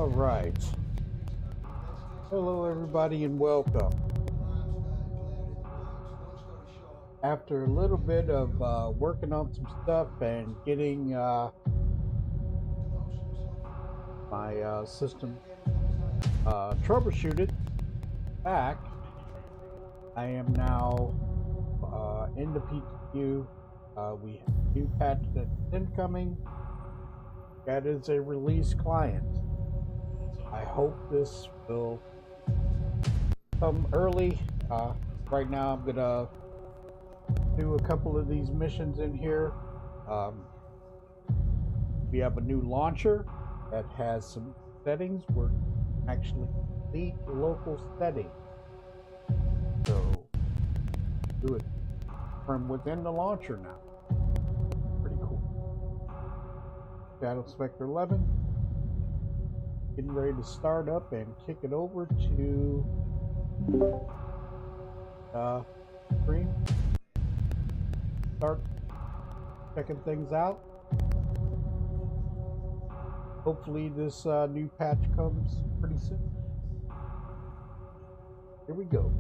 All right. Hello, everybody, and welcome. After a little bit of working on some stuff and getting my system troubleshooted back, I am now in the PTU. We have a new patch that's incoming. That is a release client. I hope this will come early. Right now I'm gonna do a couple of these missions in here. We have a new launcher that has some settings where actually delete local settings. So do it from within the launcher now. Pretty cool. Shadow Spectre 11. Getting ready to start up and kick it over to screen. Start checking things out. Hopefully this new patch comes pretty soon. Here we go.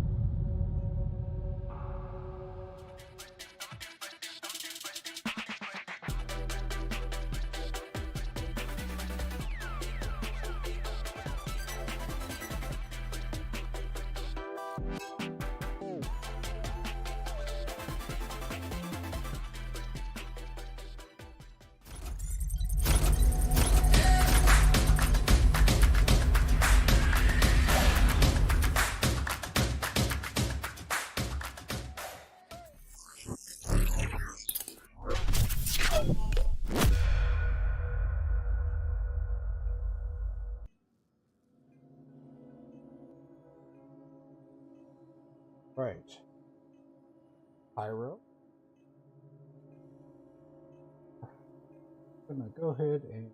Right. Pyro. I'm gonna go ahead and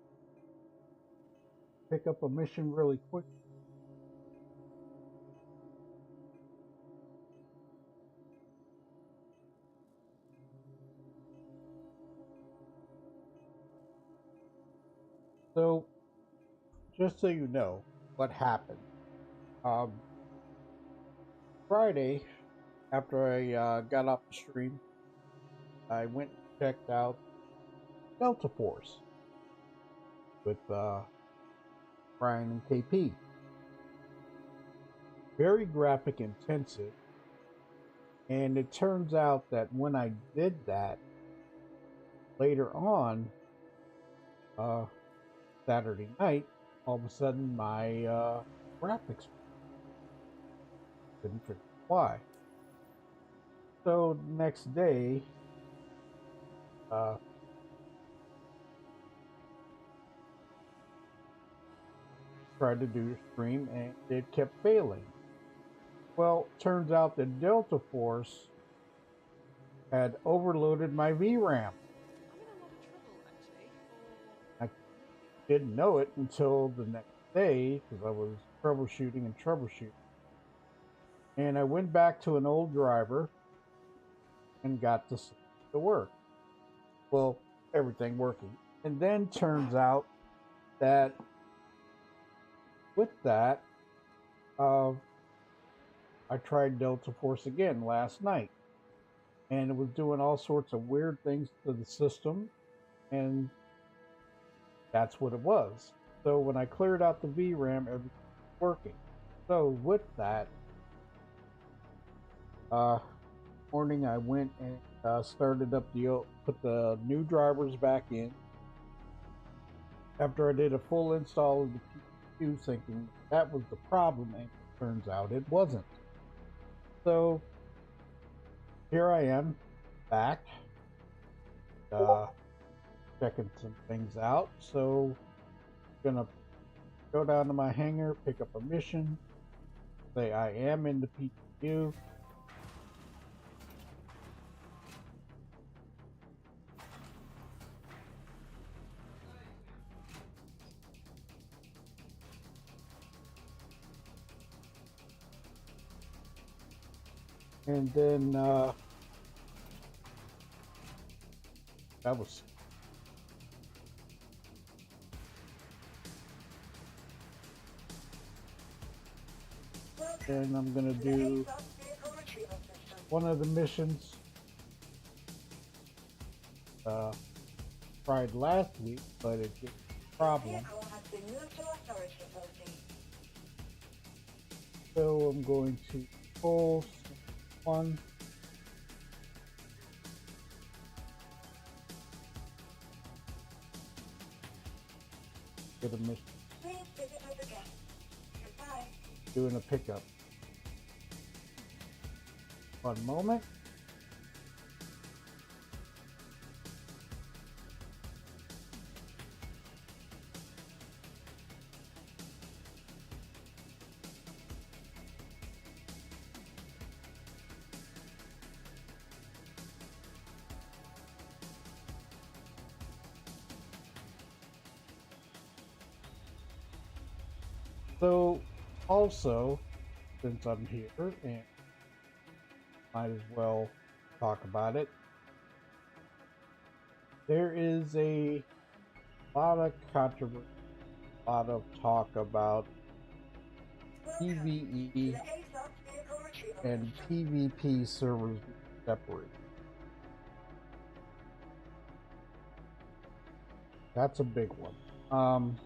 pick up a mission really quick. So, just so you know what happened. Friday, after I got off the stream, I went and checked out Delta Force with Brian and KP. Very graphic intensive, and it turns out that when I did that later on Saturday night, all of a sudden my graphics didn't figure why. So next day, tried to do a stream and it kept failing. Well, turns out that Delta Force had overloaded my VRAM. I didn't know it until the next day because I was troubleshooting. And I went back to an old driver and got the system to work. Well, everything working. And then turns out that with that, I tried Delta Force again last night. And it was doing all sorts of weird things to the system. And that's what it was. So when I cleared out the VRAM, everything was working. So with that, morning I went and started up put the new drivers back in. After I did a full install of the PTU, thinking that was the problem, and it turns out it wasn't. So here I am back, checking some things out. So I'm gonna go down to my hangar, pick up a mission, say I am in the PTU. And then that was and I'm gonna do one of the missions tried last week, but it gave a problem. So I'm going to pull one. Get a mission. Doing a pickup. One moment. So also, since I'm here and might as well talk about it, there is a lot of controversy, a lot of talk about PvE and PvP servers being separated. That's a big one.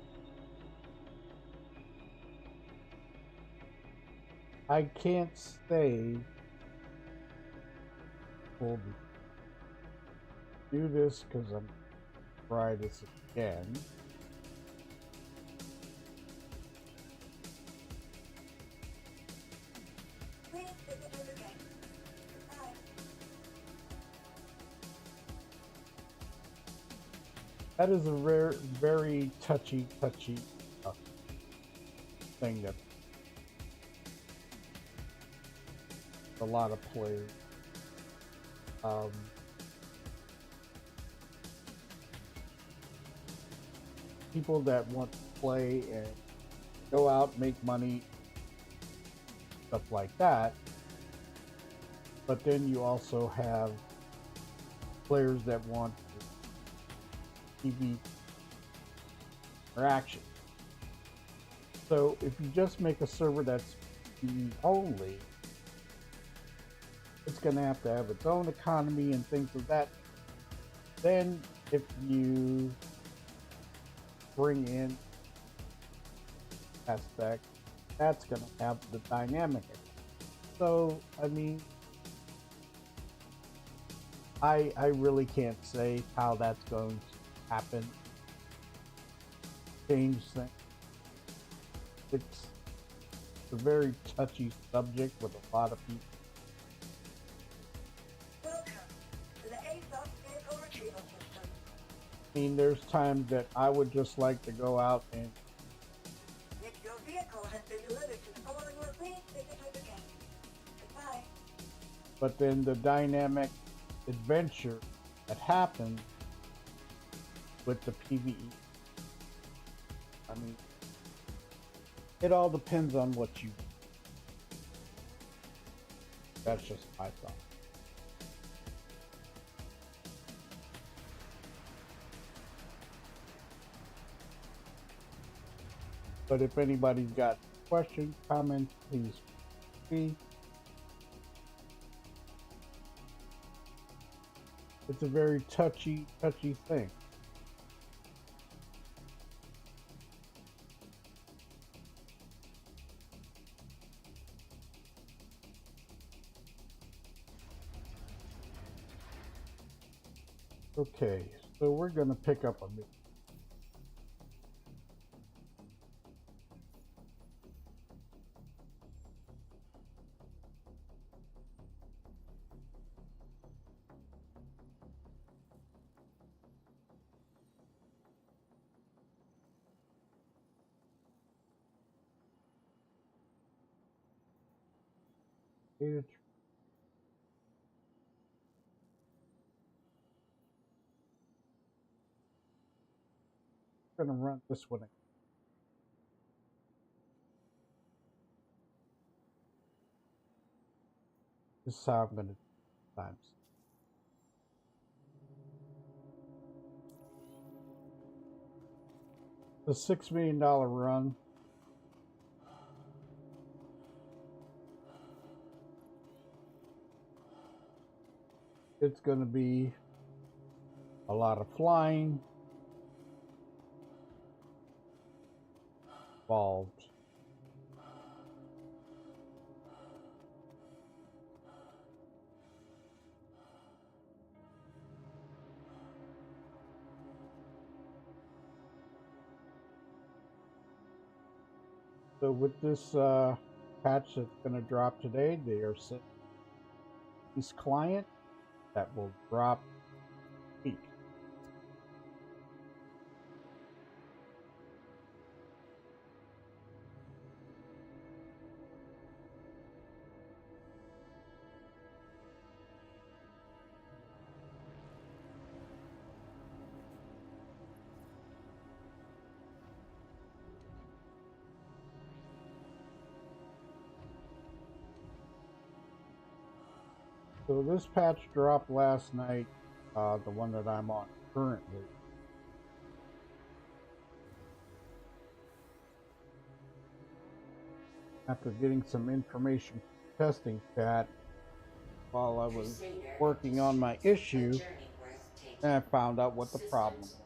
I can't say we'll do this because I'm try this again. That is a very touchy thing that a lot of players people that want to play and go out, make money, stuff like that. But then you also have players that want TV interaction. So if you just make a server that's TV only, it's going to have its own economy and things like that. Then if you bring in aspect, that's going to have the dynamic. So, I mean, I really can't say how that's going to happen, change things. It's a very touchy subject with a lot of people. I mean, there's times that I would just like to go out and your vehicle has been delivered to the following location. But then the dynamic adventure that happens with the PvE, I mean, it all depends on what you do. That's just my thought. But if anybody's got questions, comments, please see. It's a very touchy thing. Okay, so we're going to pick up a new. It's going to run this one again. This is how I'm going to do times. The $6 million run. it's going to be a lot of flying involved. So with this patch that's going to drop today, they are sending this client that will drop this week. So this patch dropped last night, the one that I'm on currently. After getting some information from testing chat while I was working on my issue, and I found out what the problem was.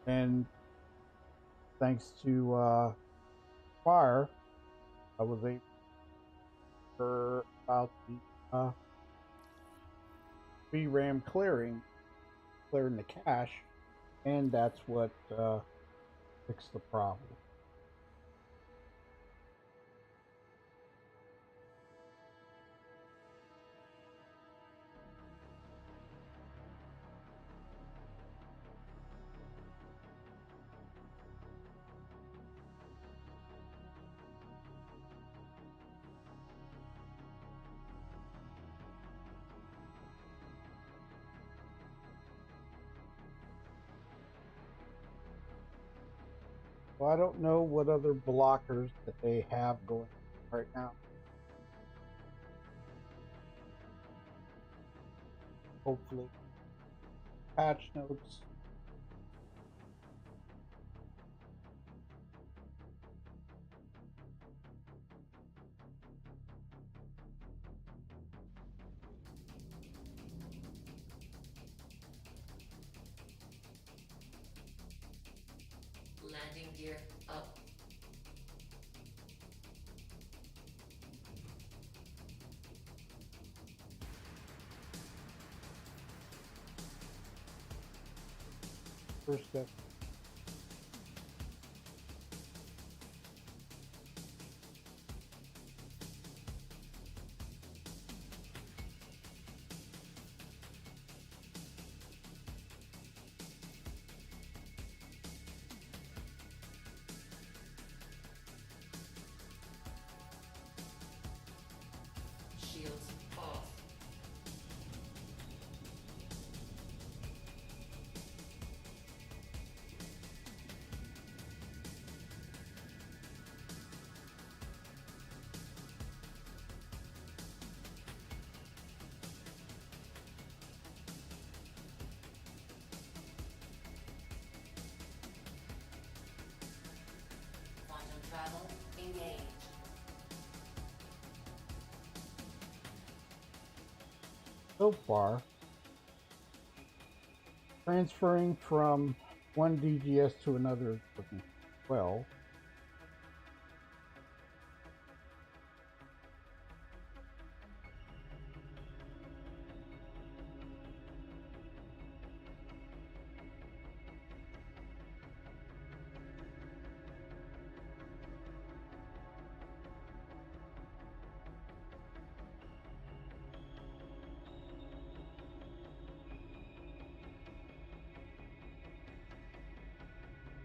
And thanks to Fire, I was able to hear about the VRAM clearing the cache, and that's what fixed the problem. Well, I don't know what other blockers that they have going right now. Hopefully, patch notes. Landing gear up. First step. Shields off. Quantum travel engaged. So far, transferring from one DGS to another is working well.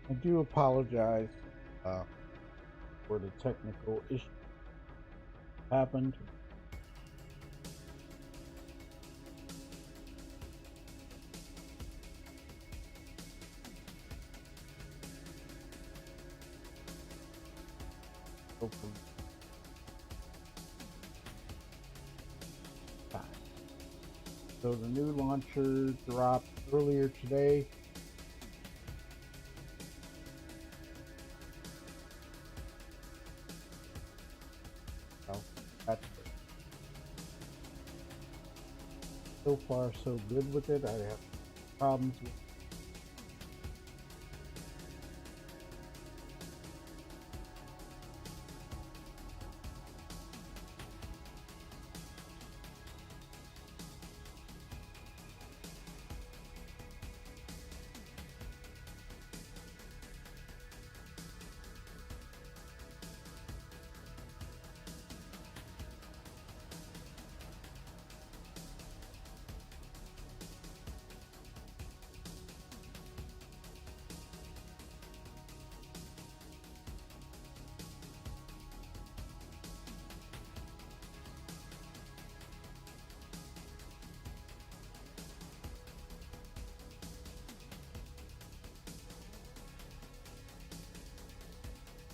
I do apologize for the technical issue happened. Hopefully. Fine. So the new launcher dropped earlier today. So far, so good with it. I have problems with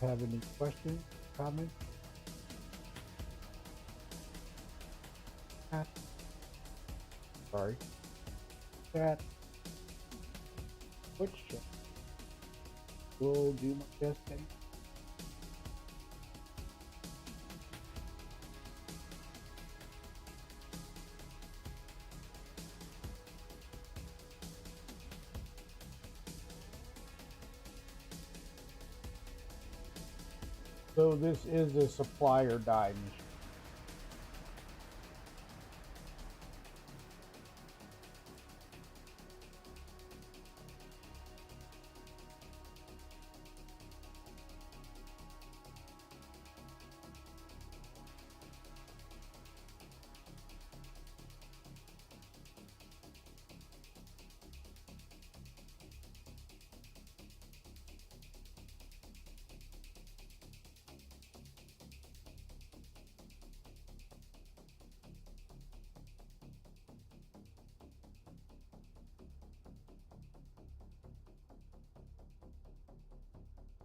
have any questions, comments? Chat. Sorry. Chat. Which chat? We'll do my best thing. So this is a supplier die machine.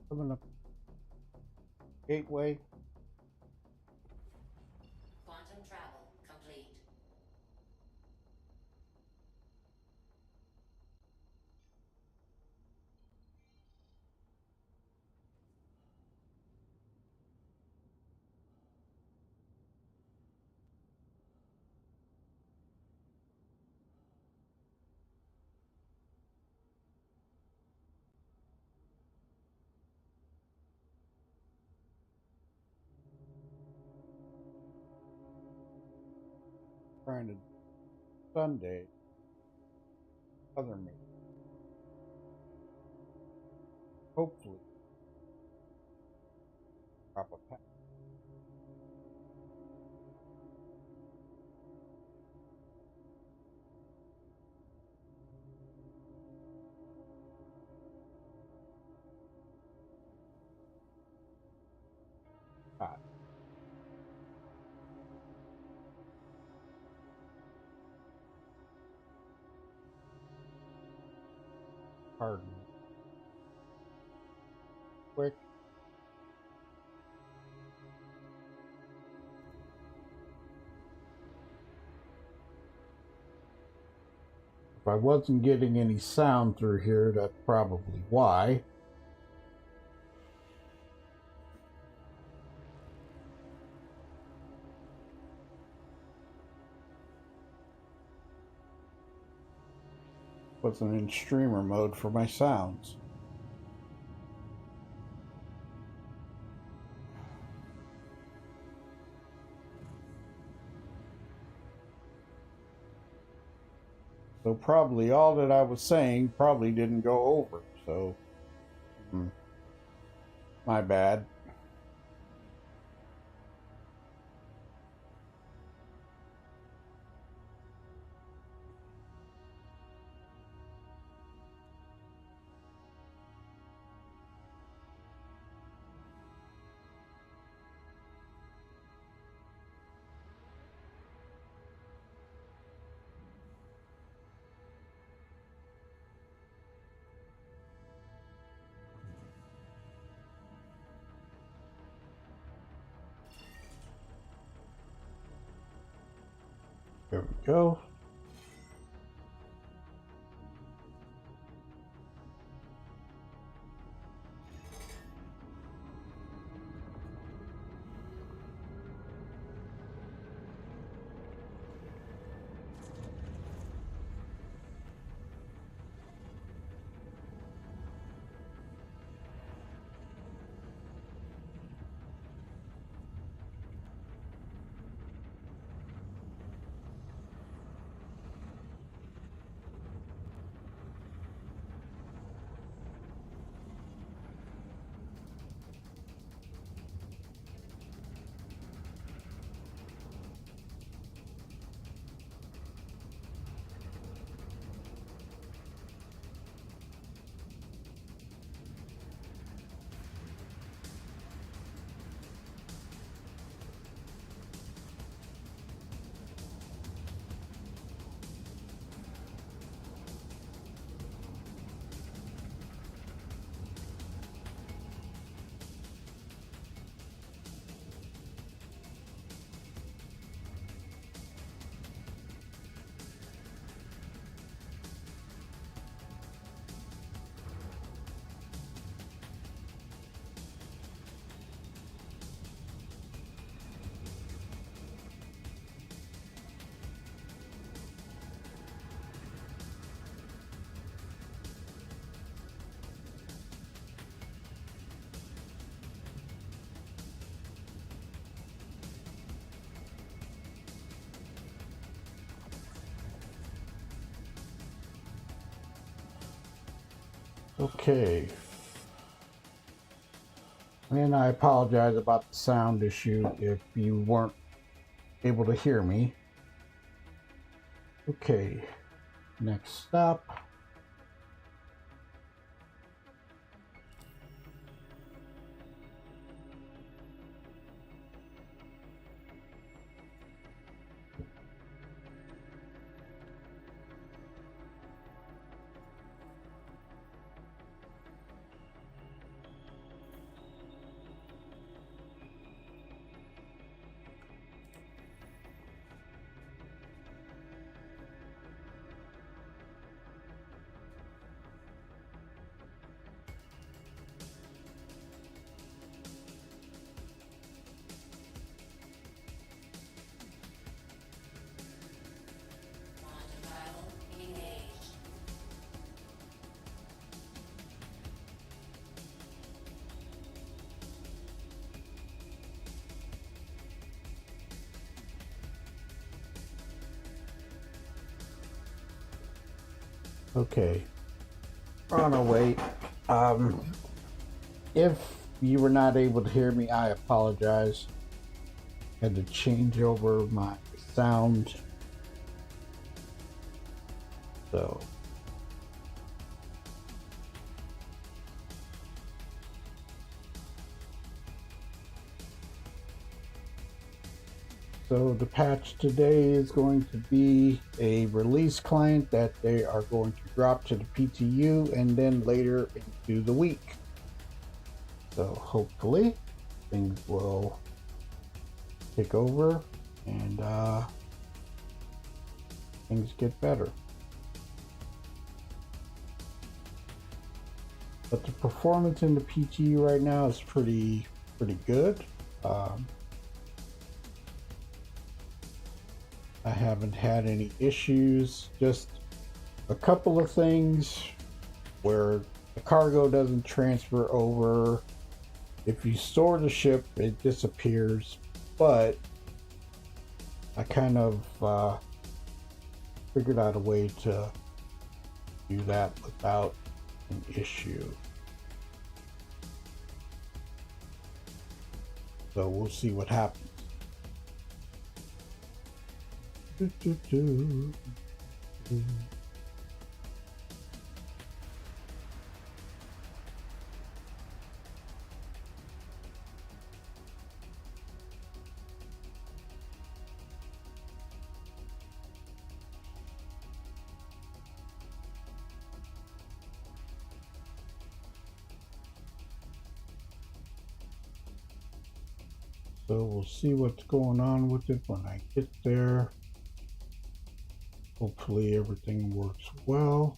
Coming up. Gateway. Quantum travel complete. Trying to Sunday. Other me. Hopefully. Drop a pack. Ah, pardon me. Quick. If I wasn't getting any sound through here, that's probably why. Wasn't in streamer mode for my sounds. So probably all that I was saying probably didn't go over. So, my bad. There we go. Okay. And I apologize about the sound issue if you weren't able to hear me. Okay, next stop. Quantum travel engaged. Okay, we're on our way. If you were not able to hear me, I apologize. Had to change over my sound. So the patch today is going to be a release client that they are going to drop to the PTU and then later into the week. So hopefully things will take over and things get better. But the performance in the PTU right now is pretty good. I haven't had any issues, just a couple of things where the cargo doesn't transfer over. If you store the ship, it disappears, but I kind of figured out a way to do that without an issue. So we'll see what happens. So we'll see what's going on with it when I get there. Hopefully everything works well.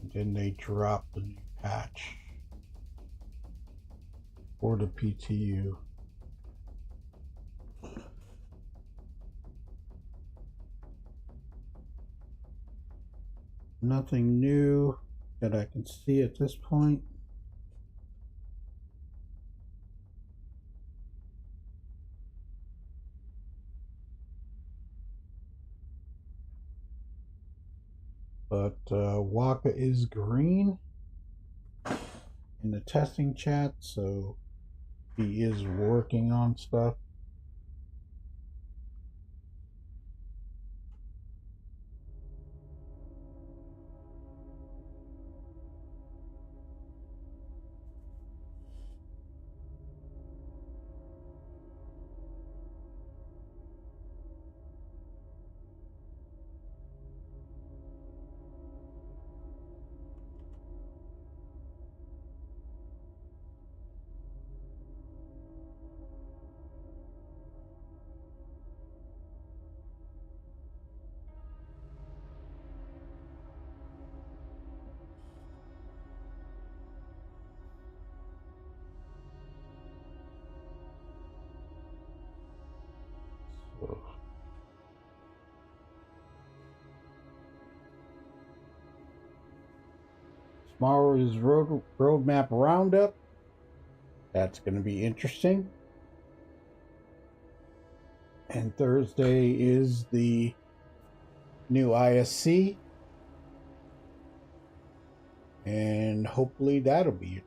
And then they drop the new patch for the PTU. Nothing new that I can see at this point. But Waka is green in the testing chat, so he is working on stuff. So tomorrow is roadmap roundup. That's going to be interesting. And Thursday is the new ISC. and hopefully that'll be it.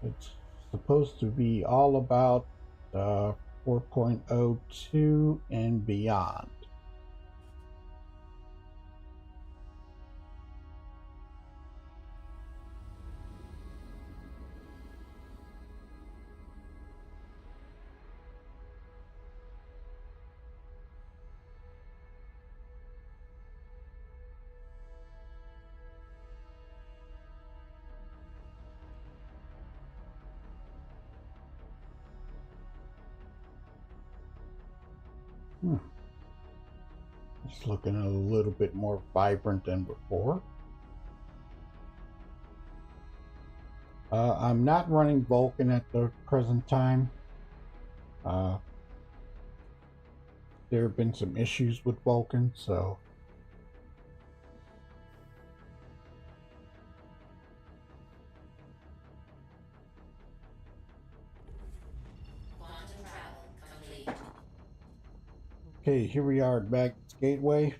It's supposed to be all about 4.02 and beyond. It's looking a little bit more vibrant than before. I'm not running Vulkan at the present time. There have been some issues with Vulkan, so Quantum travel complete. okay, here we are at Magnus Gateway.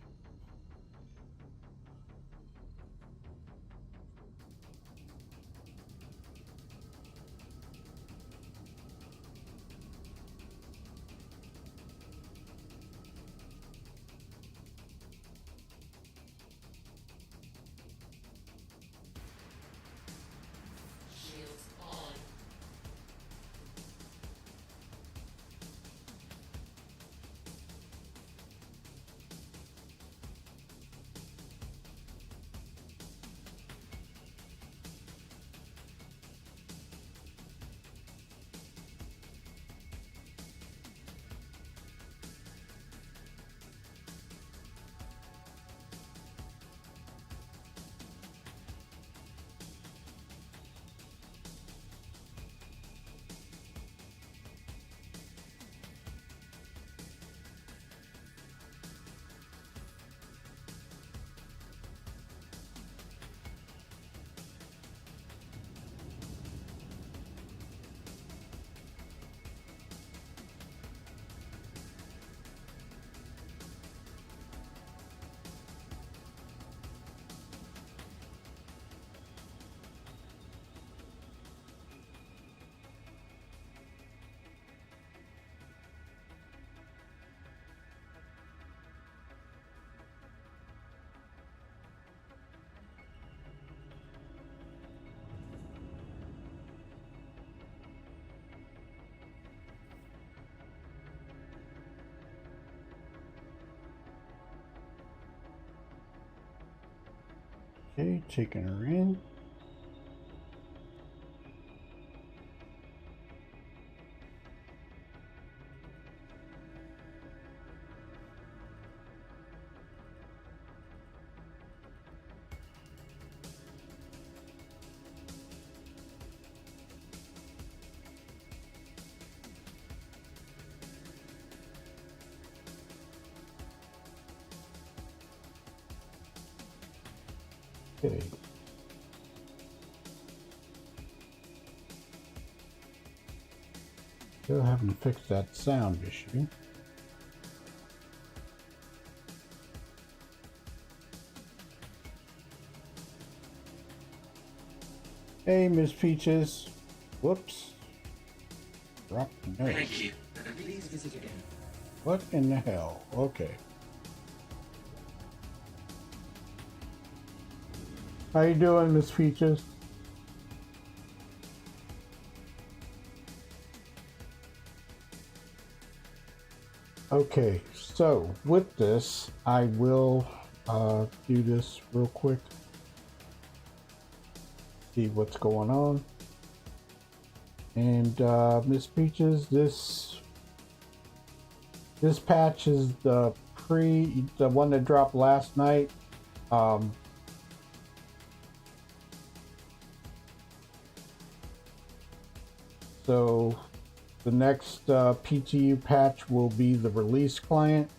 Shields on. Okay, taking her in. Okay. Still haven't fixed that sound issue. Hey, Miss Peaches. Whoops. Dropped the note. Thank you. Please visit again. What in the hell? Okay. How you doing, Miss Peaches? Okay, so with this, I will do this real quick. See what's going on. And Miss Peaches, this patch is the one that dropped last night. So The next PTU patch will be the release client.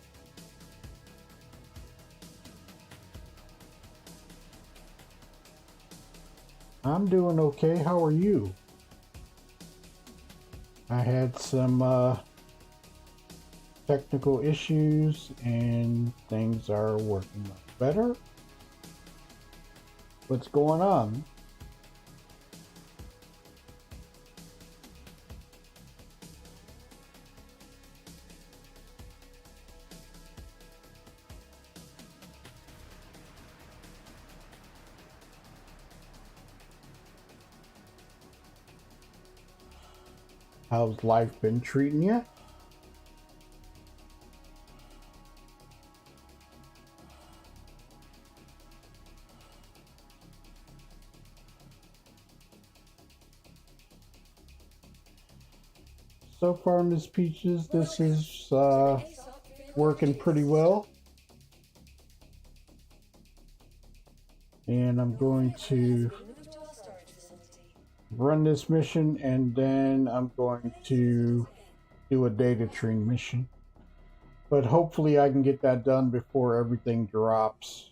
I'm doing okay. How are you? I had some technical issues and things are working much better. What's going on? How's life been treating you? So far, Miss Peaches, this is working pretty well. And I'm going to run this mission, and then I'm going to do a data train mission. But hopefully I can get that done before everything drops.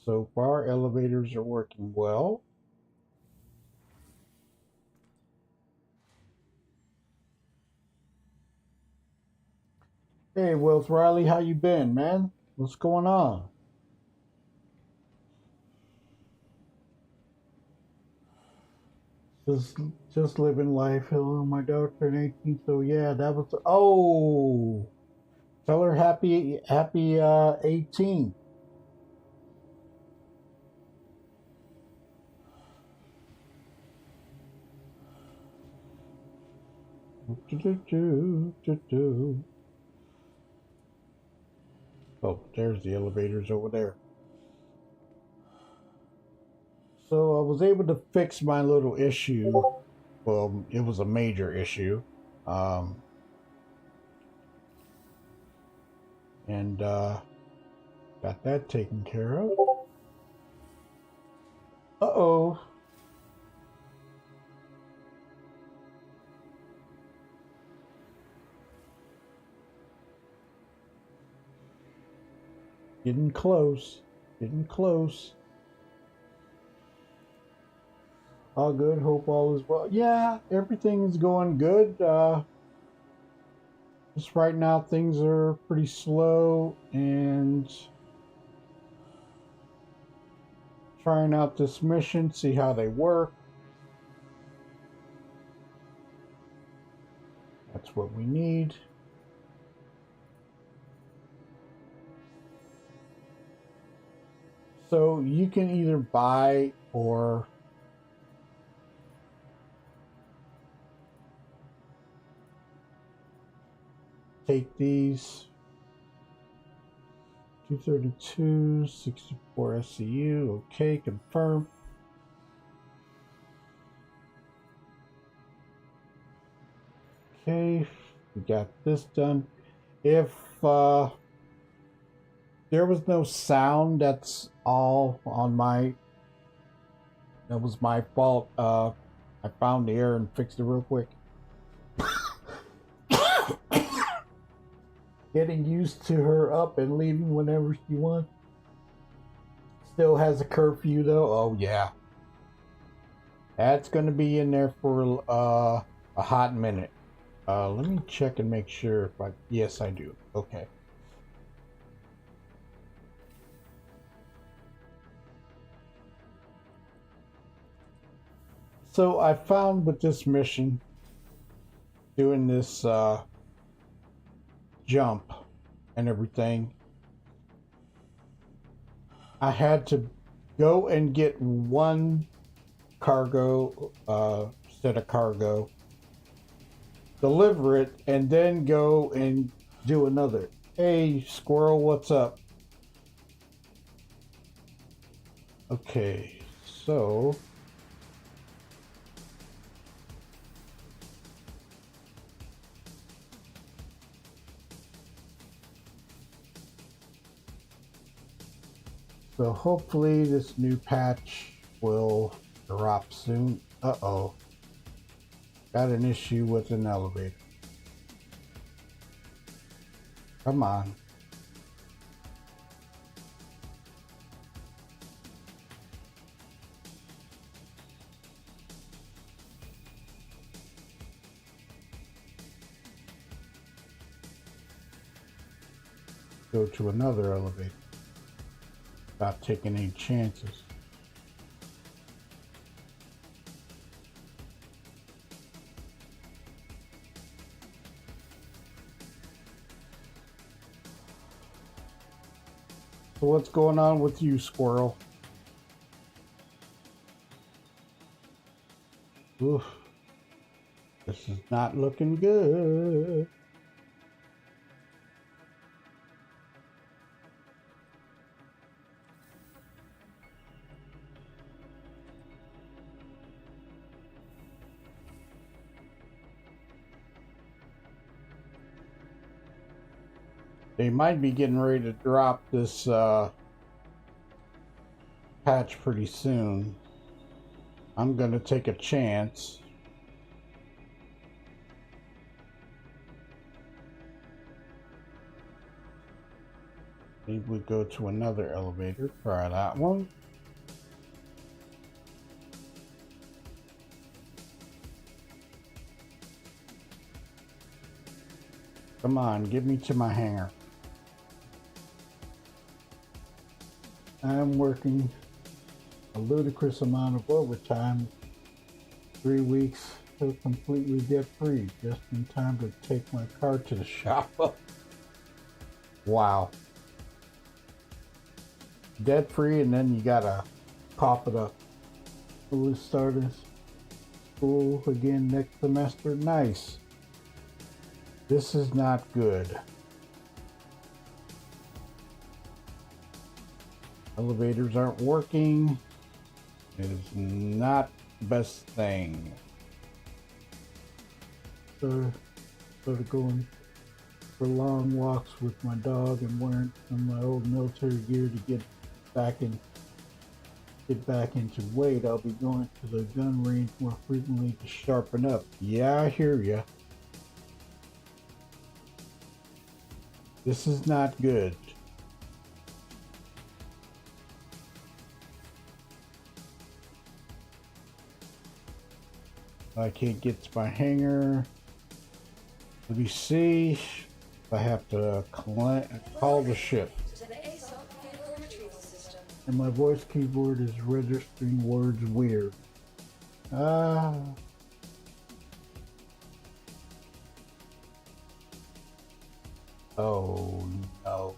So far, elevators are working well. Hey, Wills Riley, how you been, man? What's going on? Just living life. Hello, my daughter turned 18, so yeah, that was. Oh, tell her happy 18. Oh, there's the elevators over there. So I was able to fix my little issue. Well, it was a major issue. And got that taken care of. Uh-oh. Getting close. Getting close. All good. Hope all is well. Yeah, everything is going good. Just right now, things are pretty slow, and trying out this mission, see how they work. That's what we need. So you can either buy or take these. 232, 64 SCU. Okay, confirm. Okay, we got this done. If there was no sound, that's all on my. That was my fault. I found the error and fixed it real quick. Getting used to her up and leaving whenever she wants. Still has a curfew though. Oh yeah. That's going to be in there for a hot minute. Let me check and make sure if I... Yes, I do. Okay. So I found with this mission, doing this jump and everything, I had to go and get one cargo set of cargo, deliver it, and then go and do another. Hey, squirrel, what's up? Okay, so So hopefully this new patch will drop soon. Uh-oh. Got an issue with an elevator. Come on. Go to another elevator. Not taking any chances. So what's going on with you, Squirrel? Oof. This is not looking good. They might be getting ready to drop this patch pretty soon. I'm going to take a chance. Maybe we go to another elevator, try that one. Come on, get me to my hangar. I'm working a ludicrous amount of overtime, 3 weeks till completely debt free, just in time to take my car to the shop. Wow. Debt free, and then you gotta cough it up. We'll start school again next semester. Nice. This is not good. Elevators aren't working. It is not the best thing. So, started going for long walks with my dog and wearing some of my old military gear to get back into weight. I'll be going to the gun range more frequently to sharpen up. Yeah, I hear ya. This is not good. I can't get to my hangar. Let me see if I have to call the ship. And my voice keyboard is registering words weird. Oh no.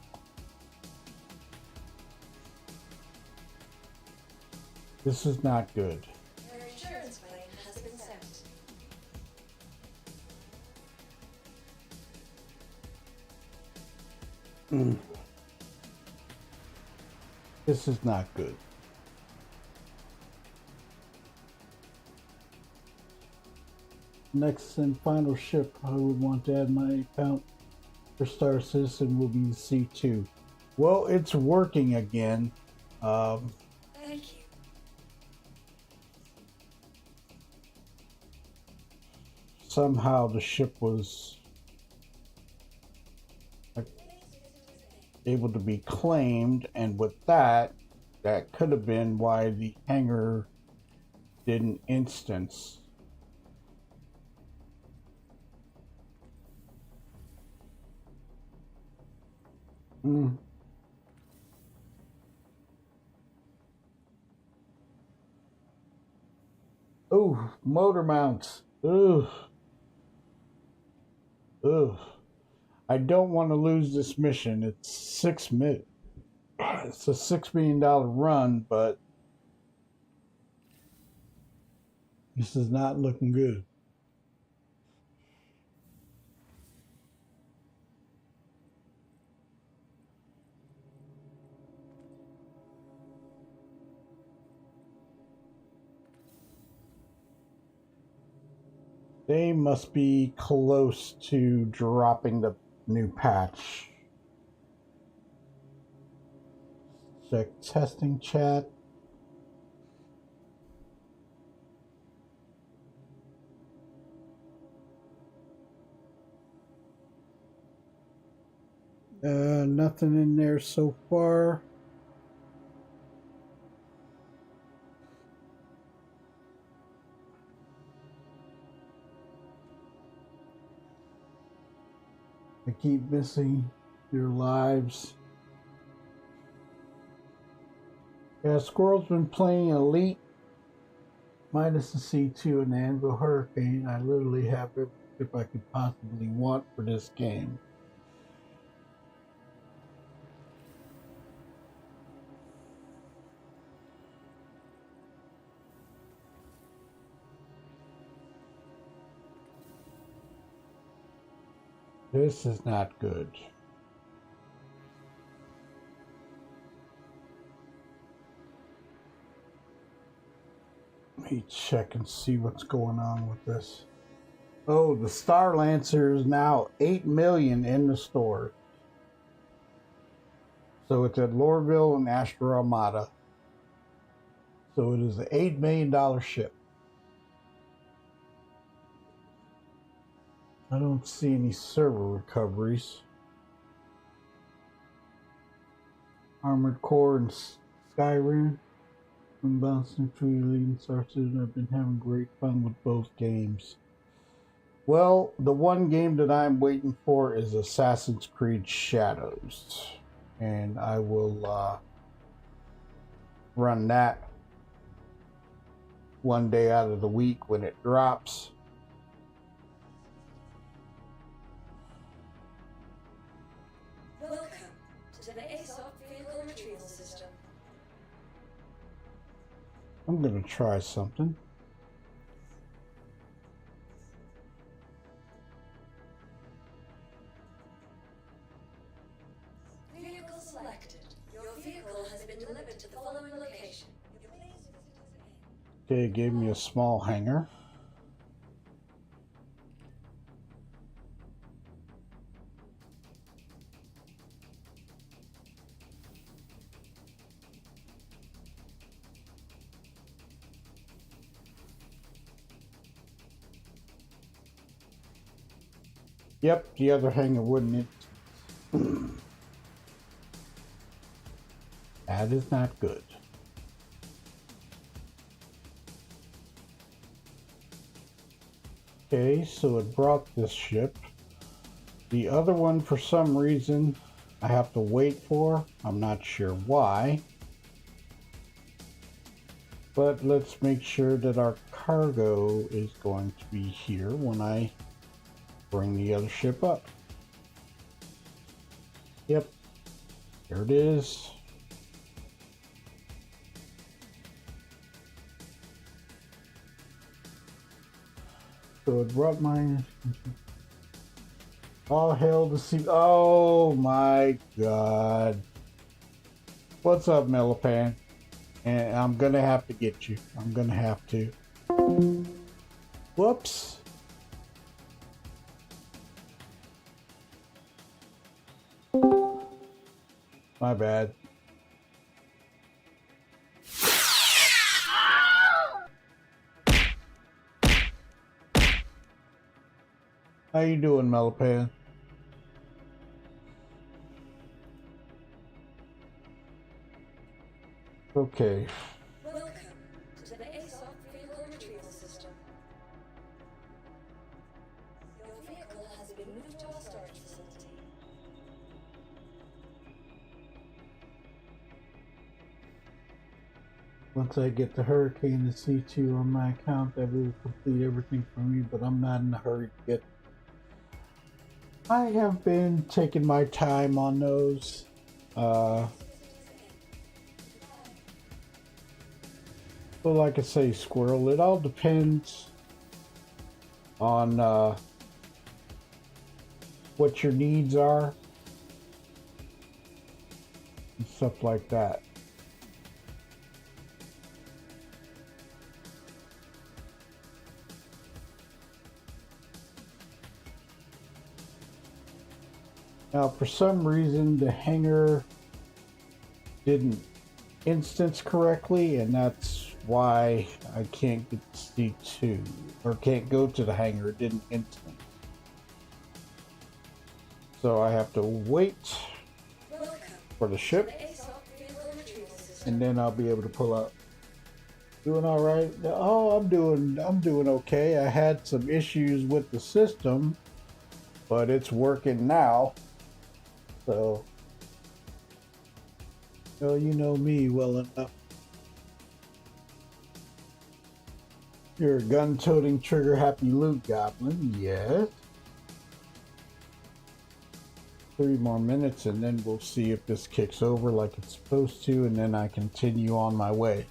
This is not good. Your insurance claim has been sent. This is not good. Next and final ship I would want to add my account for Star Citizen will be the C2. Well, it's working again. Thank you. Somehow the ship was able to be claimed, and with that could have been why the hangar didn't instance. Oh, motor mounts. Ugh. Ugh. I don't want to lose this mission. It's a $6 million run, but this is not looking good. They must be close to dropping the new patch. Check testing chat. Nothing in there so far. I keep missing your lives. Yeah, Squirrel's been playing Elite minus the C2 and the Anvil Hurricane. I literally have every chip I could possibly want for this game. This is not good. Let me check and see what's going on with this. Oh, the Star Lancer is now 8 million in the store. So it's at Lorville and Astra Armada. So it is an $8 million ship. I don't see any server recoveries. Armored Core and Skyrim. When bouncing through the leading sources, I've been having great fun with both games. Well, the one game that I'm waiting for is Assassin's Creed Shadows. And I will run that one day out of the week when it drops. Welcome to the ASOP Vehicle Retrieval System. I'm going to try something. Vehicle selected. Your vehicle has been delivered to the following location. Okay, it gave me a small hangar. Yep, the other hangar wouldn't it? That is not good. Okay, so it brought this ship. The other one, for some reason, I have to wait for. I'm not sure why. But let's make sure that our cargo is going to be here when I bring the other ship up. Yep, there it is. So it brought mine. All hail to see. Oh my God. What's up, Millipan? And I'm gonna have to get you. I'm gonna have to. Whoops. My bad. How you doing, Millipan? Okay. Welcome to the ASOP Vehicle Retrieval System. Your vehicle has been moved to our storage facility. Once I get the Hurricane and C2 on my account, that will complete everything for me, but I'm not in a hurry to get. I have been taking my time on those. But like I say, Squirrel, it all depends on what your needs are and stuff like that. Now, for some reason, the hangar didn't instance correctly, and that's why I can't get C2 or can't go to the hangar. It didn't instance. So I have to wait for the ship, and then I'll be able to pull up. Doing all right? Oh, I'm doing okay. I had some issues with the system, but it's working now. So, well, you know me well enough. You're a gun-toting, trigger-happy loot goblin, yes. 3 more minutes, and then we'll see if this kicks over like it's supposed to, and then I continue on my way.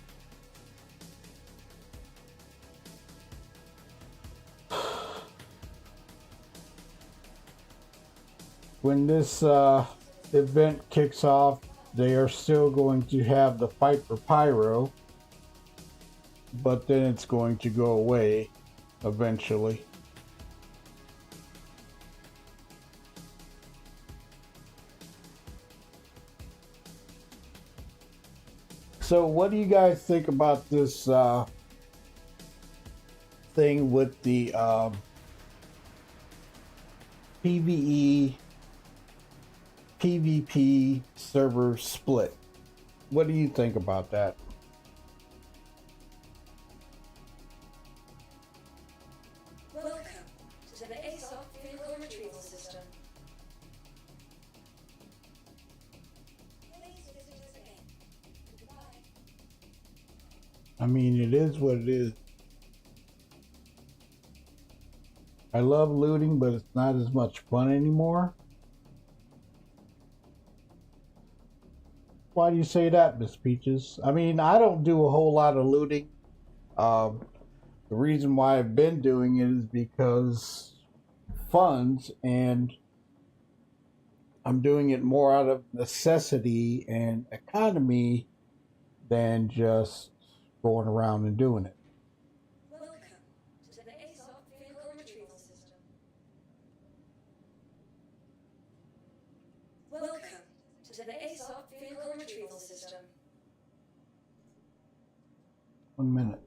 When this event kicks off, they are still going to have the fight for Pyro, but then it's going to go away eventually. So what do you guys think about this thing with the PvE PvP server split? What do you think about that? Welcome to the ASOC Vehicle Retrieval System. Please visit us again. Goodbye. I mean, it is what it is. I love looting, but it's not as much fun anymore. Why do you say that, Miss Peaches? I mean, I don't do a whole lot of looting. The reason why I've been doing it is because funds, and I'm doing it more out of necessity and economy than just going around and doing it. Welcome to the ASOC Vehicle Retrieval System. Welcome to the ASOC Vehicle Retrieval System. 1 minute.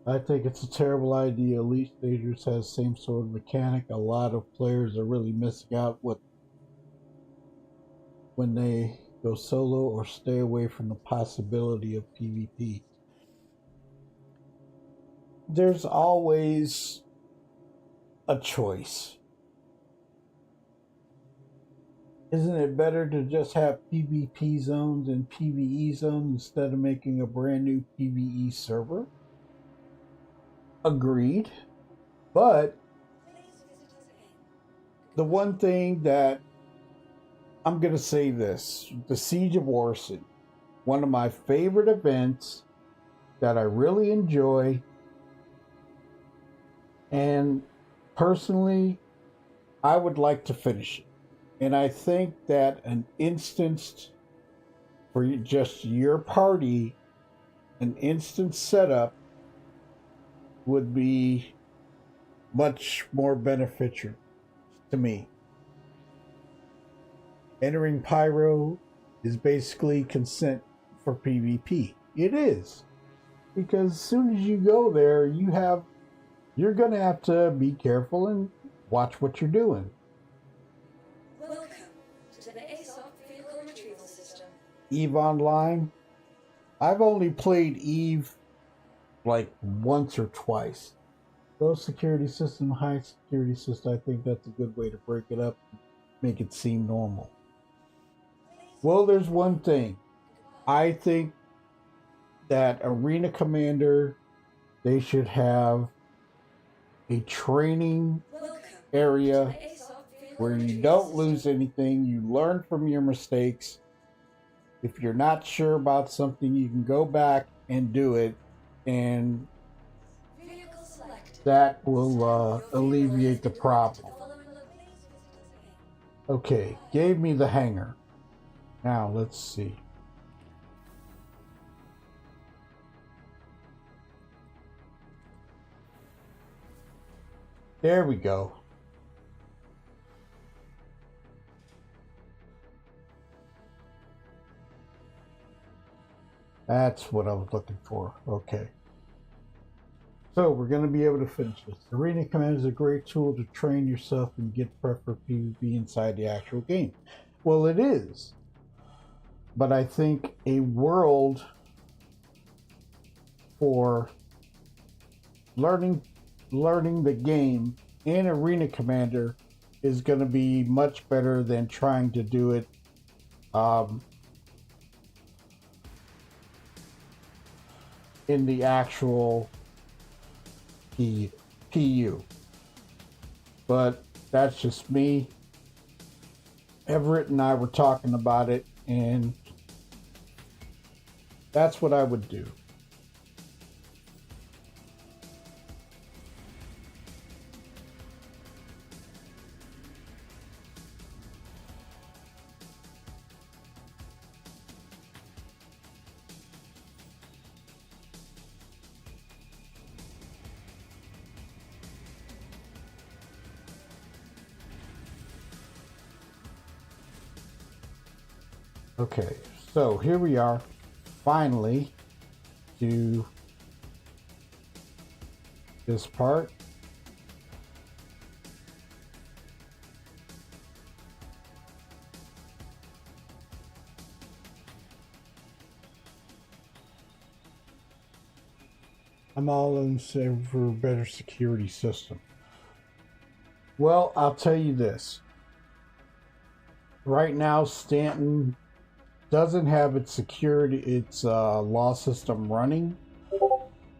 I think it's a terrible idea. Elite Stagers has the same sort of mechanic. A lot of players are really missing out when they go solo or stay away from the possibility of PvP. There's always a choice. Isn't it better to just have PvP zones and PvE zones instead of making a brand new PvE server? Agreed. But the one thing that I'm going to say this, the Siege of Warson, one of my favorite events that I really enjoy, and personally, I would like to finish it. And I think that an instance for just your party, an instance setup would be much more beneficial to me. Entering Pyro is basically consent for PvP. It is. Because as soon as you go there, you're going to have to be careful and watch what you're doing. Welcome to the ASOC Vehicle Retrieval System. EVE Online. I've only played EVE like once or twice. Low security system, high security system, I think that's a good way to break it up and make it seem normal. Well, there's one thing. I think that Arena Commander, they should have a training area where you don't lose anything, you learn from your mistakes. If you're not sure about something, you can go back and do it, and that will alleviate the problem. Okay, gave me the hangar. Now let's see. There we go. That's what I was looking for. Okay. So we're going to be able to finish this. Arena Command is a great tool to train yourself and get prep for PvP inside the actual game. Well, it is. But I think a world for learning the game in Arena Commander is going to be much better than trying to do it in the actual PU. But that's just me. Everett and I were talking about it, and that's what I would do. Okay, so here we are, finally, to this part. I'm all in favor for a better security system. Well, I'll tell you this. Right now, Stanton doesn't have its law system running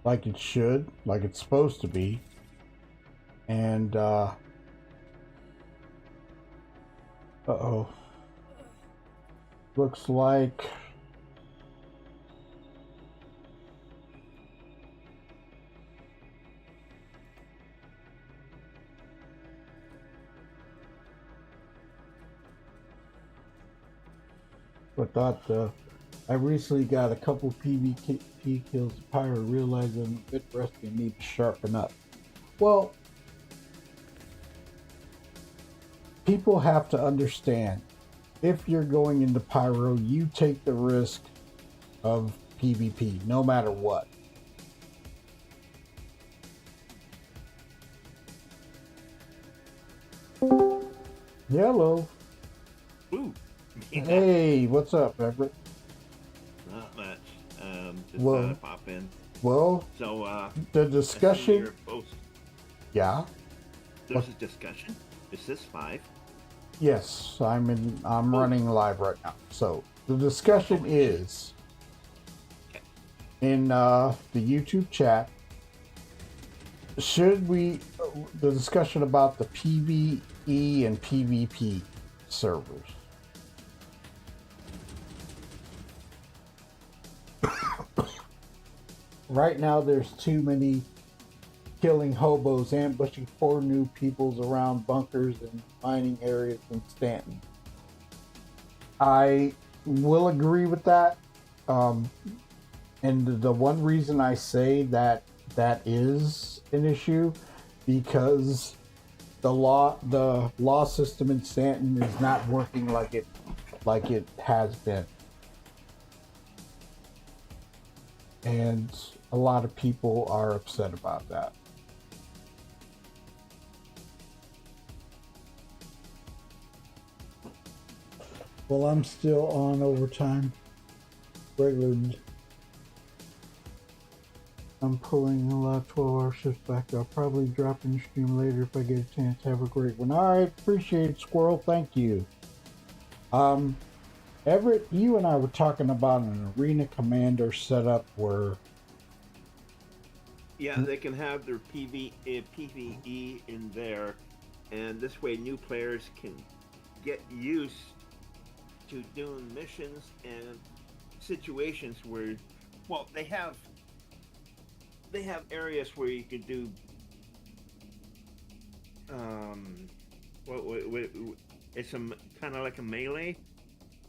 like it should, like it's supposed to be. And looks like I recently got a couple PvP kills. The pirate realized I'm a bit rusty and need to sharpen up. Well, people have to understand, if you're going into Pyro, you take the risk of PvP, no matter what. Hello. Ooh. Hey, what's up, Everett? Not much. Just thought I'd pop in. Well, so the discussion. Yeah. There's a discussion. Is this live? Yes, I'm running live right now. So the discussion is in the YouTube chat. Should we the discussion about the PvE and PvP servers? Right now, there's too many killing hobos, ambushing poor new peoples around bunkers and mining areas in Stanton. I will agree with that. And the one reason I say that is an issue, because the law system in Stanton is not working like it has been. And a lot of people are upset about that. Well, I'm still on overtime. Regular. I'm pulling a lot of 12-hour shifts back. I'll probably drop in the stream later if I get a chance. Have a great one. All right, appreciate it, Squirrel. Thank you. Everett, you and I were talking about an Arena Commander setup where... Yeah, they can have their PvE in there, and this way new players can get used to doing missions and situations where, well, they have areas where you could do it's some kind of like a melee.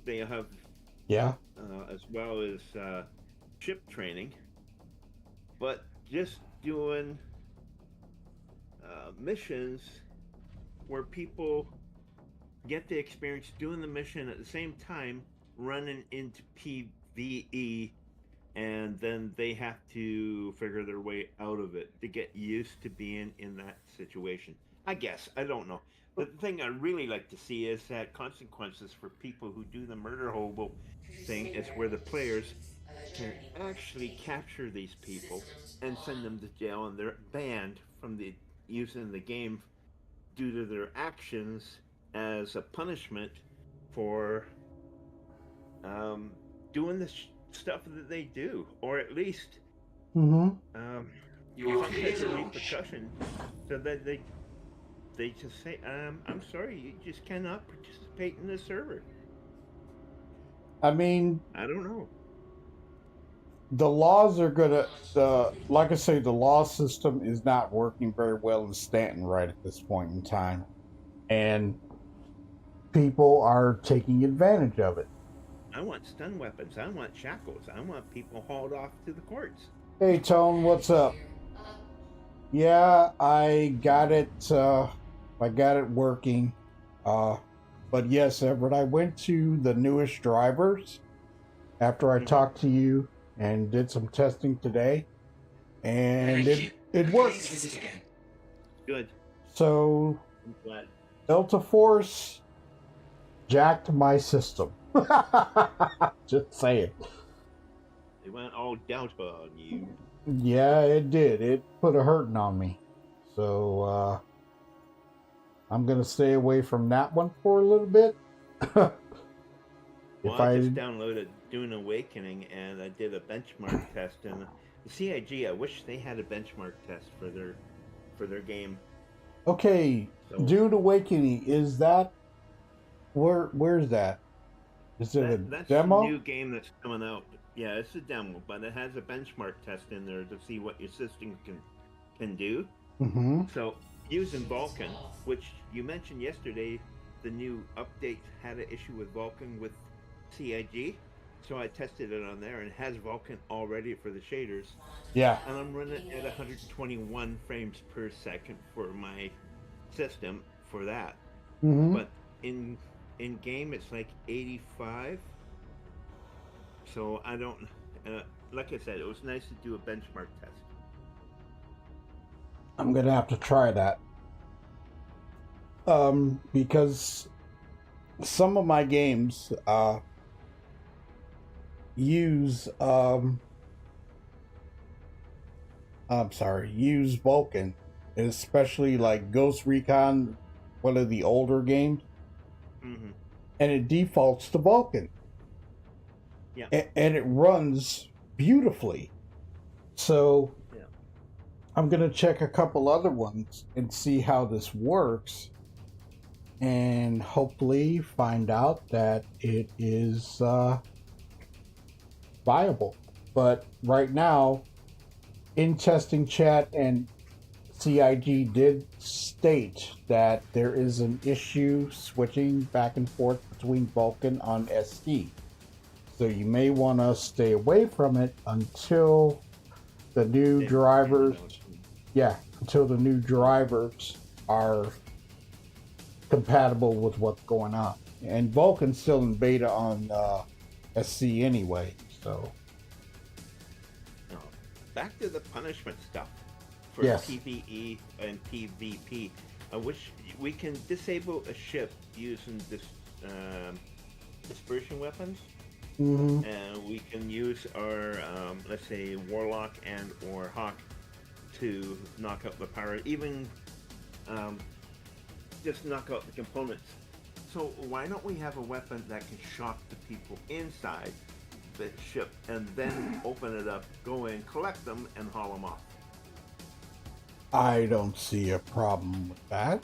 They have as well as ship training, but just doing missions where people get the experience doing the mission at the same time running into PvE and then they have to figure their way out of it to get used to being in that situation. I guess. I don't know. The thing I really like to see is that consequences for people who do the murder hobo thing is where the players can actually capture these people and send them to jail, and they're banned from the using the game due to their actions as a punishment for um, doing the stuff that they do, or at least Mm-hmm. Your some type of vehicle. repercussion, so that they just say, "I'm sorry, you just cannot participate in the server." I mean, I don't know. the laws are gonna, like I say, the law system is not working very well in Stanton right at this point in time. And people are taking advantage of it. I want stun weapons. I want shackles. I want people hauled off to the courts. Hey, Tone, what's up? Yeah, I got it working. But yes, Everett, I went to the newest drivers after I talked to you and did some testing today, and Thank you. it Please worked. visit again. Good. So I'm glad. Delta Force jacked my system. Just saying. They went all Delta on you. Yeah, it did. It put a hurting on me. So I'm gonna stay away from that one for a little bit. Well, I just downloaded Dune Awakening, and I did a benchmark test. And the CIG, I wish they had a benchmark test for their game. Okay, So Dune Awakening, is that where's that? Is it a that's demo? a new game that's coming out. Yeah, it's a demo, but it has a benchmark test in there to see what your system can do. Mm-hmm. So using Vulkan, which you mentioned yesterday, the new update had an issue with Vulkan with CIG. So I tested it on there, and it has Vulkan already for the shaders. Yeah. And I'm running at 121 frames per second for my system for that. Mm-hmm. But in game it's like 85. So I don't. Like I said, it was nice to do a benchmark test. I'm gonna have to try that. Because some of my games use use Vulkan, especially like Ghost Recon, one of the older games, Mm-hmm. and it defaults to Vulkan. Yeah. And it runs beautifully. So Yeah. I'm gonna check a couple other ones and see how this works, and hopefully find out that it is viable. But right now, in testing chat, and CIG did state that there is an issue switching back and forth between Vulkan on SC. So you may want to stay away from it until the new drivers, until the new drivers are compatible with what's going on. And Vulkan's still in beta on SC anyway, so. No. Back to the punishment stuff for Yes. PvE and PvP. I wish we can disable a ship using this dispersion weapons. Mm-hmm. And we can use our, let's say, Warlock and or Hawk to knock out the pirate, even just knock out the components. So why don't we have a weapon that can shock the people inside the ship and then open it up, go in, collect them, and haul them off? I don't see a problem with that.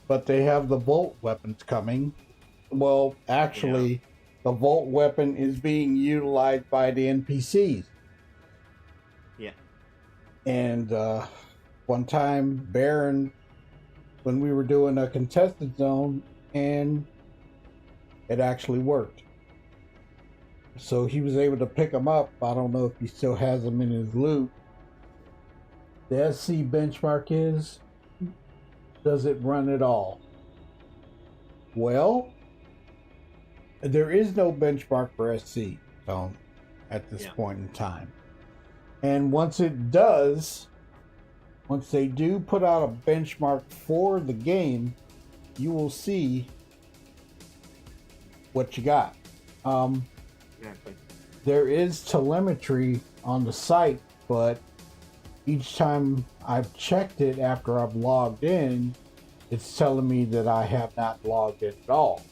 But they have the Volt weapons coming. Well, actually, the Volt weapon is being utilized by the NPCs. Yeah. And one time, Baron, when we were doing a contested zone, and it actually worked. So he was able to pick them up. I don't know if he still has them in his loot. The SC benchmark is, does it run at all? Well, there is no benchmark for SC, so at this Yeah. point in time. And once it does, once they do put out a benchmark for the game, you will see what you got. Exactly. There is telemetry on the site, but each time I've checked it after I've logged in, it's telling me that I have not logged in at all.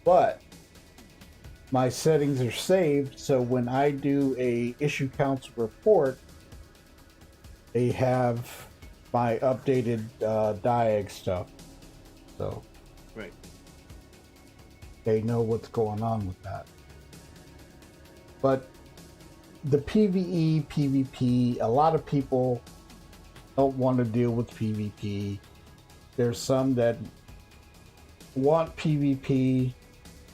But my settings are saved, so when I do a issue council report, they have my updated diag stuff. So Right. they know what's going on with that. But the PvE, PvP, a lot of people don't want to deal with PvP. There's some that want PvP,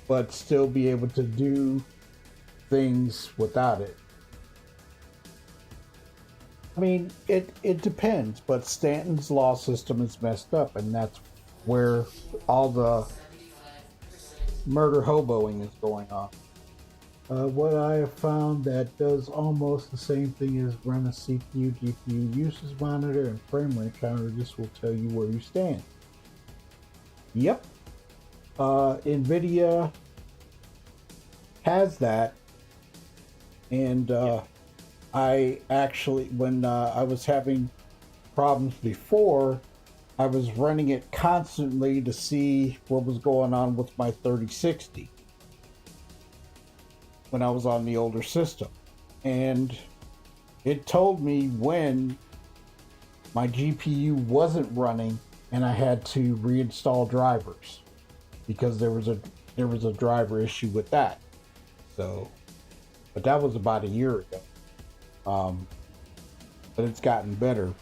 but still be able to do things without it. I mean, it depends, but Stanton's law system is messed up, and that's where all the murder hoboing is going on. What I have found that does almost the same thing as run a CPU, GPU usage monitor and frame rate counter. This will tell you where you stand. Yep. NVIDIA has that, and I actually, when I was having problems before, I was running it constantly to see what was going on with my 3060 when I was on the older system. And it told me when my GPU wasn't running and I had to reinstall drivers because there was a driver issue with that. So, but that was about a year ago. But it's gotten better.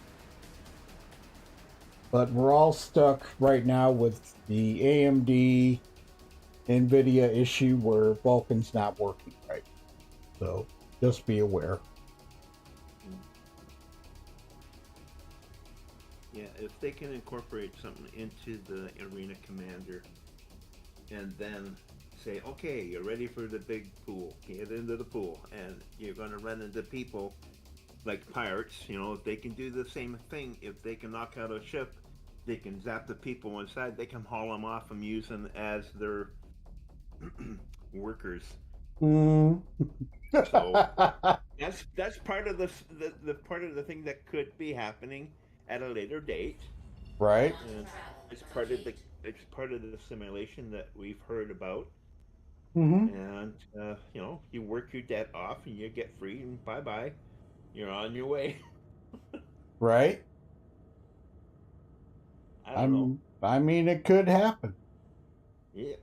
But we're all stuck right now with the AMD NVIDIA issue where Vulkan's not working right. So just be aware. Yeah, if they can incorporate something into the Arena Commander and then say, okay, you're ready for the big pool, get into the pool, and you're going to run into people like pirates, you know, if they can do the same thing, if they can knock out a ship, they can zap the people inside, they can haul them off and use them as their workers. So that's part of the part of the thing that could be happening at a later date. Right. And it's part of the simulation that we've heard about. Mm-hmm. And you know, you work your debt off and you get free and bye bye. You're on your way. Right. I don't know. I mean, it could happen. Yeah.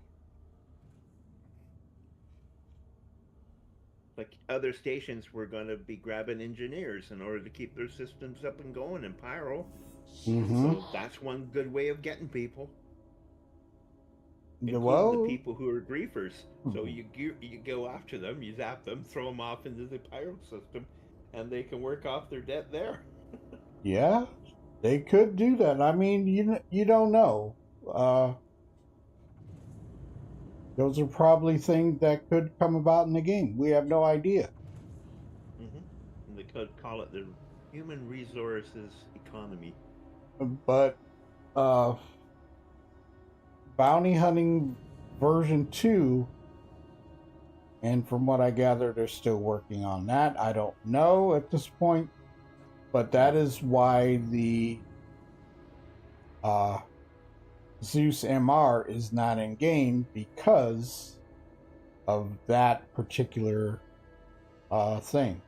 Like other stations were going to be grabbing engineers in order to keep their systems up and going in Pyro. Mm-hmm. So that's one good way of getting people, including Well, the people who are griefers. So you go after them, you zap them, throw them off into the Pyro system, and they can work off their debt there. yeah, they could do that. I mean, you don't know. Those are probably things that could come about in the game. We have no idea. And they could call it the human resources economy. But bounty hunting version 2, and from what I gather, they're still working on that. I don't know at this point, but that is why the Zeus MR is not in game, because of that particular thing.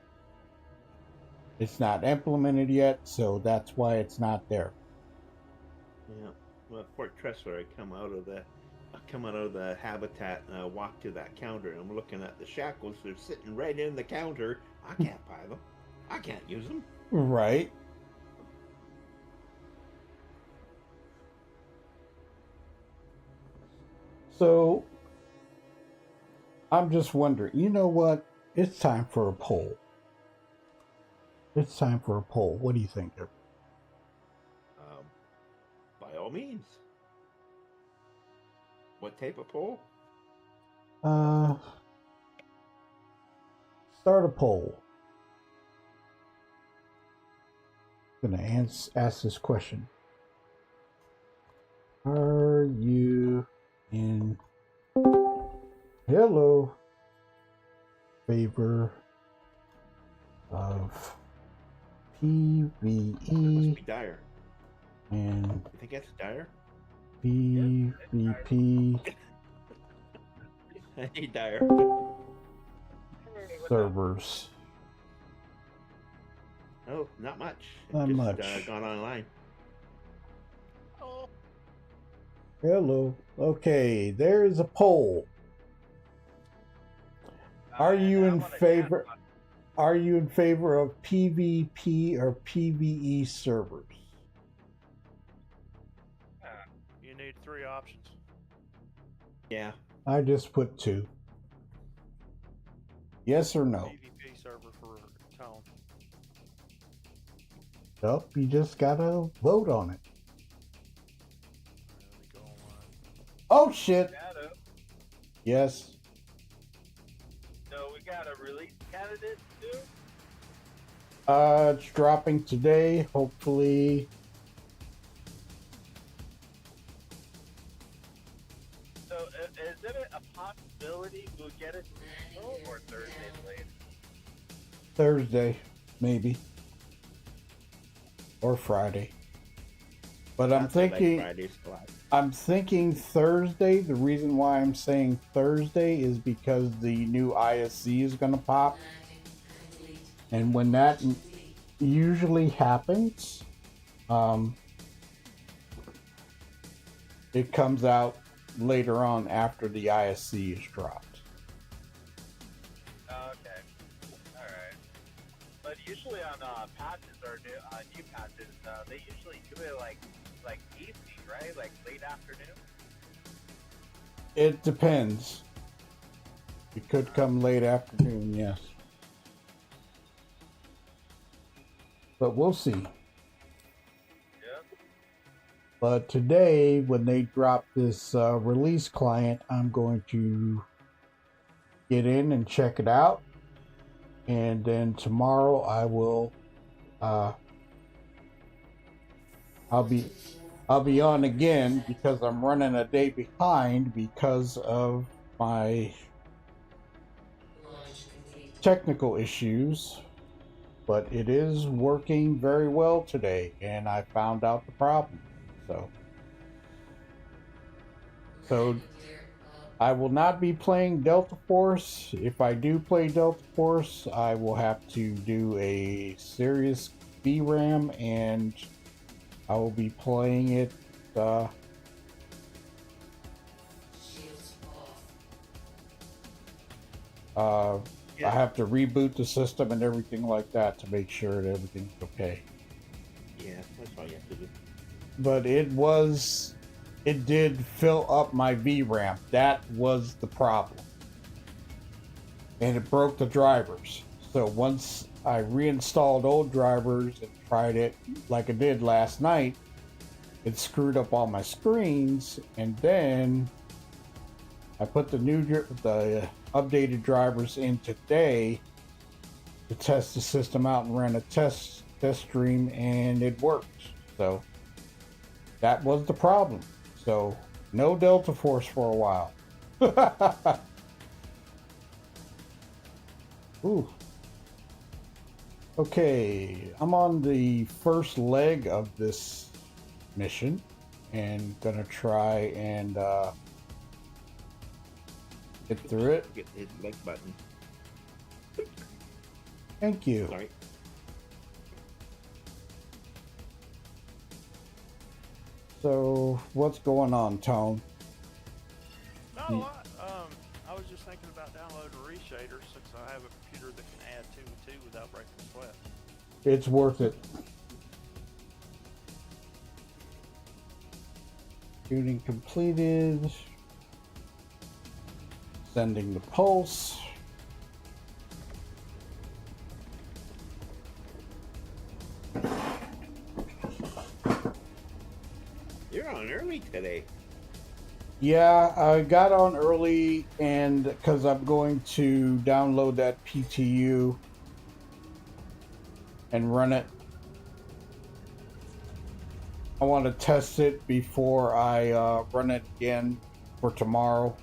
It's not implemented yet, so that's why it's not there. Yeah. Well, Port Tressler, I come out of the habitat and I walk to that counter and I'm looking at the shackles. They're sitting right in the counter. I can't buy them. I can't use them. Right. So I'm just wondering, you know what? It's time for a poll. It's time for a poll. What do you think? By all means. What type of poll? start a poll. I'm gonna ask this question. Are you in favor of Must PvE be dire. and You think that's dire? PvP Hey, dire. servers? Oh, not much. Not Just, much. Gone online. Hello. Okay, there's a poll. Are you in favor? Are you in favor of PvP or PvE servers? You need 3 options. Yeah. I just put 2. Yes or no? PvP server for Tone. Nope, you just gotta vote on it. Let me go online. Oh shit! Yes. So we got a release candidate too? It's dropping today, hopefully. So is it a possibility we'll get it tomorrow or Thursday later? Thursday, maybe. Or Friday. But I'm thinking Friday's a lot. I'm thinking Thursday. The reason why I'm saying Thursday is because the new ISC is going to pop. And when that usually happens, it comes out later on after the ISC is dropped. Okay. Alright. But usually on patches or new patches, they usually do it like evening, right? Like late afternoon? It depends. It could come late afternoon, yes. But we'll see. Yeah. But today, when they drop this release client, I'm going to get in and check it out. And then tomorrow I will I'll be on again because I'm running a day behind because of my technical issues. But it is working very well today, and I found out the problem. So I will not be playing Delta Force. If I do play Delta Force, I will have to do a serious VRAM, and I will be playing it I have to reboot the system and everything like that to make sure that everything's okay. Yeah, that's all you have to do. But it did fill up my VRAM. That was the problem. And it broke the drivers. So once I reinstalled old drivers and tried it like I did last night, it screwed up all my screens, and then I put the updated drivers in today to test the system out and ran a test stream, and it worked. So that was the problem. So no Delta Force for a while. Ooh. Okay, I'm on the first leg of this mission and gonna try and get through it. Hit the like button. Thank you. Sorry. So, what's going on, Tone? Not a lot. I was just thinking about downloading a reshader since I have a computer that can add 2 and 2 without breaking a sweat. It's worth it. Shooting completed. Sending the pulse. You're on early today. Yeah, I got on early, and because I'm going to download that PTU and run it. I want to test it before I run it again for tomorrow.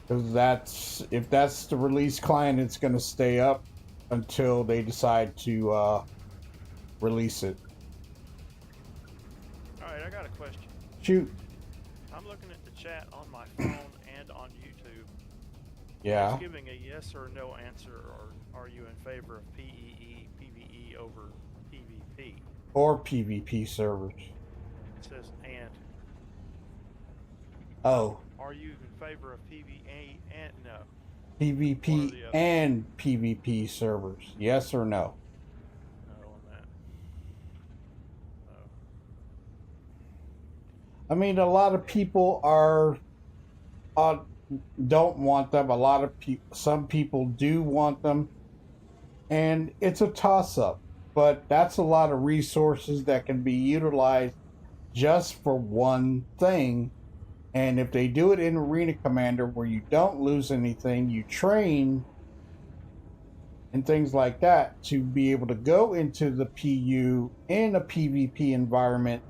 Because if that's the release client, it's going to stay up until they decide to release it. Alright, I got a question. Shoot. I'm looking at the chat on my phone and on YouTube. Yeah. It's giving a yes or no answer, or are you in favor of PvE over PvP? Or PvP servers. It says and. Oh. Are you in favor of PvE and no? PvP and PvP servers. Yes or no? No on that. No. I mean, a lot of people don't want them. A lot of some people do want them, and it's a toss-up. But that's a lot of resources that can be utilized just for one thing. And if they do it in Arena Commander, where you don't lose anything, you train and things like that to be able to go into the PU in a PvP environment,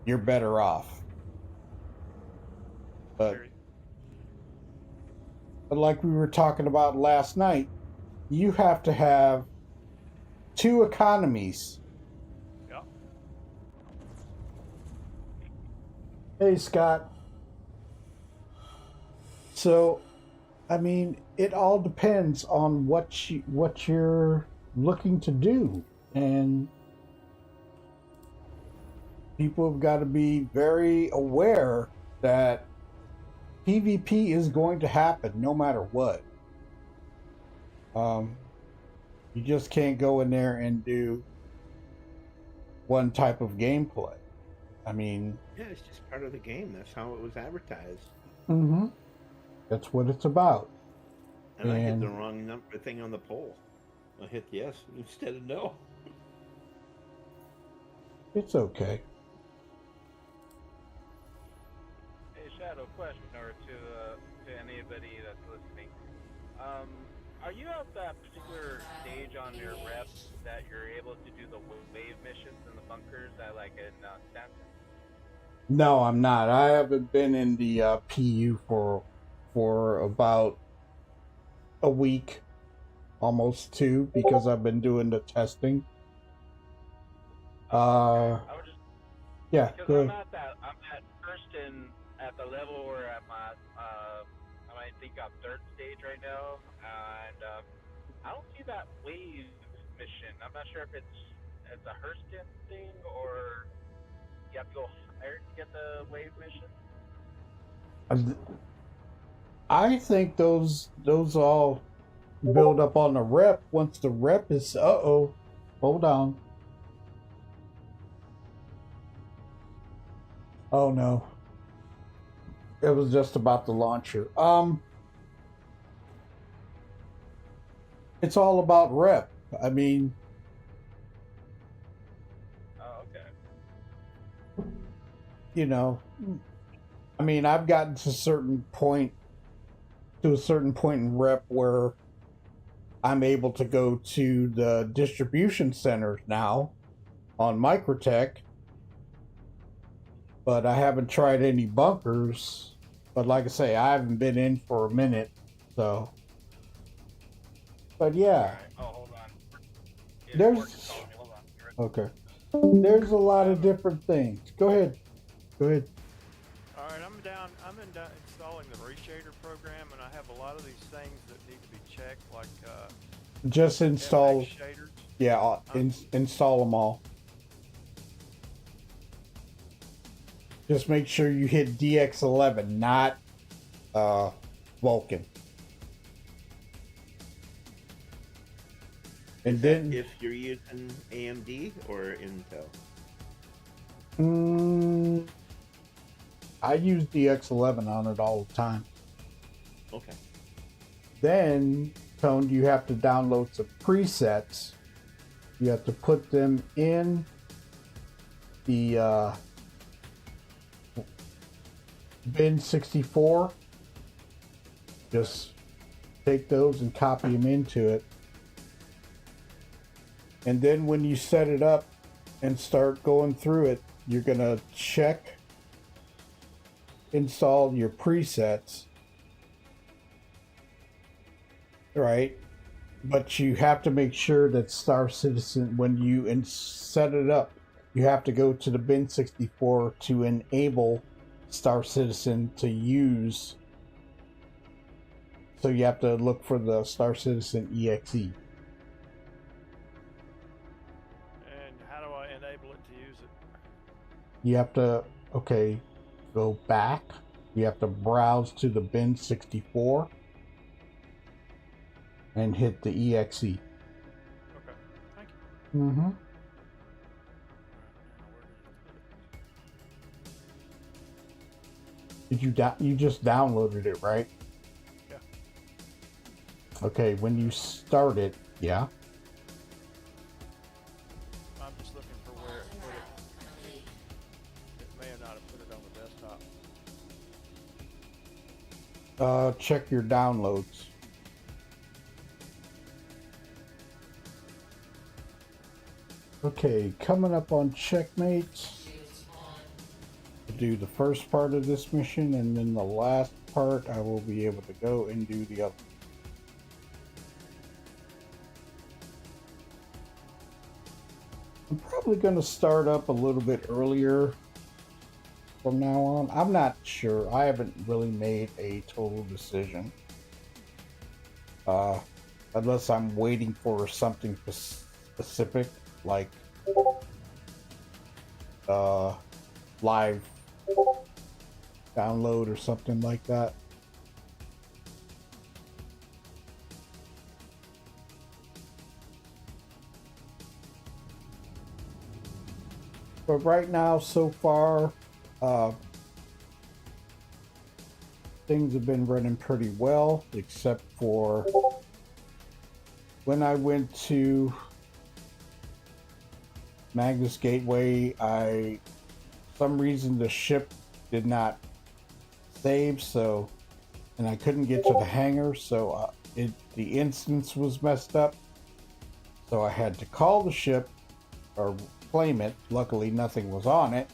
you're better off. But like we were talking about last night, you have to have 2 economies. Yeah. Hey, Scott. So, I mean, it all depends on what you're looking to do, and people have got to be very aware that PvP is going to happen no matter what. You just can't go in there and do one type of gameplay. I mean, Yeah, it's just part of the game. That's how it was advertised. Mm-hmm. That's what it's about. And I hit the wrong thing on the poll. I hit yes instead of no. It's okay. Hey, Shadow, question or to anybody that's listening. Are you at that particular stage on your rep that you're able to do the wave missions in the bunkers that like in Stanton? No, I'm not. I haven't been in the PU for about a week, almost 2, because I've been doing the testing. I would just, Yeah, because good. I'm at first at the level where I'm at, I think I'm 3rd stage right now, and I don't see that wave mission. I'm not sure if it's a Hurston thing or you have to go higher to get the wave mission. I think those all build up on the rep. Once the rep is hold on. Oh no. It was just about the launcher. It's all about rep. I mean, Oh, okay. you know, I mean, I've gotten to a certain point in rep where I'm able to go to the distribution centers now on Microtech, but I haven't tried any bunkers. But like I say, I haven't been in for a minute, so. But yeah. Oh, hold on. Yeah, There's hold on. okay. There's a lot of different things. Go ahead. Alright, I'm installing the reshader program, and I have a lot of these things that need to be checked, like Just install. FX shaders. Yeah, install them all. Just make sure you hit DX11, not Vulkan. And then if you're using AMD or Intel. I use DX11 on it all the time. Okay. Then, Tone, you have to download some presets. You have to put them in the bin 64. Just take those and copy them into it. And then when you set it up and start going through it, you're going to check, install your presets, right? But you have to make sure that Star Citizen, when you set it up, you have to go to the bin 64 to enable Star Citizen to use. So you have to look for the Star Citizen EXE. And how do I enable it to use it? You have to, okay, go back. You have to browse to the bin 64 and hit the EXE. Okay, thank you. Mm-hmm. You just downloaded it, right? Yeah. Okay, when you start it, yeah. I'm just looking for where it put it. It may have not have put it on the desktop. Check your downloads. Okay, coming up on Checkmate. Do the first part of this mission, and then the last part I will be able to go and do the other. I'm probably going to start up a little bit earlier from now on. I'm not sure. I haven't really made a total decision. Unless I'm waiting for something specific, like live download or something like that. But right now, so far, things have been running pretty well, except for when I went to Magnus Gateway, some reason the ship did not save, so, and I couldn't get to the hangar, so the instance was messed up, so I had to call the ship or claim it. Luckily nothing was on it,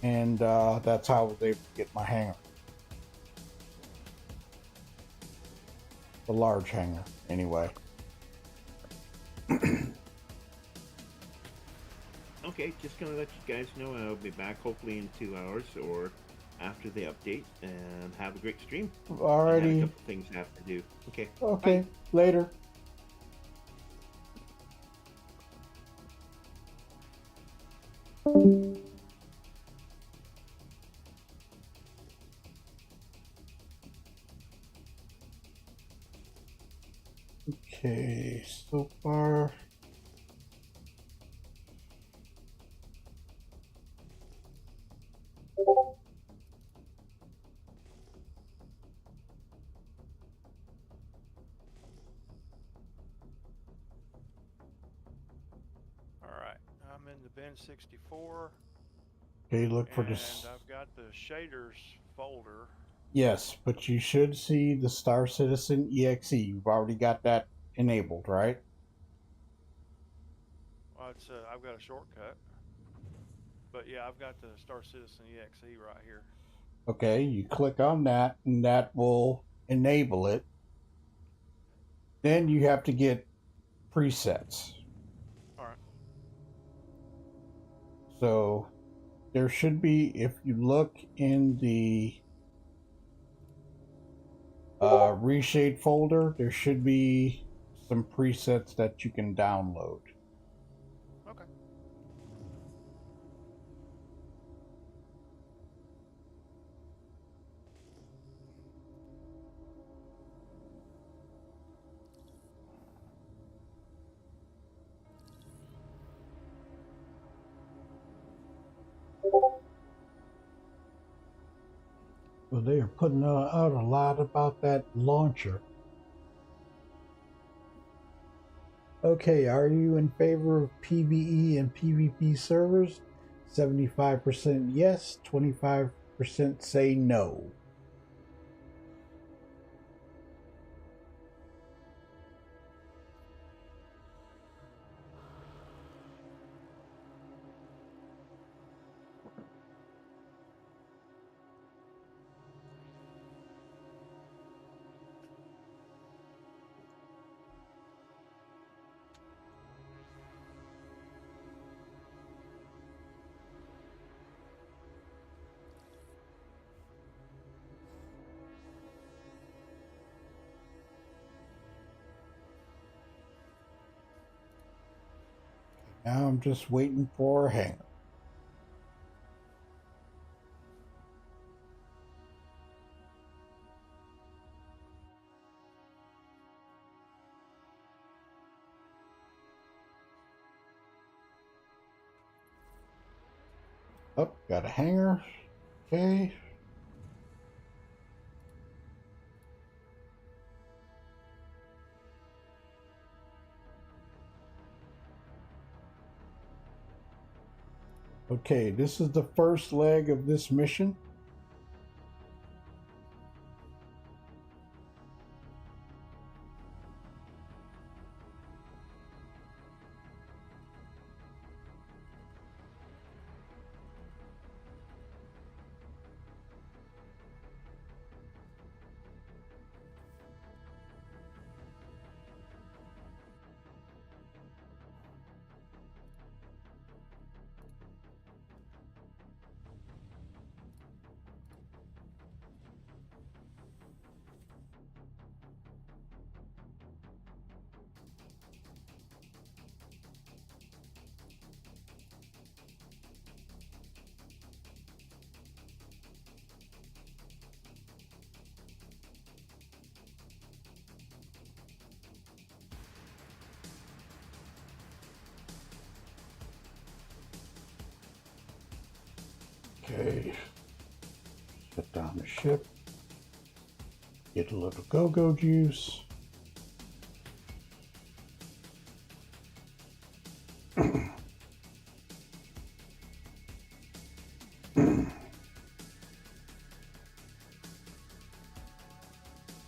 and that's how I was able to get my hangar, the large hangar anyway. Okay, just gonna let you guys know I'll be back hopefully in 2 hours or after the update, and have a great stream. Alrighty. I have a couple things I have to do. Okay. Okay, Bye. later. Okay, so far. Alright, I'm in the bin 64. Okay, look for and this. I've got the shaders folder. Yes, but you should see the Star Citizen EXE. You've already got that enabled, right? Well, it's I've got a shortcut. But yeah, I've got the Star Citizen EXE right here. Okay, you click on that, and that will enable it. Then you have to get presets. Alright. So there should be, if you look in the reshade folder, there should be some presets that you can download. Okay. Well, they are putting out a lot about that launcher. Okay, are you in favor of PvE and PvP servers? 75% yes, 25% 99% say no. Now I'm just waiting for a hanger. Oh, got a hanger. Okay. Okay, this is the first leg of this mission. Okay, shut down the ship, get a little go-go juice.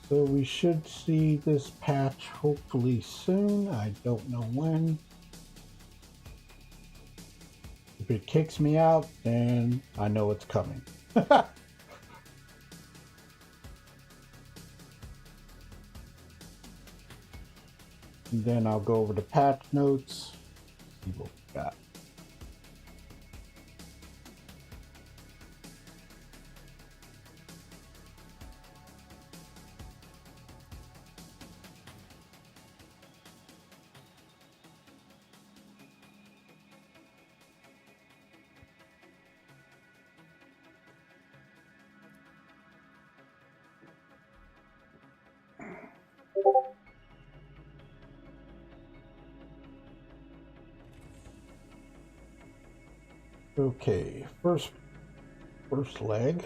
So we should see this patch hopefully soon. I don't know when. If it kicks me out, then I know it's coming. And then I'll go over the patch notes, see what we got. Okay, first leg.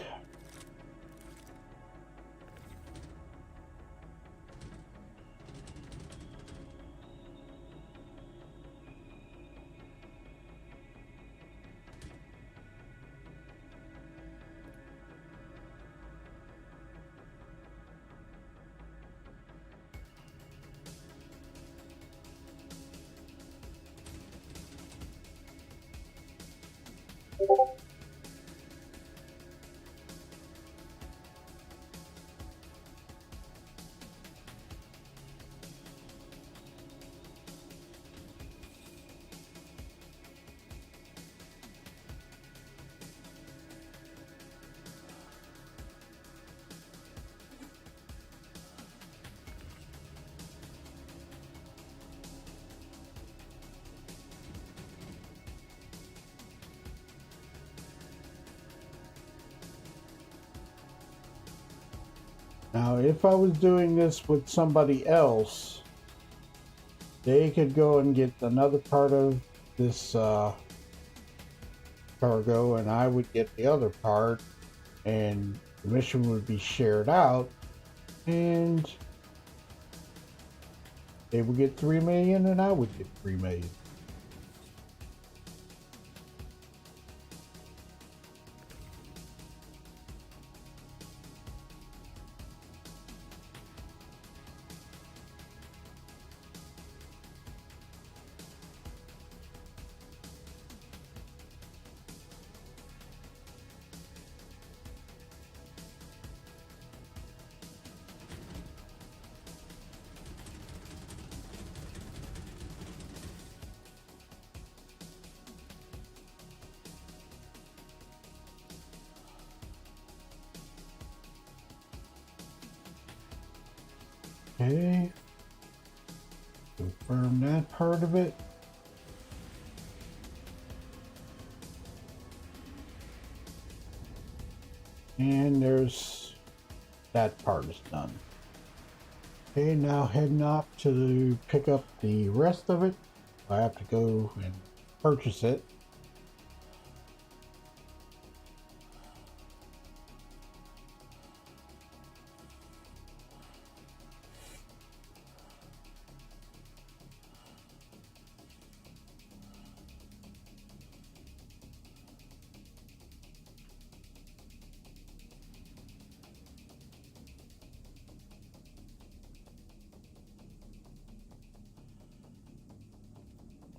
Now, if I was doing this with somebody else, they could go and get another part of this cargo, and I would get the other part, and the mission would be shared out, and they would get 3 million, and I would get 3 million. Okay. Confirm that part of it. And there's that part is done. Okay, now heading off to pick up the rest of it. I have to go and purchase it.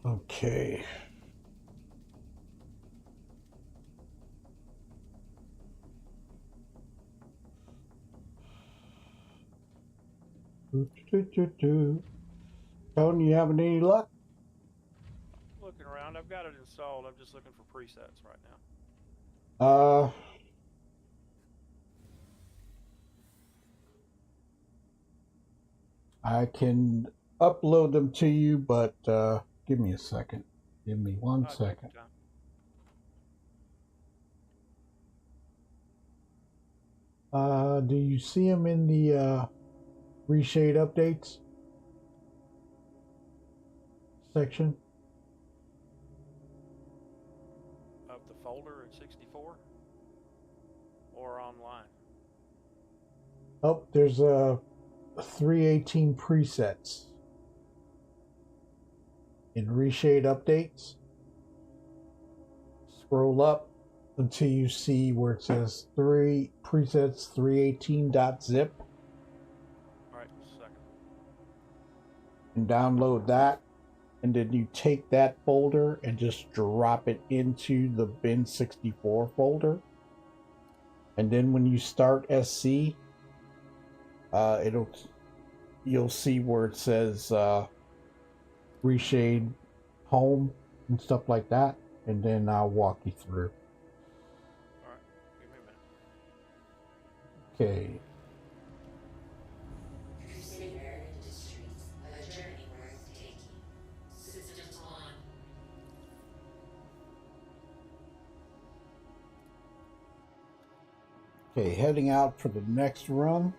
Okay. Tony, you having any luck? Looking around, I've got it installed. I'm just looking for presets right now. I can upload them to you, but give me a second. Give me one Take second. your time. Do you see them in the reshade updates section? Of the folder at 64 or online? Oh, there's 318 presets in reshade updates. Scroll up until you see where it says 3 presets 318.zip Alright, just a second. and download that, and then you take that folder and just drop it into the bin64 folder, and then when you start SC, you'll see where it says reshade home and stuff like that, and then I'll walk you through. Alright, give me a minute. Okay. Crusader Industries, a journey worth taking. Systems on. Okay, heading out for the next run.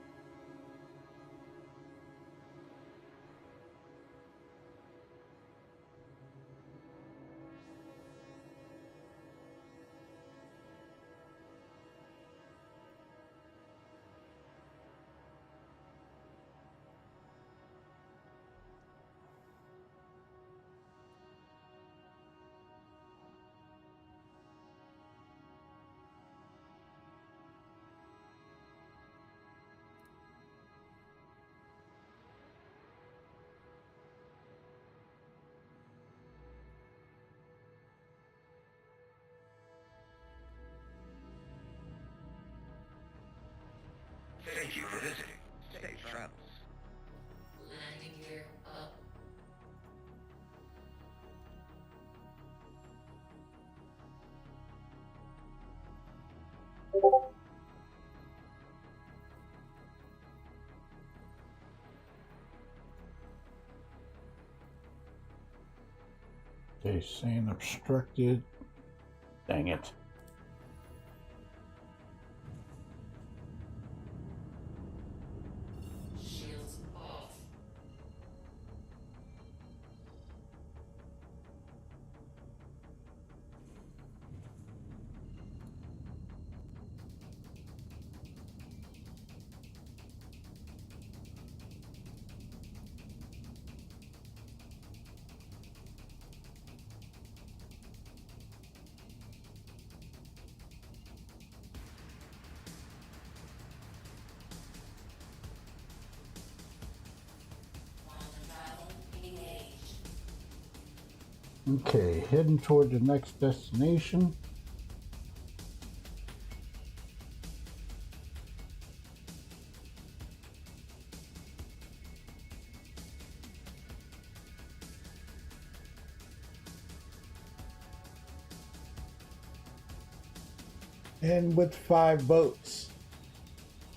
Thank you for visiting. Safe travels. Landing gear up. Okay, saying obstructed. Dang it. Shields off. Quantum travel engaged. Okay, heading toward the next destination. And with 5 boats.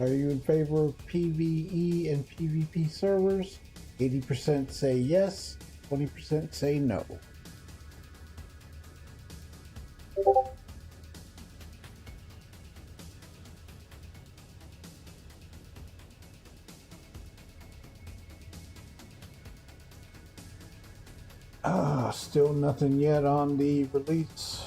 Are you in favor of PvE and PvP servers? 80% say yes, 20% say no. Still nothing yet on the release.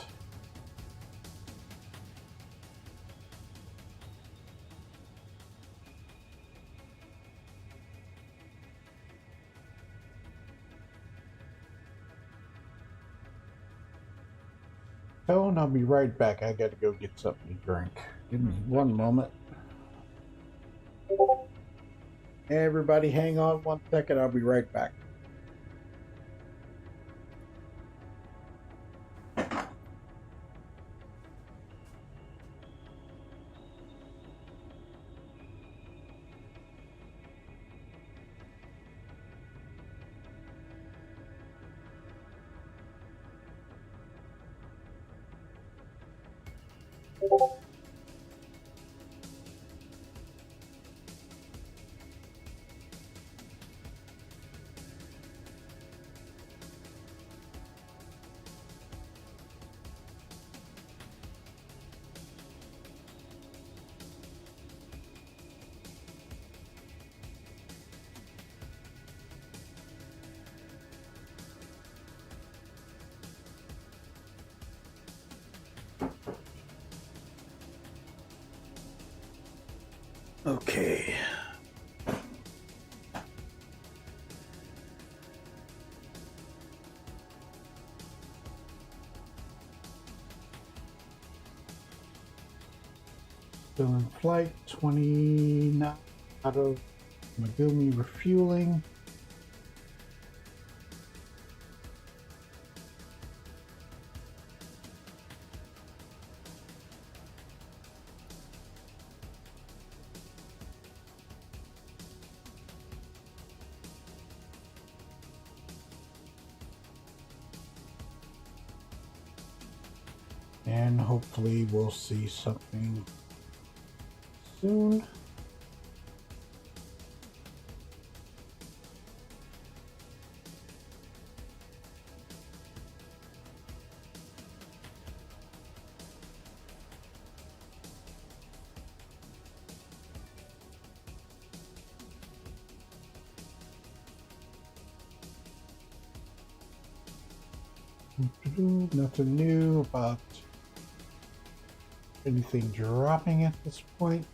Oh, and I'll be right back. I gotta go get something to drink. Give me one moment. Everybody hang on 1 second. I'll be right back. Okay. Still in flight, 29 out of Megumi refueling. And hopefully we'll see something soon. Nothing new about anything dropping at this point,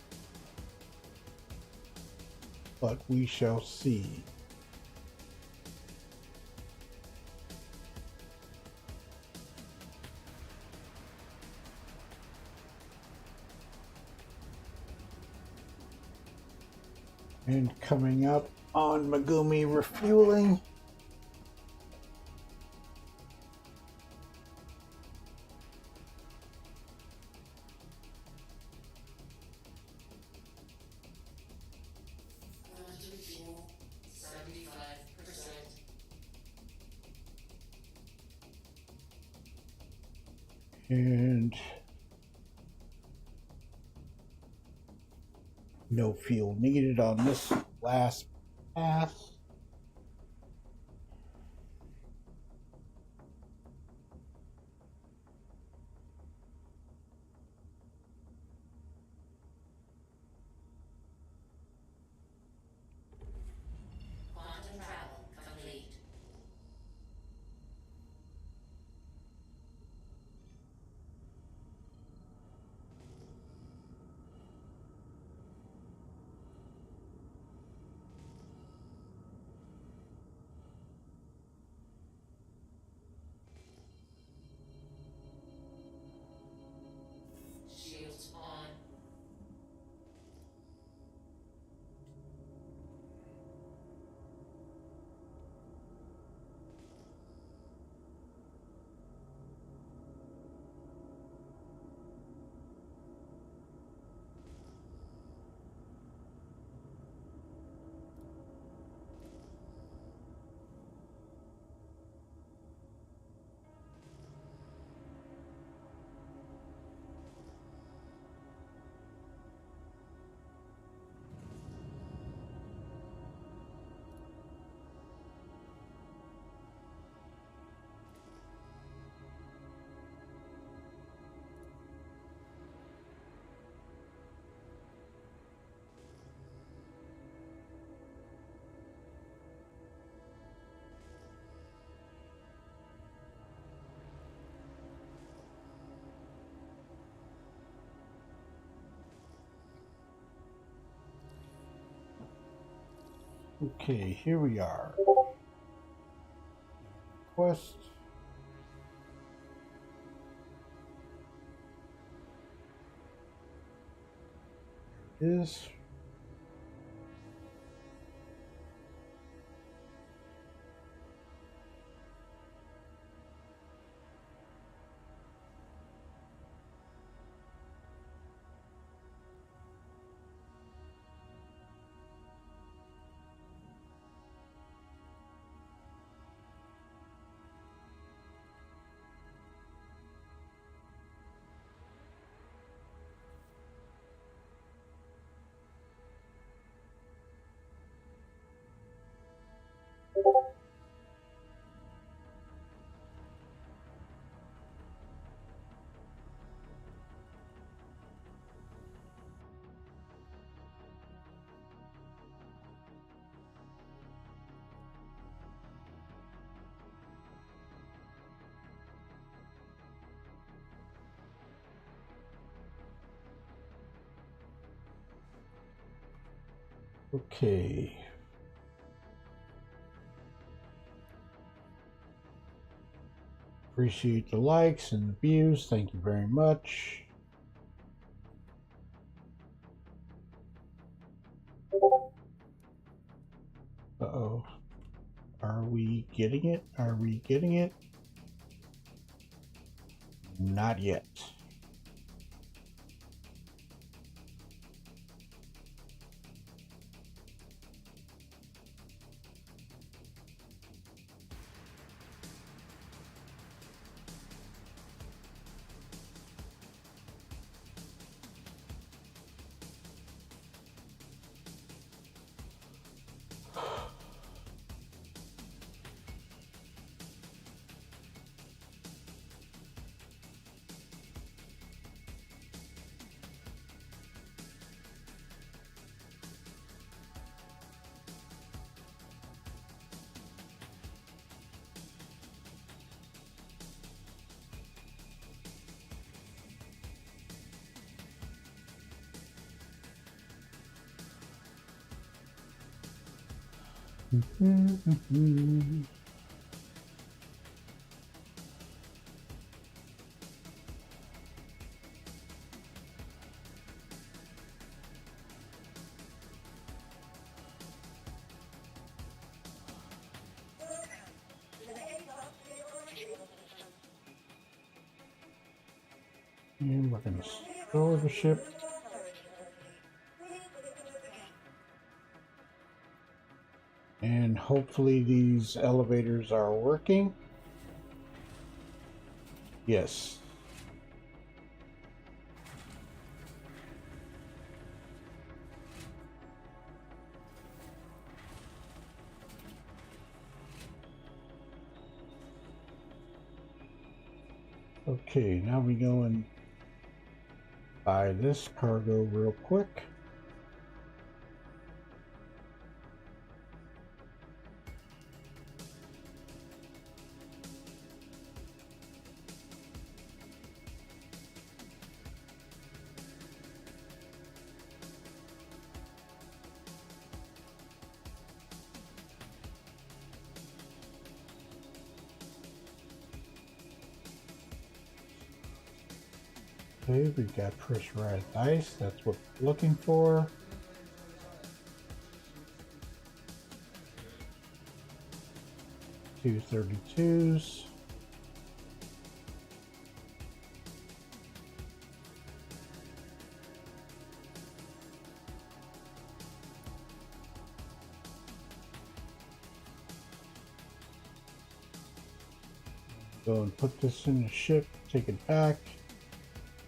but we shall see. And coming up on Megumi refueling, Quantum fuel, 75%. and no fuel needed on this last pass. Quantum travel complete. Okay, here we are. Quest. Is okay. Appreciate the likes and the views. Thank you very much. Uh-oh. Are we getting it? Are we getting it? Not yet. And we're going to store the ship. And hopefully these elevators are working. Yes. Okay, now we go and buy this cargo real quick. Okay, we got pressurized ice. That's what we're looking for. 232s. Go and put this in the ship, take it back,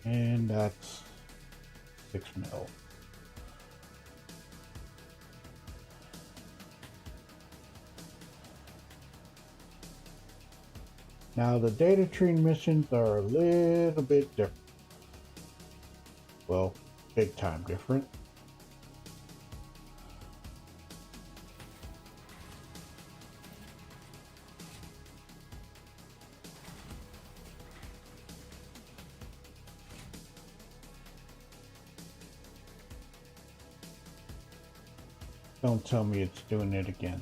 and that's 6 mil. Now the data tree missions are a little bit different. Well, big time different. Don't tell me it's doing it again.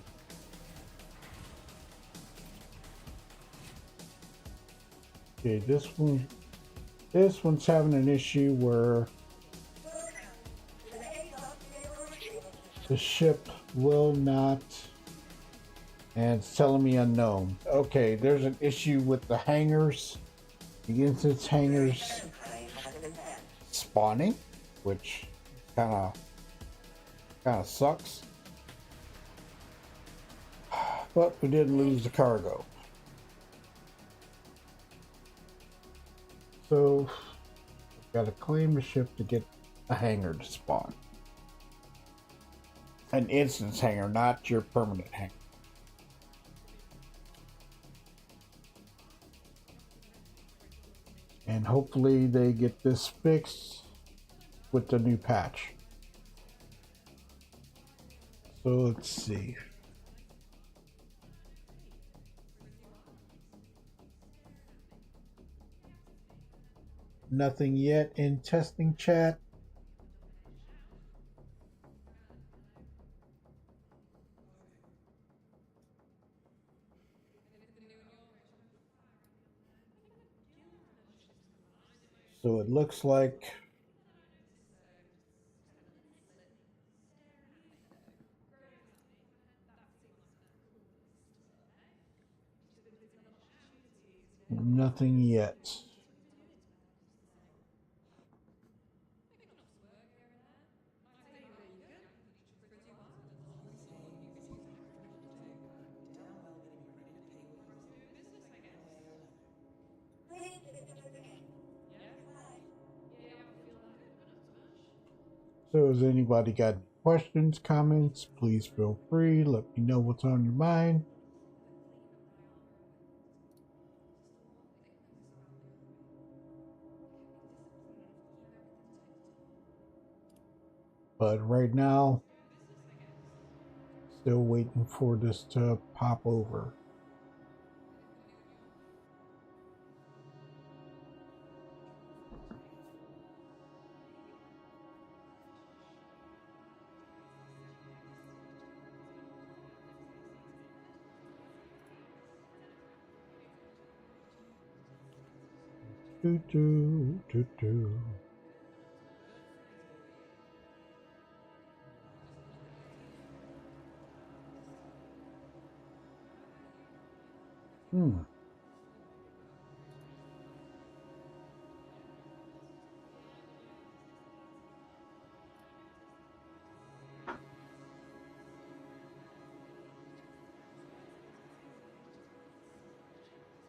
Okay, this one's having an issue where the ship will not, and it's telling me unknown. Okay, there's an issue with the hangars, the instance hangars spawning, which kind of sucks. But we didn't lose the cargo. So, I've got to claim the ship to get a hangar to spawn. An instance hangar, not your permanent hangar. And hopefully they get this fixed with the new patch. So let's see. Nothing yet in testing chat. So it looks like nothing yet. So has anybody got questions, comments? Please feel free. Let me know what's on your mind. But right now, still waiting for this to pop over. Do do do do.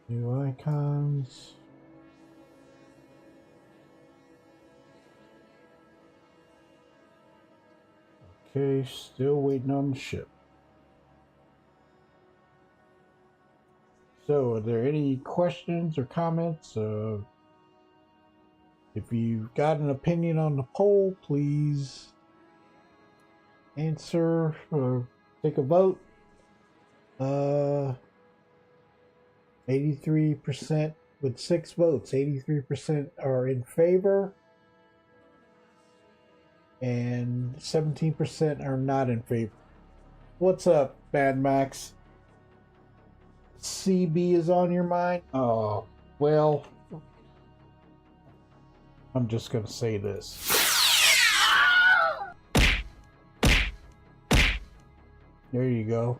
New icons. Okay, still waiting on the ship. So, are there any questions or comments? If you've got an opinion on the poll, please answer or take a vote. 83% with 6 votes. 83% are in favor. And 17% are not in favor. What's up, Bad Max? CB is on your mind? Oh, well, I'm just going to say this. There you go.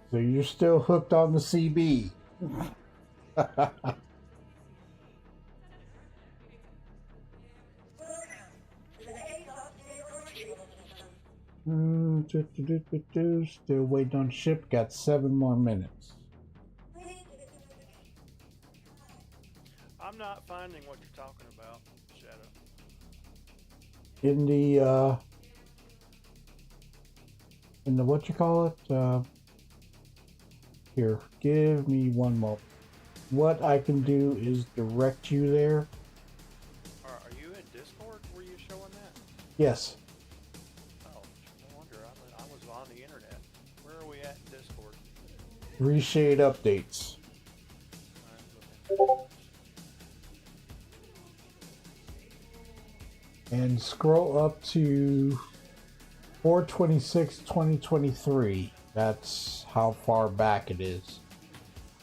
So you're still hooked on the CB. Still waiting on ship. Got 7 more minutes. I'm not finding what you're talking about, Shadow. In the what you call it? Here, give me one moment. What I can do is direct you there. Are you in Discord? Were you showing that? Yes. Oh, no wonder. I was on the internet. Where are we at in Discord? Reshade updates. and scroll up to 4/26/2023. That's how far back it is.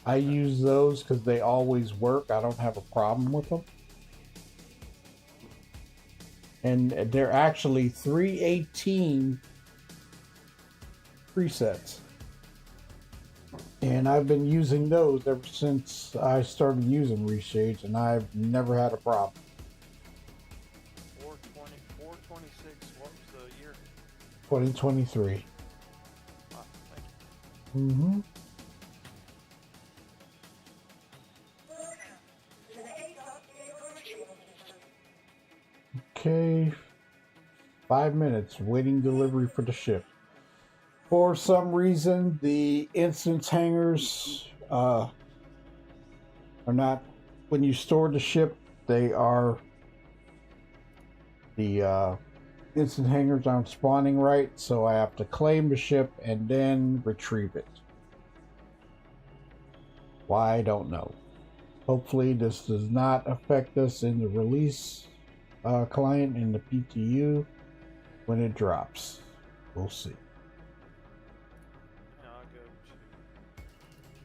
I use those because they always work. I don't have a problem with them. And they're actually 318 presets. And I've been using those ever since I started using reshades, and I've never had a problem. 426, what was the year? 2023. Ah, thank you. Mm-hmm. Okay. 5 minutes waiting delivery for the ship. For some reason, the instance hangers are not, when you store the ship, they are, the instant hangers aren't spawning right, so I have to claim the ship and then retrieve it. Why, I don't know. Hopefully this does not affect us in the release client in the PTU when it drops. We'll see. Now I go to,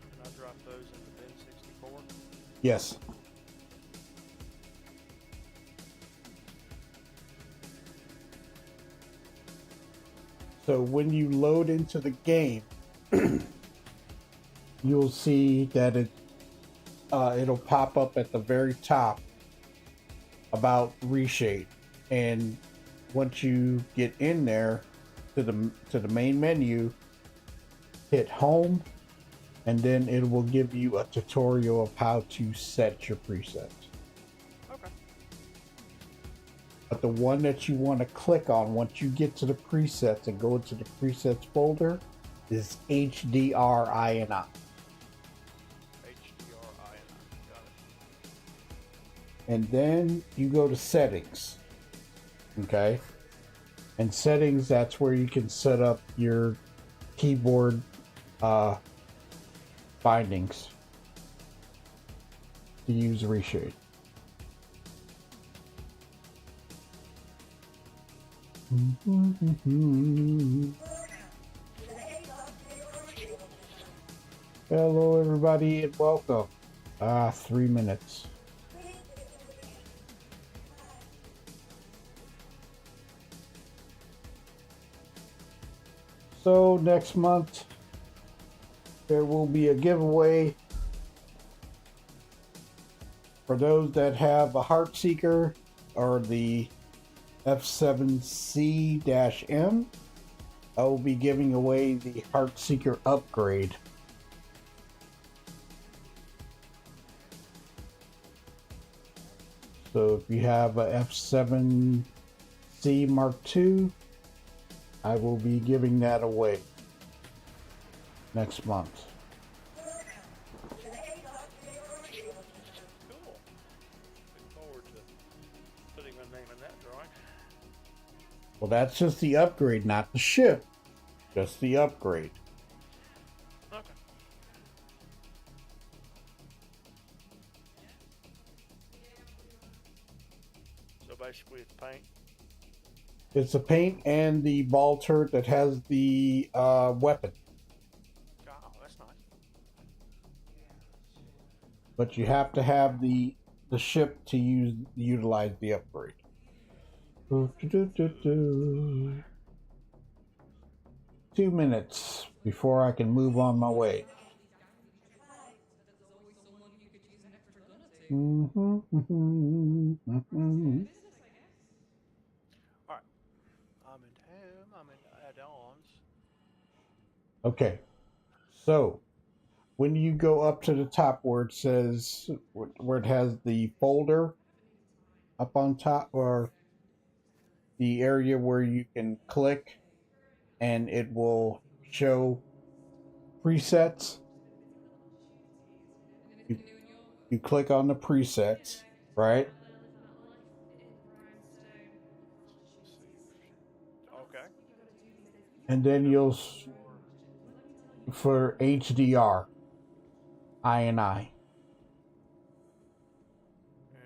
can I drop those in the bin 64? Yes. So when you load into the game, you'll see that it'll pop up at the very top about reshade, and once you get in there to the main menu, hit home, and then it will give you a tutorial of how to set your presets. Okay. But the one that you want to click on once you get to the presets and go into the presets folder is HDR INI. HDRI, got it. And then you go to settings. Okay. And settings, that's where you can set up your keyboard bindings to use reshade. Hello everybody and welcome. 3 minutes. So next month there will be a giveaway for those that have a Heartseeker or the F7C-M. I will be giving away the Heartseeker upgrade. So if you have a F7C Mark II, I will be giving that away next month. Cool. Look forward to putting my name in that drawing. Well, that's just the upgrade, not the ship. Just the upgrade. Okay. So basically it's paint. It's a paint and the ball turret that has the weapon. Oh, that's nice. But you have to have the ship to utilize the upgrade. 2 minutes before I can move on my way. Alright. I'm in home, I'm in add-ons. Okay, so when you go up to the top where it says, where it has the folder up on top, or the area where you can click and it will show presets, you click on the presets, right? Okay. And then you'll, for HDR INI. And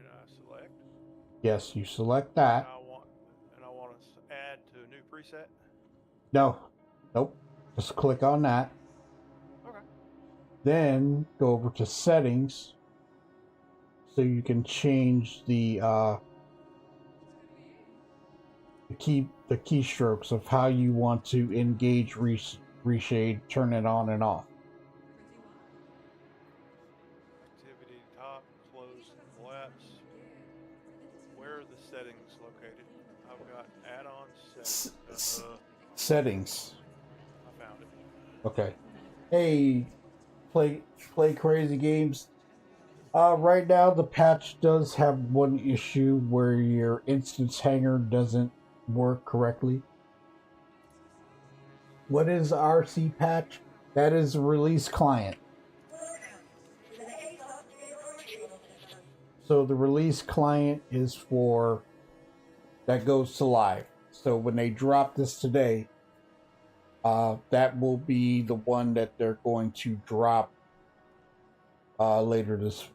I select. Yes, you select that. I want preset? No. Nope. Just click on that. Okay. Then go over to settings so you can change the keystrokes of how you want to engage reshade, turn it on and off. Activity top, close, and collapse. Where are the settings located? I've got add-on settings. Settings. I found it. Okay. Hey, play crazy games. Right now the patch does have one issue where your instance hanger doesn't work correctly. What is RC patch? That is a release client. So the release client is for that goes to live. So when they drop this today, that will be the one that they're going to drop later this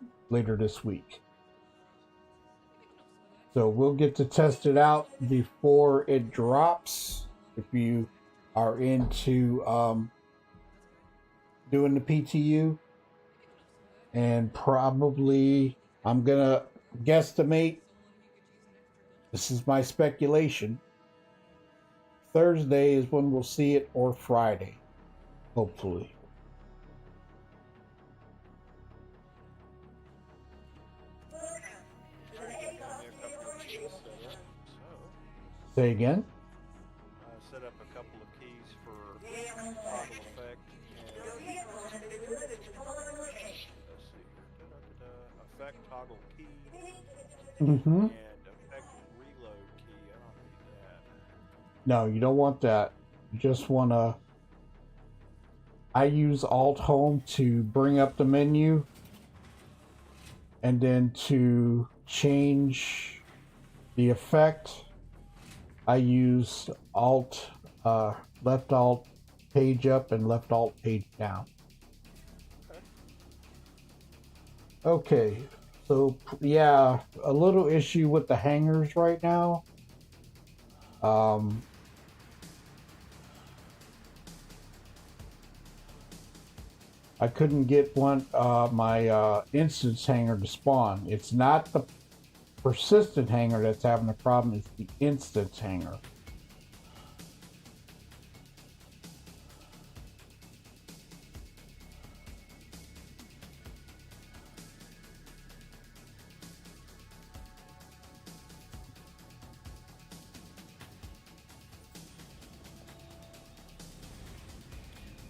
week. So we'll get to test it out before it drops. If you are into doing the PTU, and probably I'm gonna guesstimate. This is my speculation. Thursday is when we'll see it, or Friday, hopefully. Say again? Set up a couple of keys for toggle effect. Let's see. Effect toggle key. Mm-hmm. And effect reload key. I don't need that. No, you don't want that. You just want to... I use Alt Home to bring up the menu, and then to change the effect, I use Alt, left Alt page up and left Alt page down. Okay, so yeah, a little issue with the hangers right now. I couldn't get my instance hanger to spawn. It's not the persistent hanger that's having a problem, it's the instance hanger.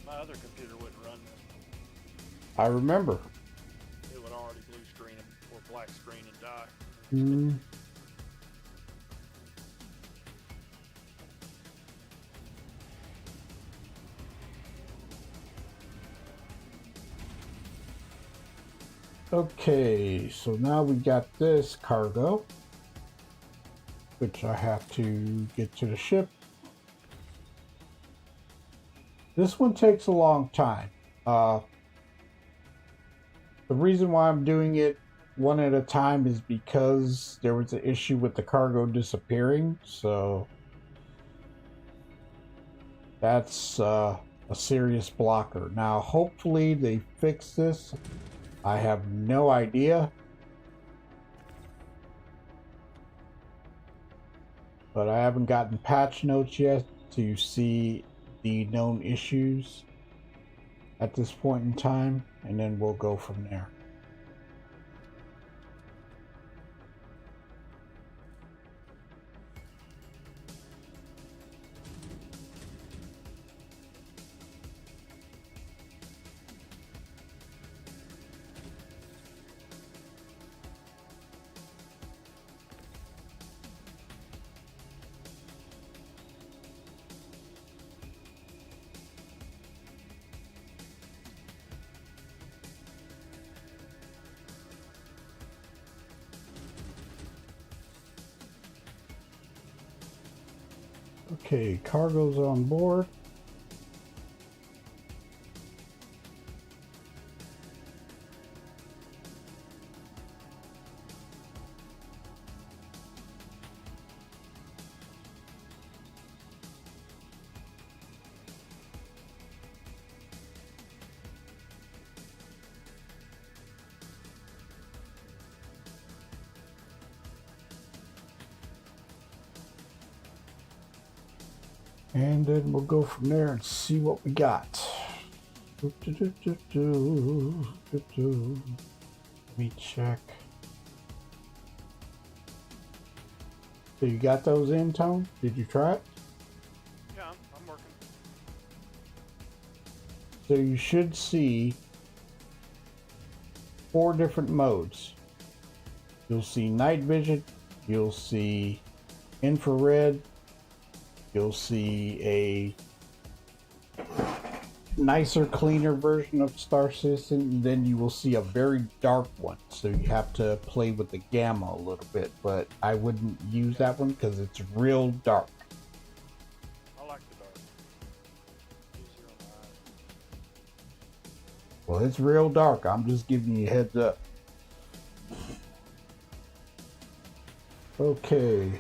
My other computer wouldn't run. I remember. It would already blue screen or black screen and die. Mm. Okay, so now we got this cargo, which I have to get to the ship. This one takes a long time. The reason why I'm doing it one at a time is because there was an issue with the cargo disappearing, so that's a serious blocker. Now, hopefully they fix this. I have no idea. But I haven't gotten patch notes yet to see the known issues at this point in time, and then we'll go from there. Okay, cargo's on board. And then we'll go from there and see what we got. Let me check. So you got those in, Tone? Did you try it? Yeah, I'm working. So you should see 4 different modes. You'll see night vision, you'll see infrared, you'll see a nicer, cleaner version of Star Citizen, and then you will see a very dark one. So you have to play with the gamma a little bit, but I wouldn't use that one because it's real dark. I like the dark. Easier on the eyes. Well, it's real dark. I'm just giving you a heads up. Okay.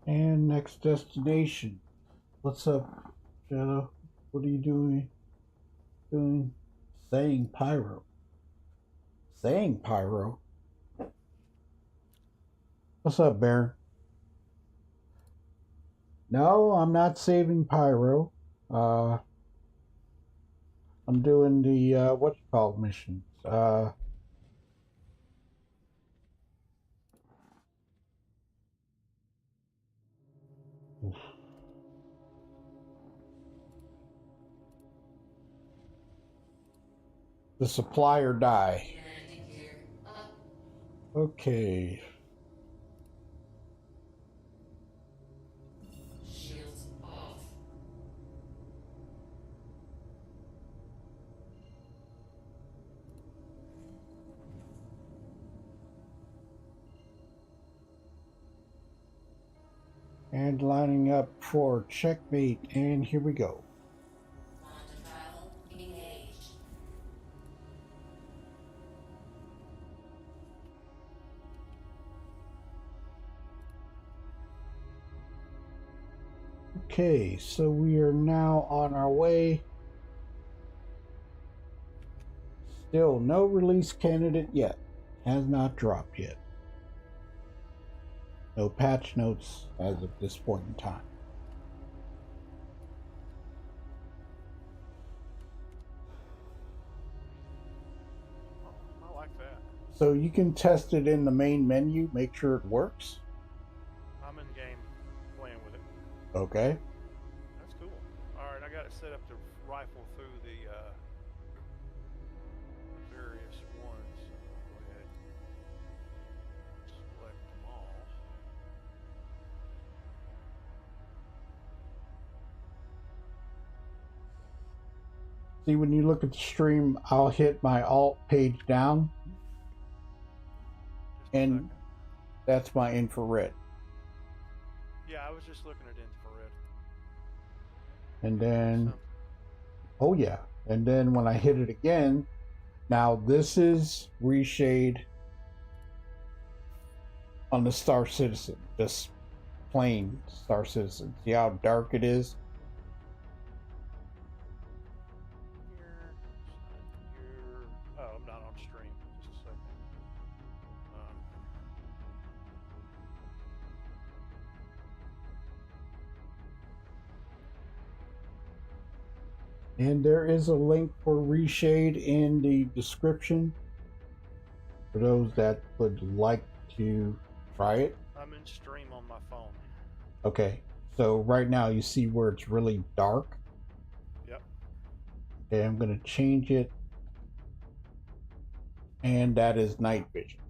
And next destination. What's up, Shadow? What are you doing? Saying pyro. Saying pyro? What's up, Baron? No, I'm not saving pyro. I'm doing the whatchamacallit missions. The supply or die. Landing gear up. Okay. Shields off. And lining up for checkmate, and here we go. Quantum travel engaged. Okay, so we are now on our way. Still no release candidate yet. Has not dropped yet. No patch notes as of this point in time. Oh, I like that. So you can test it in the main menu, make sure it works. I'm in game playing with it. Okay. That's cool. Alright, I got it set up to rifle through the various ones. Go ahead. Select them all. See, when you look at the stream, I'll hit my alt page down, Just a and second. that's my infrared. Yeah, I was just looking at infrared. And then, So, oh yeah, and then when I hit it again, now this is reshade on the Star Citizen, just plain Star Citizen. See how dark it is? here. Oh, I'm not on stream. Just a second. And there is a link for reshade in the description for those that would like to try it. I'm in stream on my phone. Okay, so right now you see where it's really dark. Yep. Okay, I'm going to change it, and that is night vision.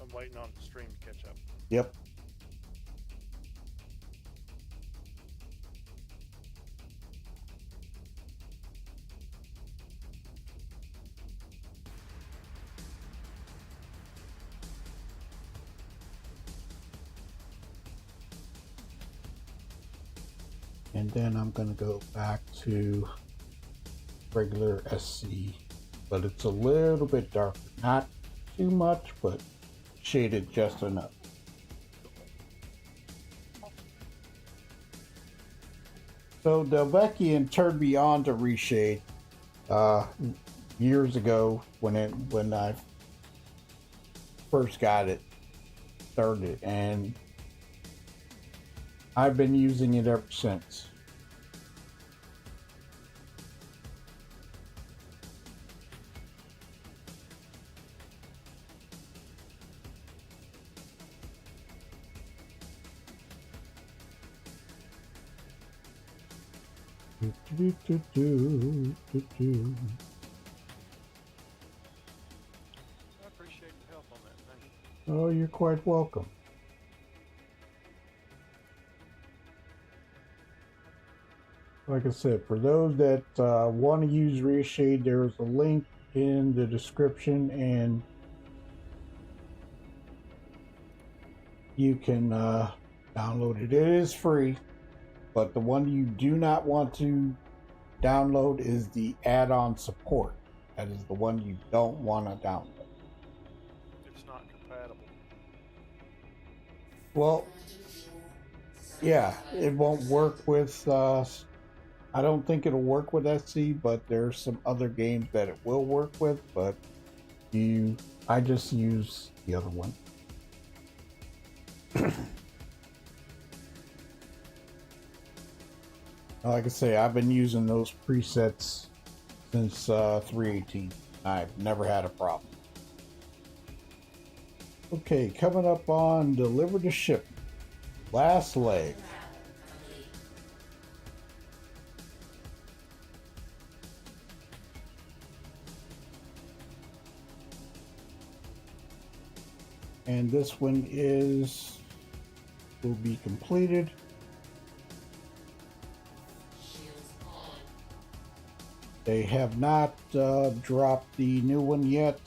I'm waiting on the stream to catch up. Yep. and then I'm going to go back to regular SC, but it's a little bit darker, not too much, but shaded just enough. So Delvecchian turned me on to reshade years ago when I first got it started, and I've been using it ever since. I appreciate the help on that. Thank you. Oh, you're quite welcome. Like I said, for those that want to use Reshade, there is a link in the description, and you can download it. It is free, but the one you do not want to download is the add-on support. That is the one you don't want to download. It's not compatible. Well, yeah, it won't work with I don't think it'll work with SC, but there's some other games that it will work with, but I just use the other one. Like I say, I've been using those presets since 3.18. I've never had a problem. Okay, coming up on Deliver to Ship. Last leg. And this one will be completed. They have not dropped the new one yet.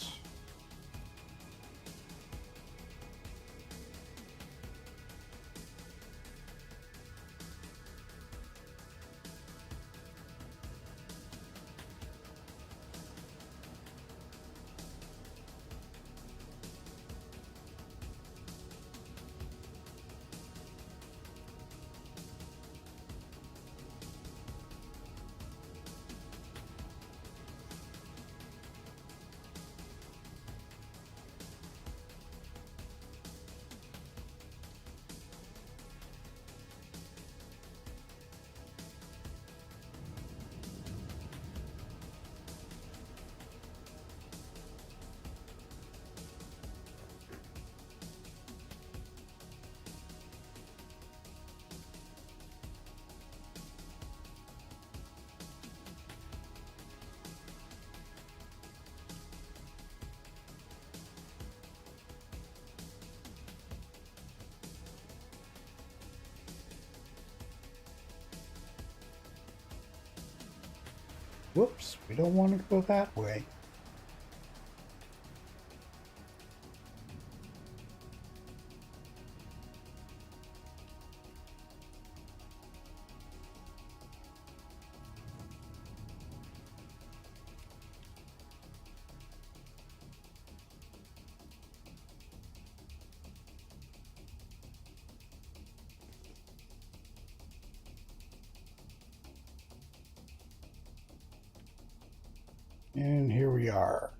Whoops, we don't want to go that way. And here we are.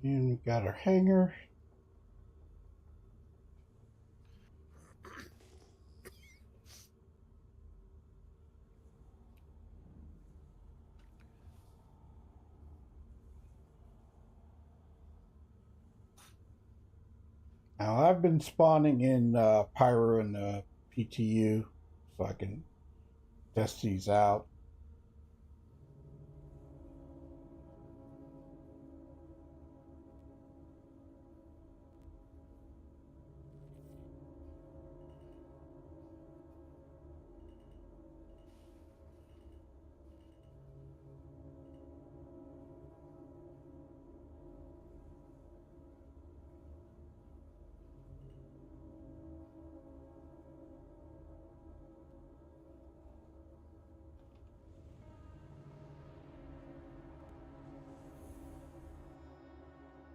And we got our hanger. Now I've been spawning in Pyro and PTU so I can test these out.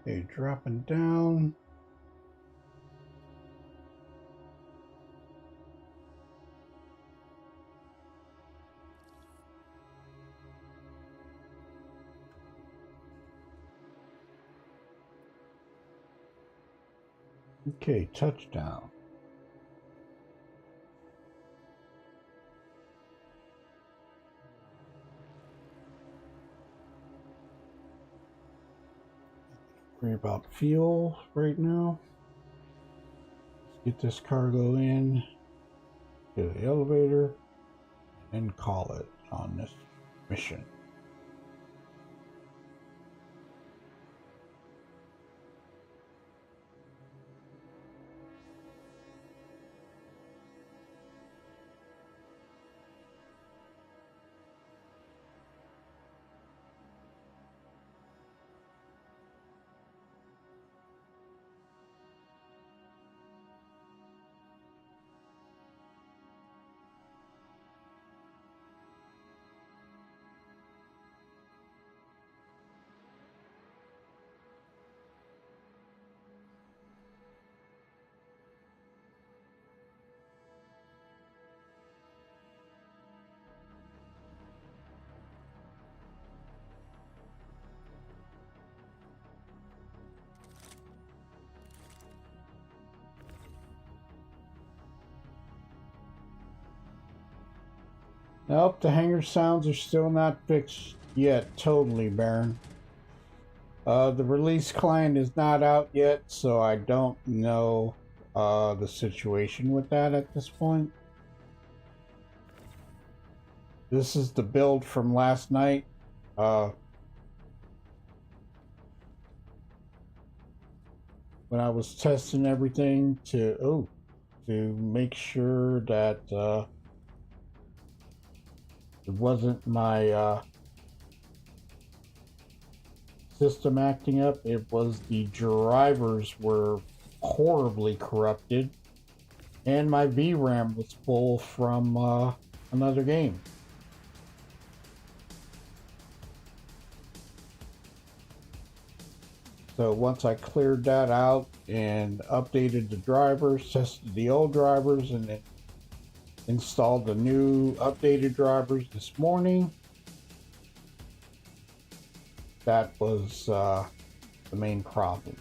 Okay, dropping down. Okay, touchdown. Worry about fuel right now. Let's get this cargo in to the elevator and call it on this mission. Nope, the hangar sounds are still not fixed yet, totally, Baron. The release client is not out yet, so I don't know the situation with that at this point. This is the build from last night. When I was testing everything to make sure that it wasn't my system acting up. It was the drivers were horribly corrupted, and my VRAM was full from another game. So once I cleared that out and updated the drivers, tested the old drivers, and then installed the new updated drivers this morning, that was the main problem.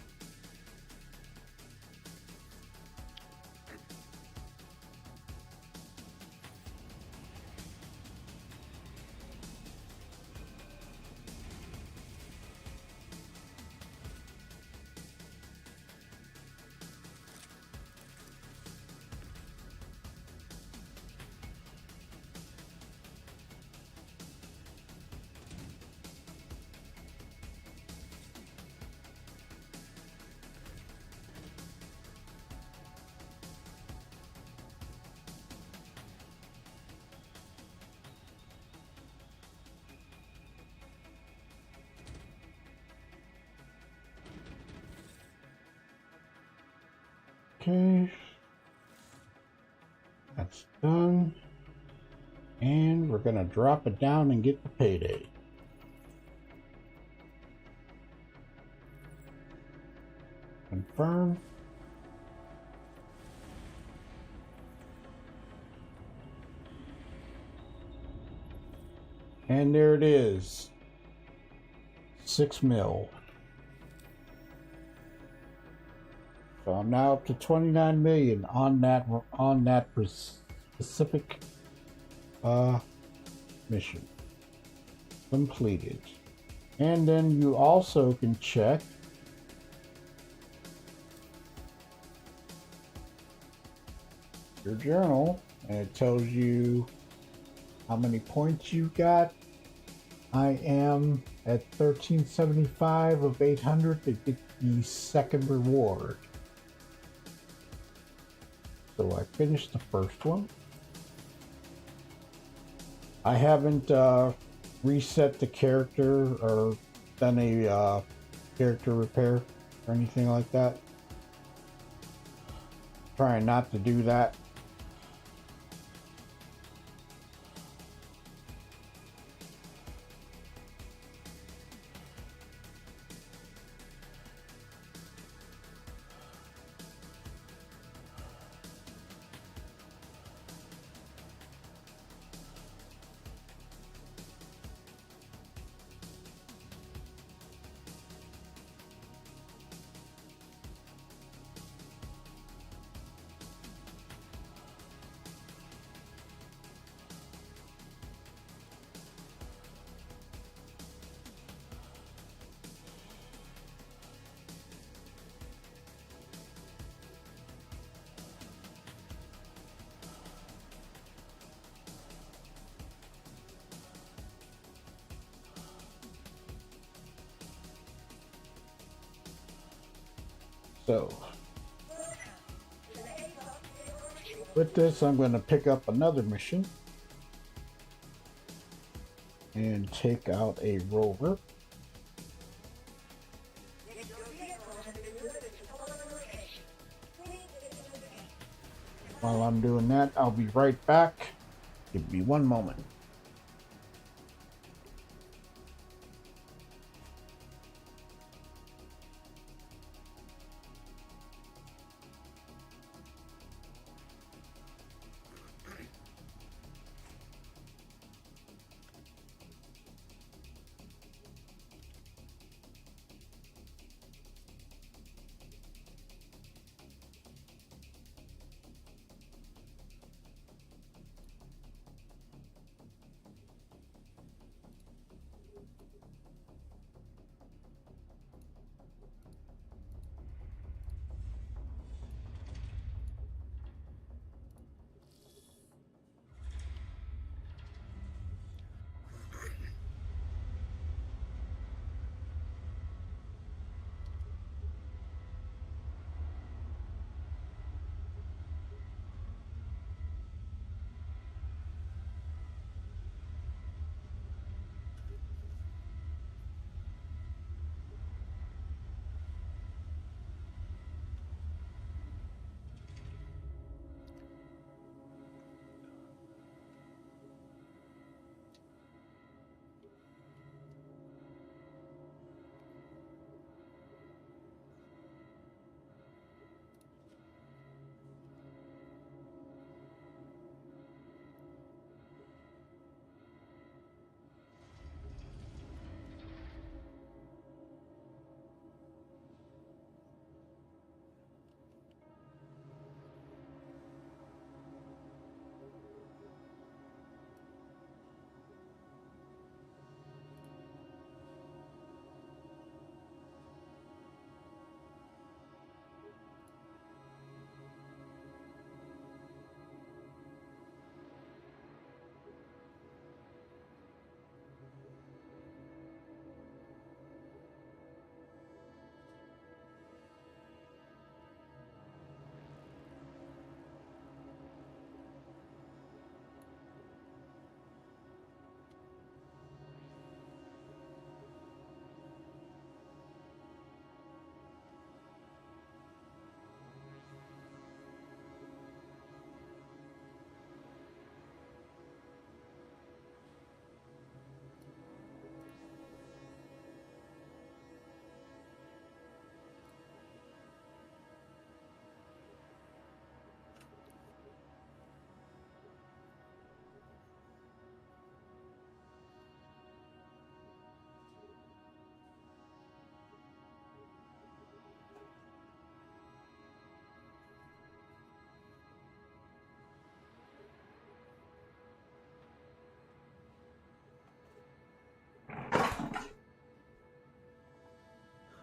Okay, that's done, and we're gonna drop it down and get the payday. Confirm. And there it is, 6 mil. So I'm now up to 29 million on that specific mission completed. And then you also can check your journal, and it tells you how many points you got. I am at 1375 of 800 to get the second reward. So I finished the first one. I haven't reset the character or done a character repair or anything like that. Trying not to do that. So with this, I'm going to pick up another mission and take out a rover. While I'm doing that, I'll be right back. Give me one moment.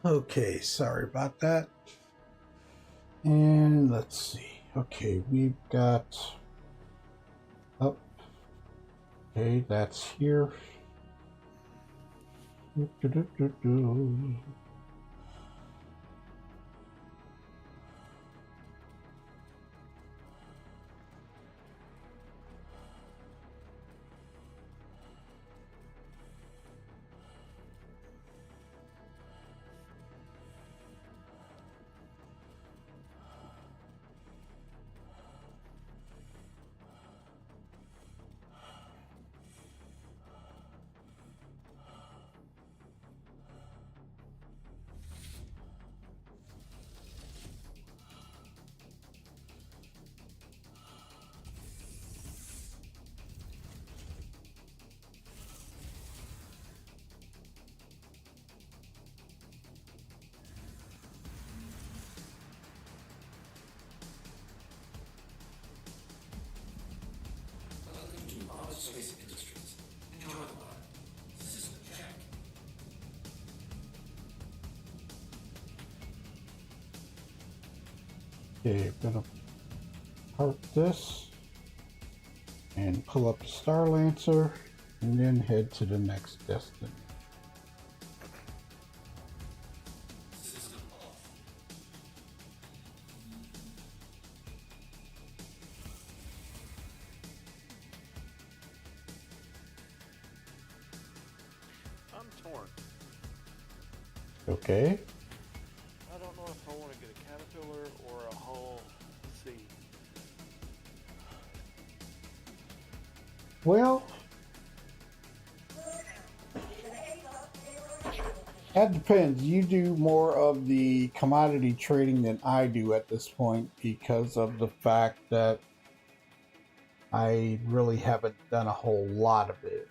Okay, sorry about that. And let's see. Okay, we've got up. Okay, that's here. Okay, I'm gonna park this and pull up the Star Lancer and then head to the next destination. I'm torn. Okay. I don't know if I want to get a caterpillar or a whole seed. Well, that depends. You do more of the commodity trading than I do at this point because of the fact that I really haven't done a whole lot of it.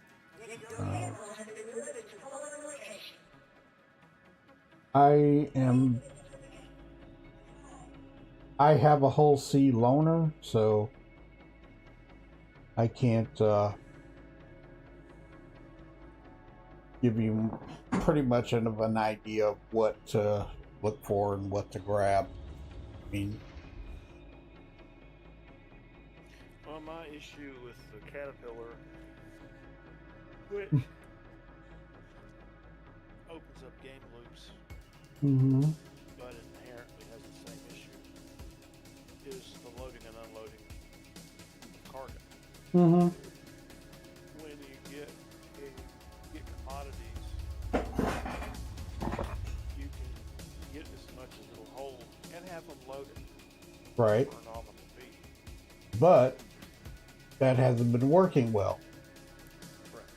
I have a whole C loaner, so I can't give you pretty much of an idea of what to look for and what to grab. I mean, Well, my issue with the caterpillar, which opens up game loops, but inherently has the same issue, is the loading and unloading of cargo. When you get commodities, you can get as much as it'll hold and have them loaded right. for a nominal fee. But that hasn't been working well. Correct.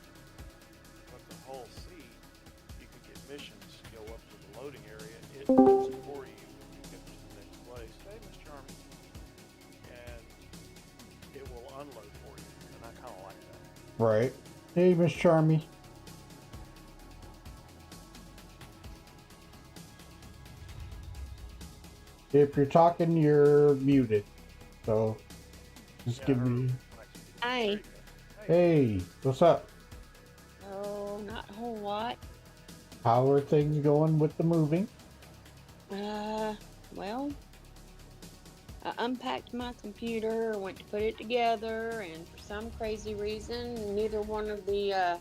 But the whole seed, you can get missions, go up to the loading area, it loads for you when you get to the next place. Hey, Miss Charmy. And it will unload for you, and I kind of like that. Right. Hey, Miss Charmy. If you're talking, you're muted. So just give me. Hi. Hey, what's up? Oh, not a whole lot. How are things going with the moving? Well, I unpacked my computer, went to put it together, and for some crazy reason, neither one of the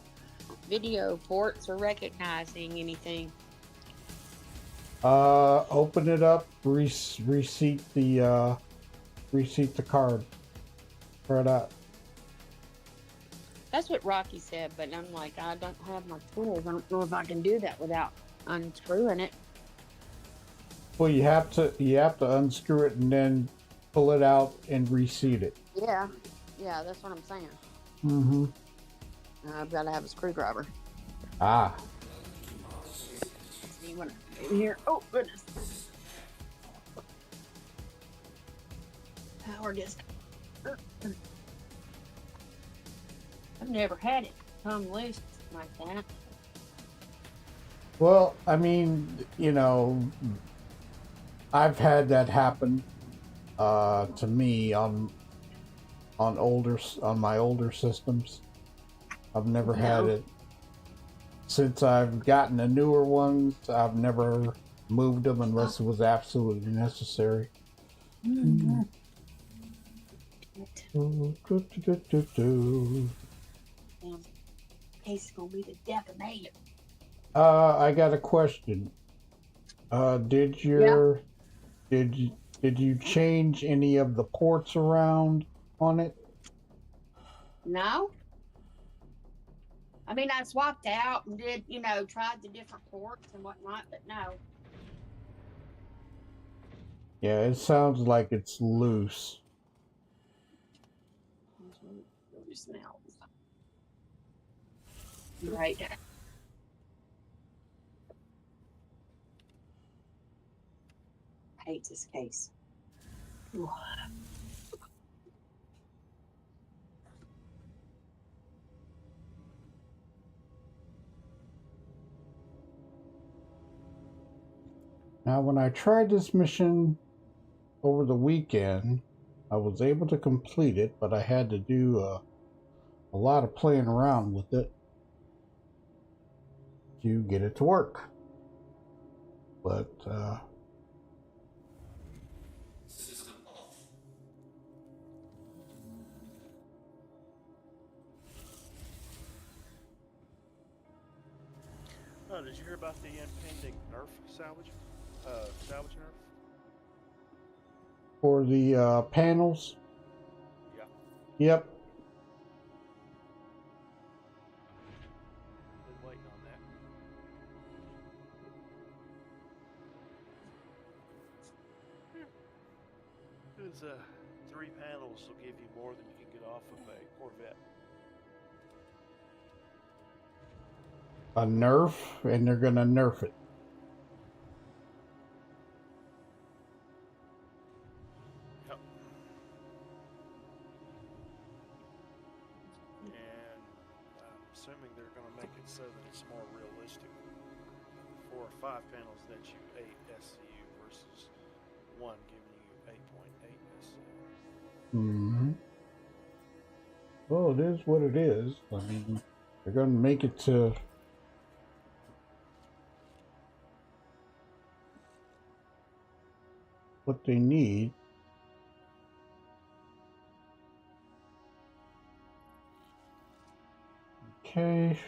video ports are recognizing anything. Open it up, reseat the card. Try it out. That's what Rocky said, but I'm like, I don't have my tools. I don't know if I can do that without unscrewing it. Well, you have to unscrew it and then pull it out and reseat it. Yeah, that's what I'm saying. I've got to have a screwdriver. Ah. See what I do here. Oh goodness. Power disk. I've never had it come loose like that. Well, I mean, you know, I've had that happen to me on my older systems. I've never had it. Since I've gotten the newer ones, I've never moved them unless it was absolutely necessary. Case gonna be the death of me. I got a question. Did you change any of the ports around on it? No. I mean, I swapped out and did, tried the different ports and whatnot, but no. Yeah, it sounds like it's loose. Loose now. Right. I hate this case. Ooh. Now, when I tried this mission over the weekend, I was able to complete it, but I had to do a lot of playing around with it to get it to work. But Oh, did you hear about the impending nerf salvage nerf? for the panels, Yeah. yep. Been waiting on that. as 3 panels will give you more than you can get off of a Corvette. A nerf, and they're gonna nerf it. Yep. And I'm assuming they're going to make it so that it's more realistic. 4 or 5 panels that you 8 SCU versus 1 giving you 8.8 SCU. Mm-hmm. Well, it is what it is. I mean, they're gonna make it to what they need. Okay.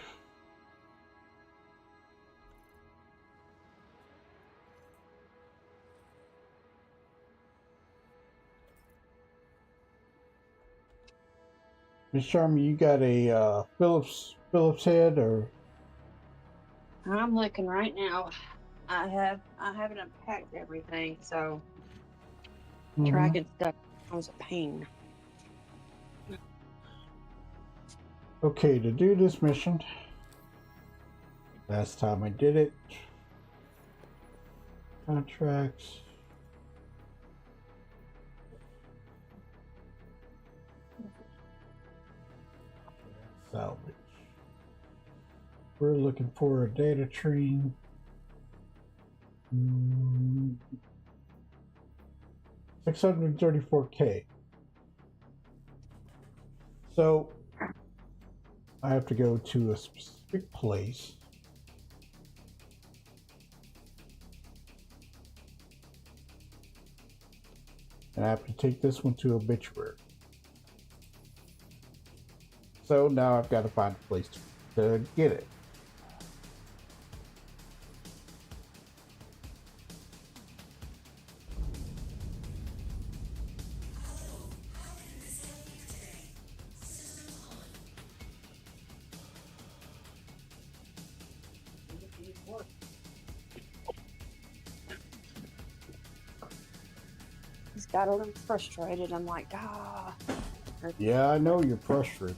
Miss Charmy, you got a Phillips head, or I'm looking right now. I haven't unpacked everything, so tracking stuff was a pain. Okay, to do this mission, last time I did it, contracts, salvage. We're looking for a data tree. 634K. So I have to go to a specific place. And I have to take this one to obituary. So now I've got to find a place to get it. He's got a little frustrated. I'm like, ah. Yeah, I know you're frustrated.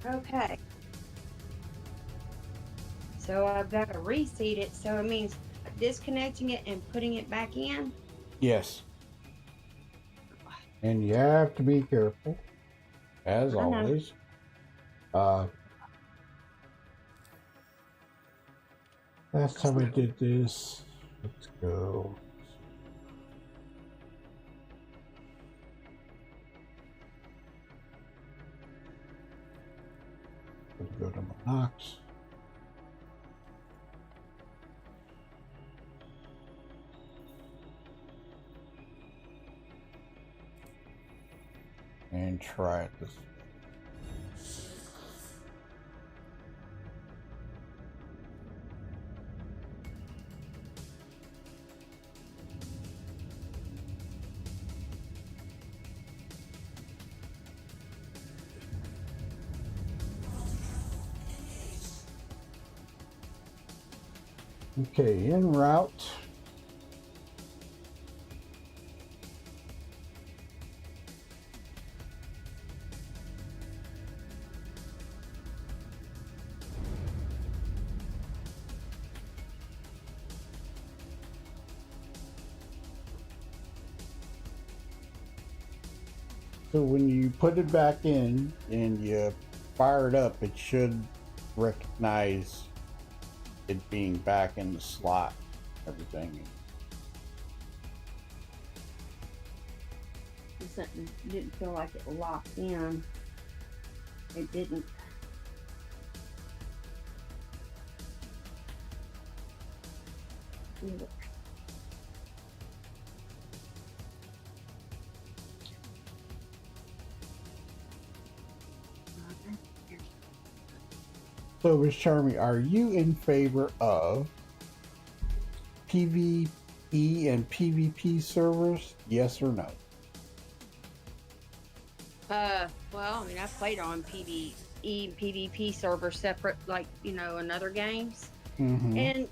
Okay. So I've got to reseat it, so it means disconnecting it and putting it back in? Yes. And you have to be careful, as always. Last time I did this, let's go. Let's go to my Knox. And try it this way. Okay, en route. So when you put it back in and you fire it up, it should recognize it being back in the slot, everything. Something didn't feel like it locked in. It didn't. So, Miss Charmy, are you in favor of PvE and PvP servers? Yes or no? Well, I mean, I've played on PvE and PvP servers separate, like, in other games. Mm-hmm. And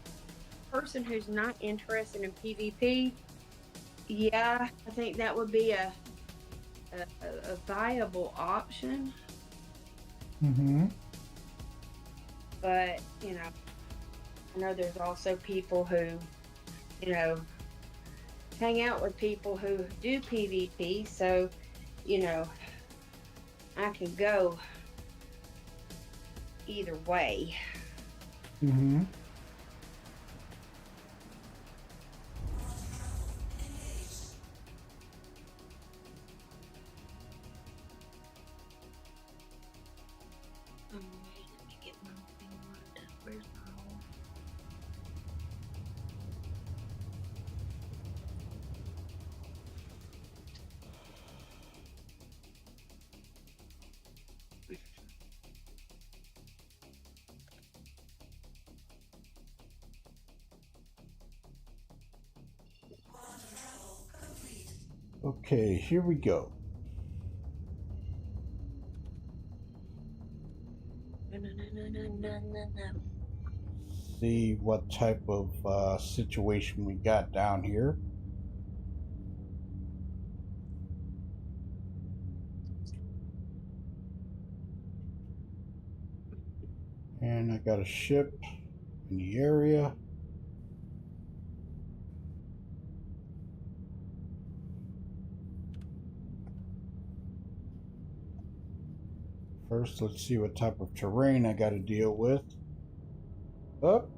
person who's not interested in PvP, yeah, I think that would be a viable option. Mm-hmm. But, I know there's also people who, hang out with people who do PvP, so, I can go either way. Mm-hmm. Let me get my thing loaded up. Where's my hole? Okay, here we go. No. See what type of situation we got down here. And I got a ship in the area. First, let's see what type of terrain I got to deal with. Up.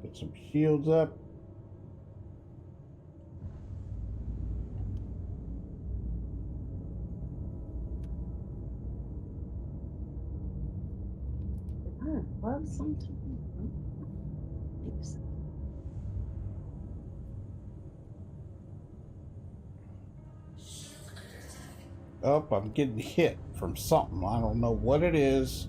Get some shields up. Love something. Oops. Up, I'm getting hit from something. I don't know what it is.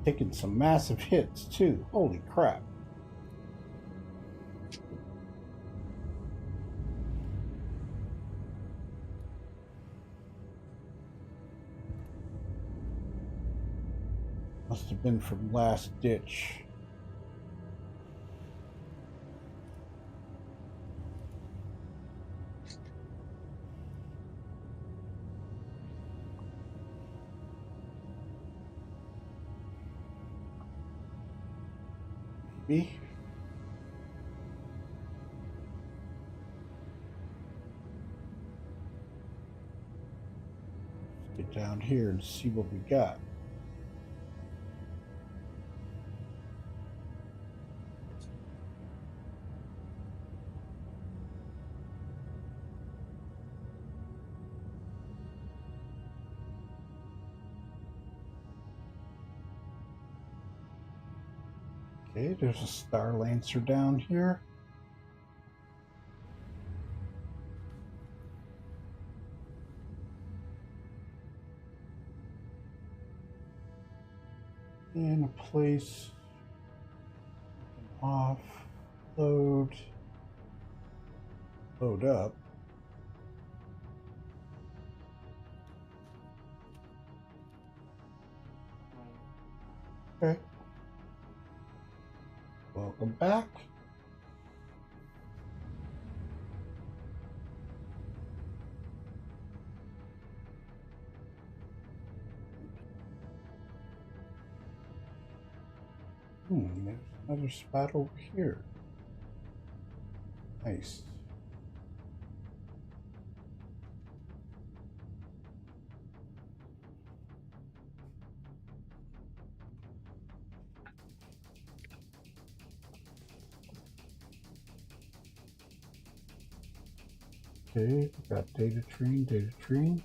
Taking some massive hits too. Holy crap. Must have been from last ditch. Maybe. Let's get down here and see what we got. Okay, there's a Star Lancer down here. And a place off, load up. Okay. Welcome back. There's another spot over here. Nice. Okay, we got data train.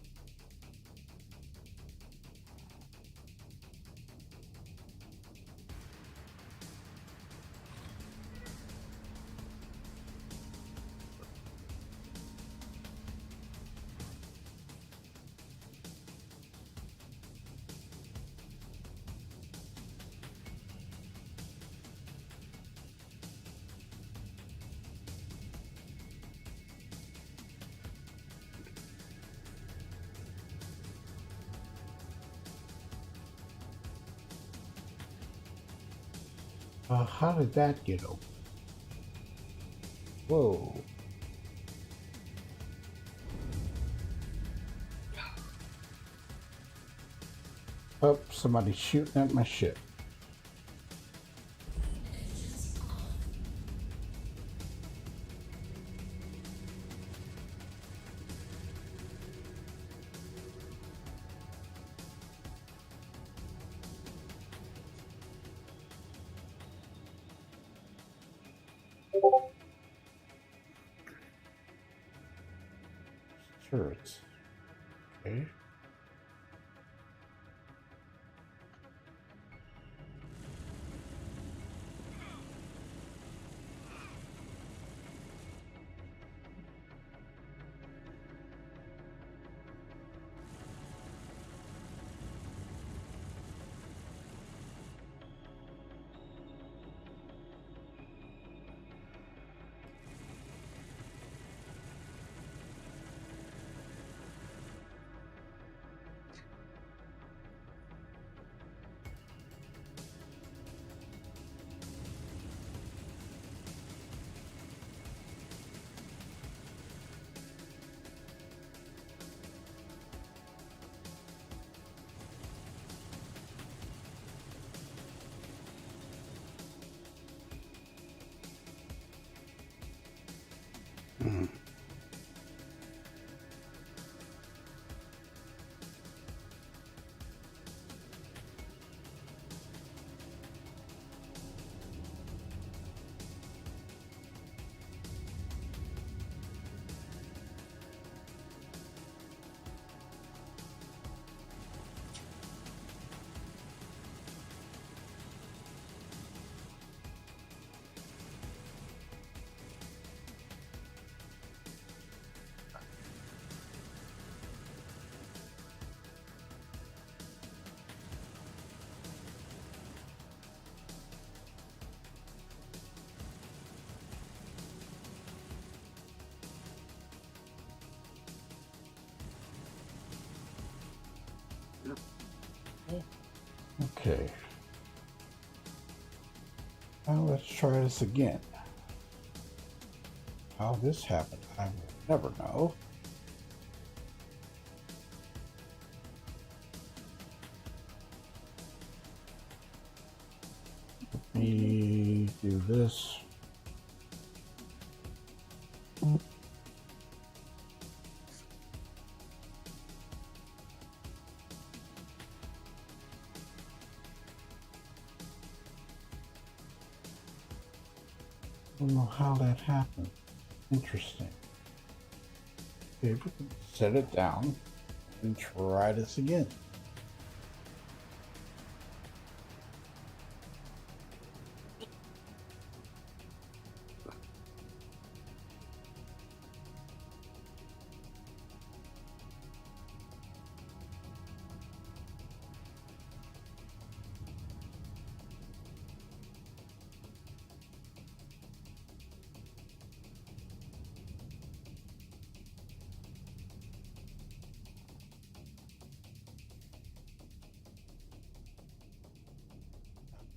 How did that get open? Whoa. Oh, somebody's shooting at my ship. Turrets. Okay. Okay. Now let's try this again. How this happened, I will never know. Let me do this. I don't know how that happened. Interesting. Okay, we can set it down and try this again.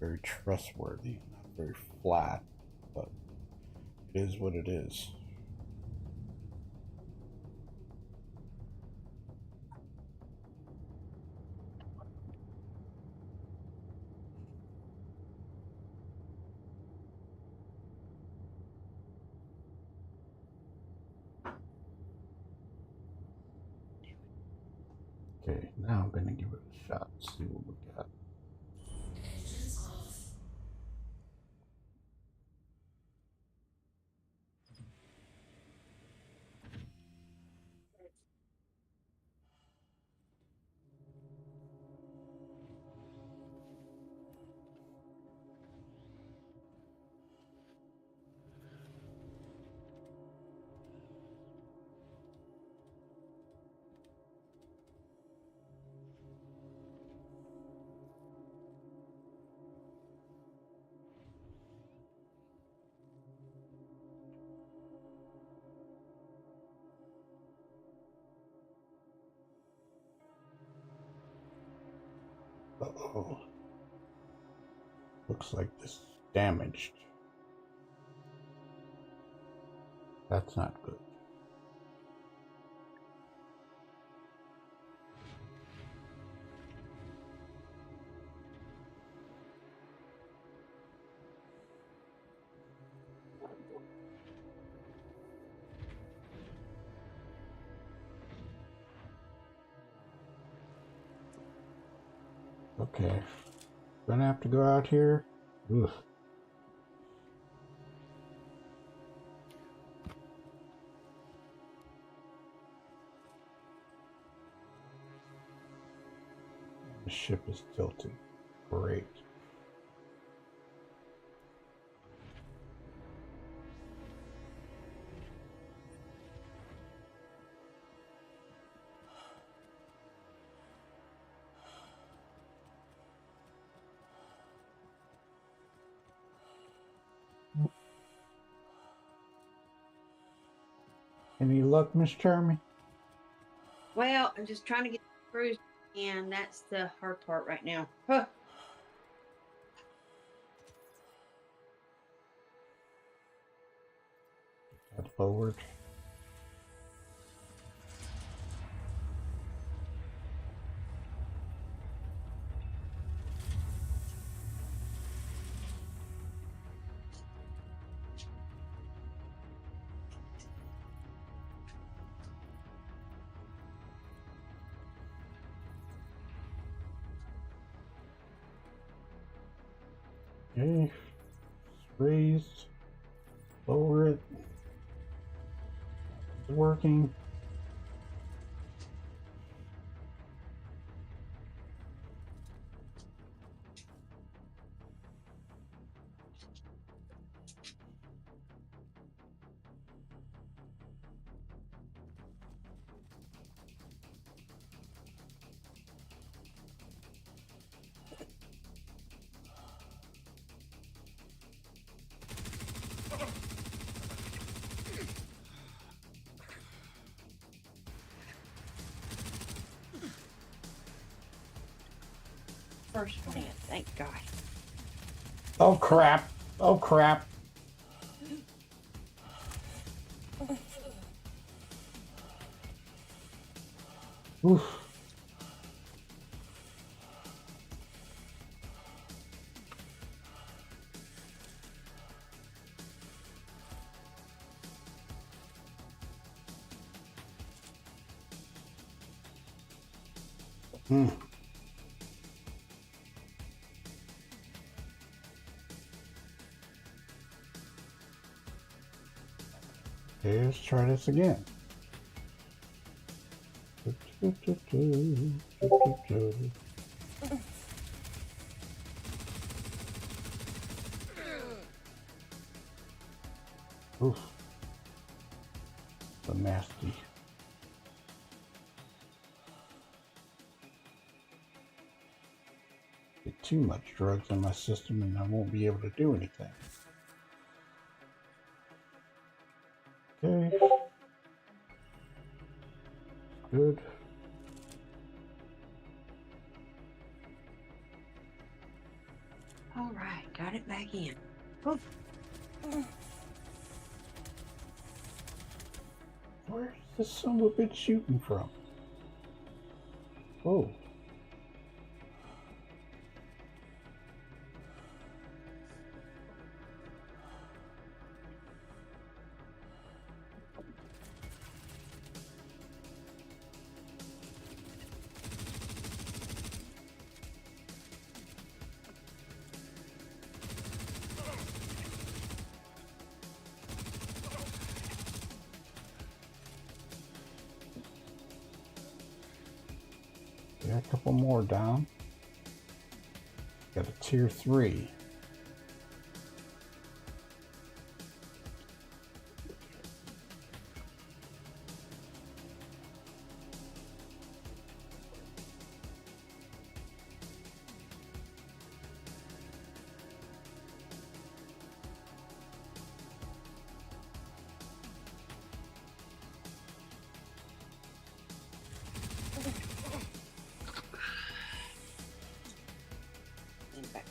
Very trustworthy, not very flat, but it is what it is. Okay, now I'm going to give it a shot, see what we got. Uh-oh. Looks like this damaged. That's not good. Okay, gonna have to go out here. Ugh. The ship is tilted. Great. Any luck, Miss Charmy? Well, I'm just trying to get through, and that's the hard part right now. Huh. Head forward. Okay, raised, lower it. It's working. First one in, thank God. Oh crap! Oh crap! Oof. Hmm. Okay, let's try this again. Oof. So nasty. Get too much drugs in my system and I won't be able to do anything. Okay. Good. All right, got it back in. Oof. Where's this son of a bitch shooting from? Oh. Got a couple more down. Got a tier 3. And back.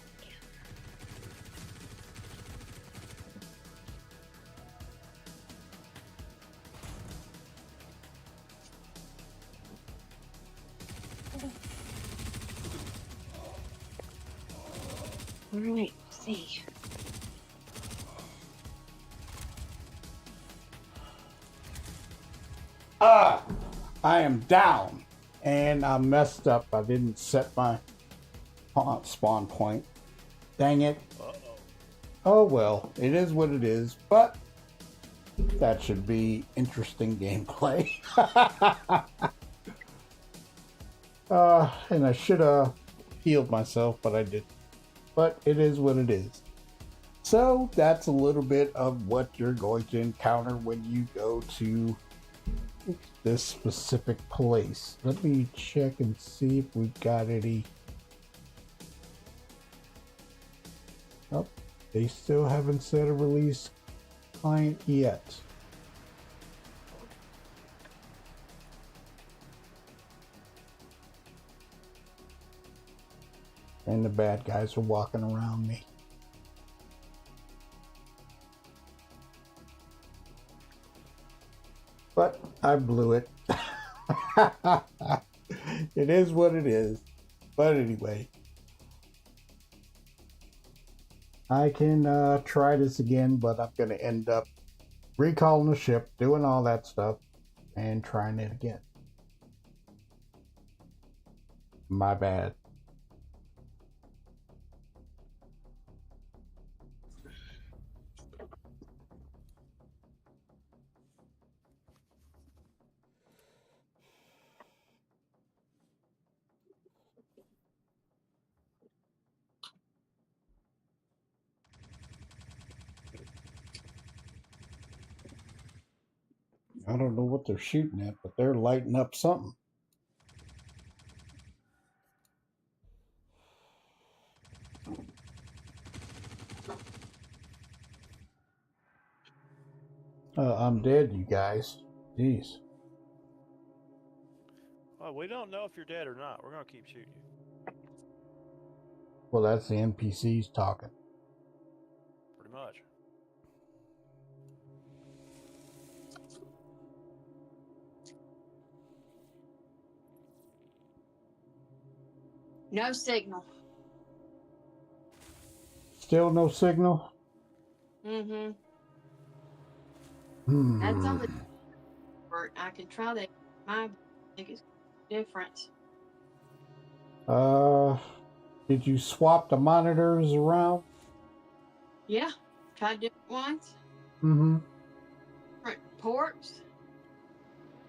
Alright, let's see. Ah! I am down! And I messed up. I didn't set my spawn point. Dang it. Uh-oh. Oh well, it is what it is, but that should be interesting gameplay. And I should have healed myself, but I didn't. But it is what it is. So that's a little bit of what you're going to encounter when you go to this specific place. Let me check and see if we've got any. Oh, they still haven't set a release client yet. And the bad guys are walking around me. But I blew it. It is what it is. But anyway, I can try this again, but I'm going to end up recalling the ship, doing all that stuff, and trying it again. My bad. I don't know what they're shooting at, but they're lighting up something. I'm dead, you guys. Jeez. Well, we don't know if you're dead or not. We're going to keep shooting you. Well, that's the NPCs talking. Pretty much. No signal. Still no signal? Mm-hmm. Hmm. That's on the part. I could try that. My biggest difference. Did you swap the monitors around? Yeah. Tried different ones. Mm-hmm. Different ports.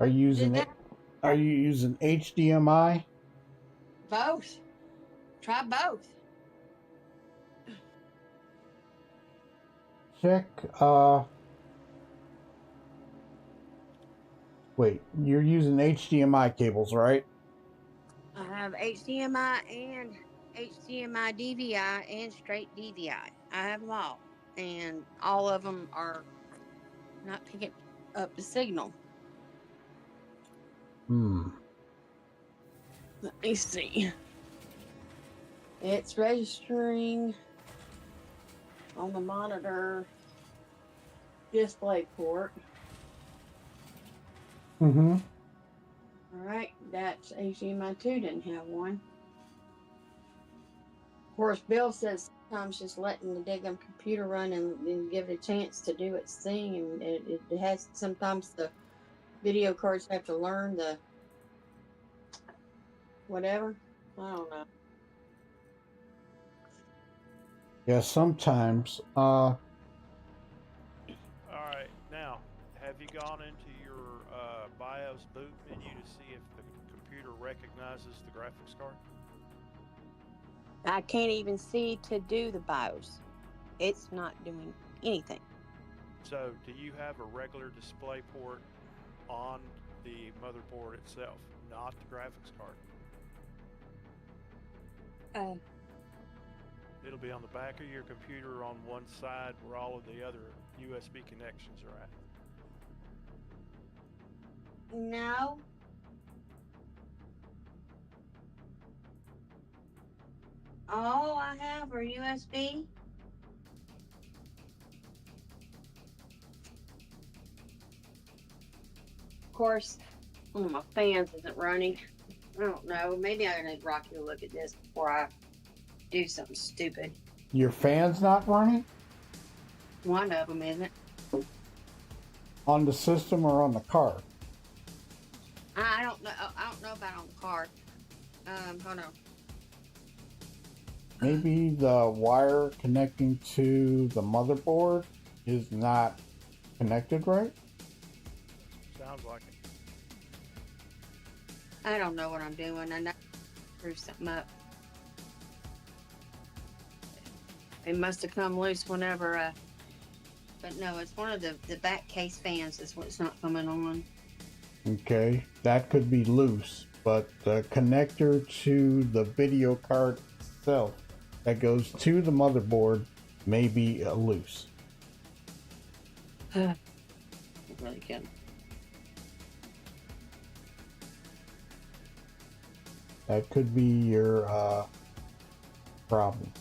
Are you using it? Are you using HDMI? Both. Try both. Check, wait, you're using HDMI cables, right? I have HDMI and HDMI DVI and straight DVI. I have them all. And all of them are not picking up the signal. Let me see. It's registering on the monitor display port. Mm-hmm. All right, that's HDMI 2 didn't have one. Of course, Bill says sometimes just letting the daggum computer run and give it a chance to do its thing, and it has sometimes the video cards have to learn the whatever. I don't know. Yeah, sometimes. All right, now, have you gone into your BIOS boot menu to see if the computer recognizes the graphics card? I can't even see to do the BIOS. It's not doing anything. So, do you have a regular display port on the motherboard itself, not the graphics card? It'll be on the back of your computer on one side where all of the other USB connections are at. No. All I have are USB. Of course, one of my fans isn't running. I don't know. Maybe I need Rocky to look at this before I do something stupid. Your fan's not running One of them isn't. on the system or on the car? I don't know. I don't know about on the card. Hold on. Maybe the wire connecting to the motherboard is not connected right? Sounds like it. I don't know what I'm doing. I know I screw something up. It must have come loose whenever. But no, it's one of the back case fans is what's not coming on. Okay, that could be loose, but the connector to the video card itself that goes to the motherboard may be loose. I really can. That could be your problem.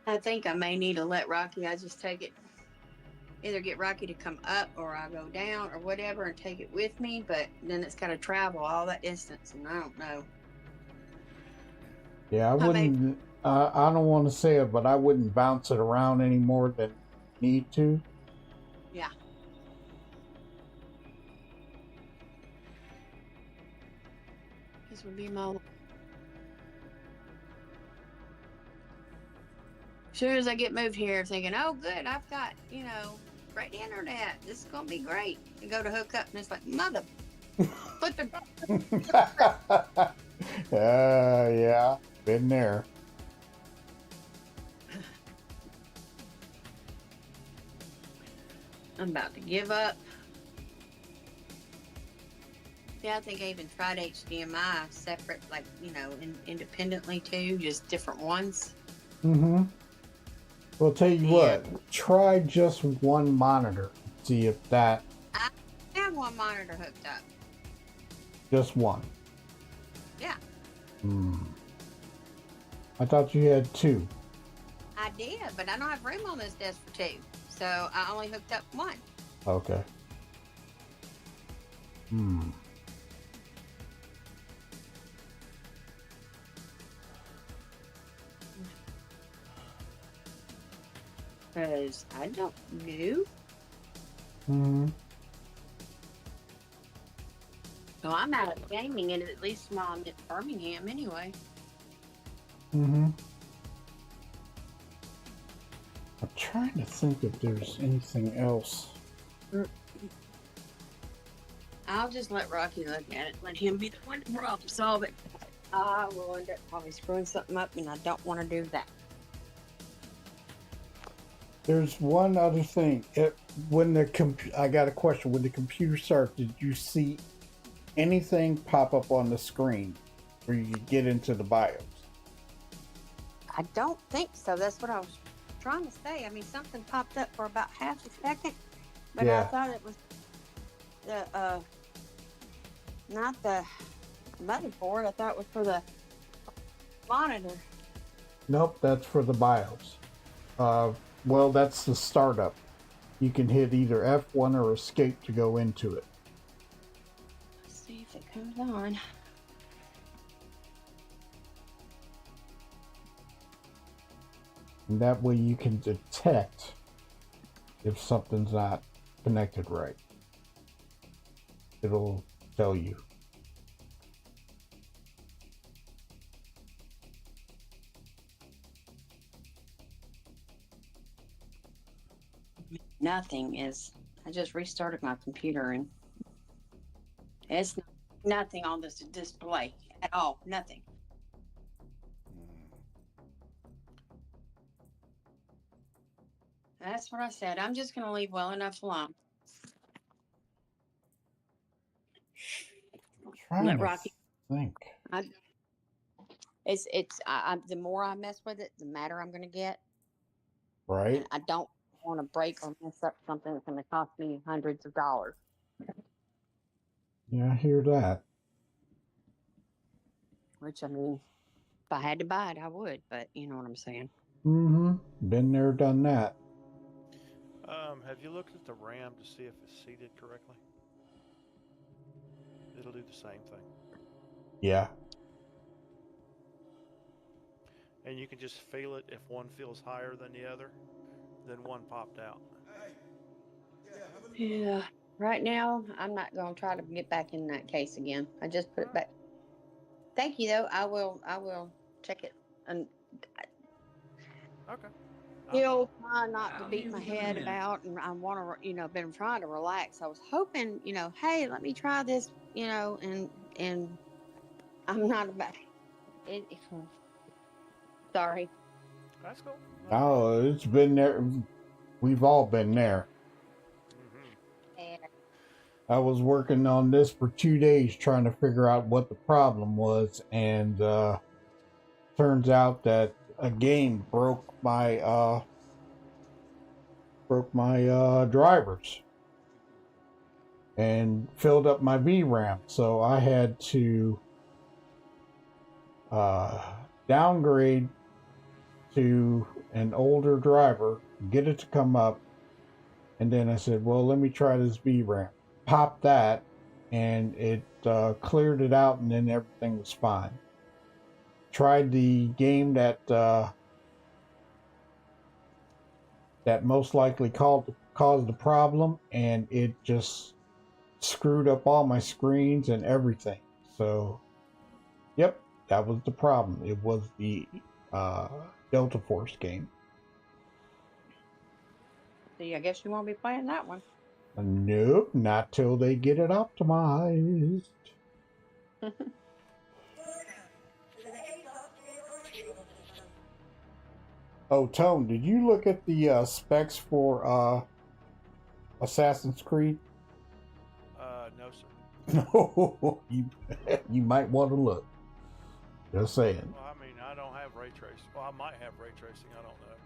I think I may need to let Rocky. I just take it, either get Rocky to come up or I go down or whatever and take it with me. But then it's got to travel all that distance, and I don't know. Yeah, I wouldn't. I don't want to say it, but I wouldn't bounce it around any more than you need to. Yeah. This would be my. Sure as I get moved here, thinking, oh, good, I've got, great internet. This is going to be great. I go to hook up, and it's like, mother. Put the. Yeah, been there. I'm about to give up. Yeah, I think I even tried HDMI separate, independently too, just different ones. Mm-hmm. Well, tell you what, try just one monitor. See if that. I have one monitor hooked up. Just one. Yeah. I thought you had two. I did, but I don't have room on this desk for two, so I only hooked up one. Okay. Because I don't know. So I'm out of gaming, and at least while I'm at Birmingham anyway. I'm trying to think if there's anything else. I'll just let Rocky look at it. Let him be the one to problem solve it. I will end up probably screwing something up, and I don't want to do that. There's one other thing. I got a question. When the computer started, did you see anything pop up on the screen where you could get into the BIOS? I don't think so. That's what I was trying to say. I mean, something popped up for about half a second, but I thought it was the not the motherboard. I thought it was for the monitor. Nope, that's for the BIOS. Well, that's the startup. You can hit either F1 or escape to go into it. Let's see if it comes on. And that way you can detect if something's not connected right. It'll tell you. Nothing is. I just restarted my computer and it's nothing on this display at all. Nothing. That's what I said. I'm just going to leave well enough alone. Let Rocky think. The more I mess with it, the madder I'm going to get. Right. And I don't want to break or mess up something that's going to cost me hundreds of dollars. Yeah, I hear that. Which, I mean, if I had to buy it, I would, but you know what I'm saying. Been there, done that. Have you looked at the RAM to see if it's seated correctly? It'll do the same thing. Yeah. And you can just feel it if one feels higher than the other, then one popped out. Yeah. Right now, I'm not going to try to get back in that case again. I just put it back. Thank you, though. I will check it. And Okay. still try not to beat my head about, and I want to, been trying to relax. I was hoping, hey, let me try this, and I'm not about it. Sorry. That's cool. Oh, it's been there. We've all been there. And I was working on this for 2 days trying to figure out what the problem was, and turns out that a game broke my drivers and filled up my VRAM. So I had to downgrade to an older driver, get it to come up, and then I said, well, let me try this VRAM. Popped that, and it cleared it out, and then everything was fine. Tried the game that most likely caused the problem, and it just screwed up all my screens and everything. So, yep, that was the problem. It was the Delta Force game. see, I guess you won't be playing that one. Nope, not till they get it optimized. Oh, Tone, did you look at the specs for Assassin's Creed? No, sir. No, you might want to look. Just saying. Well, I mean, I don't have ray tracing. Well, I might have ray tracing. I don't know.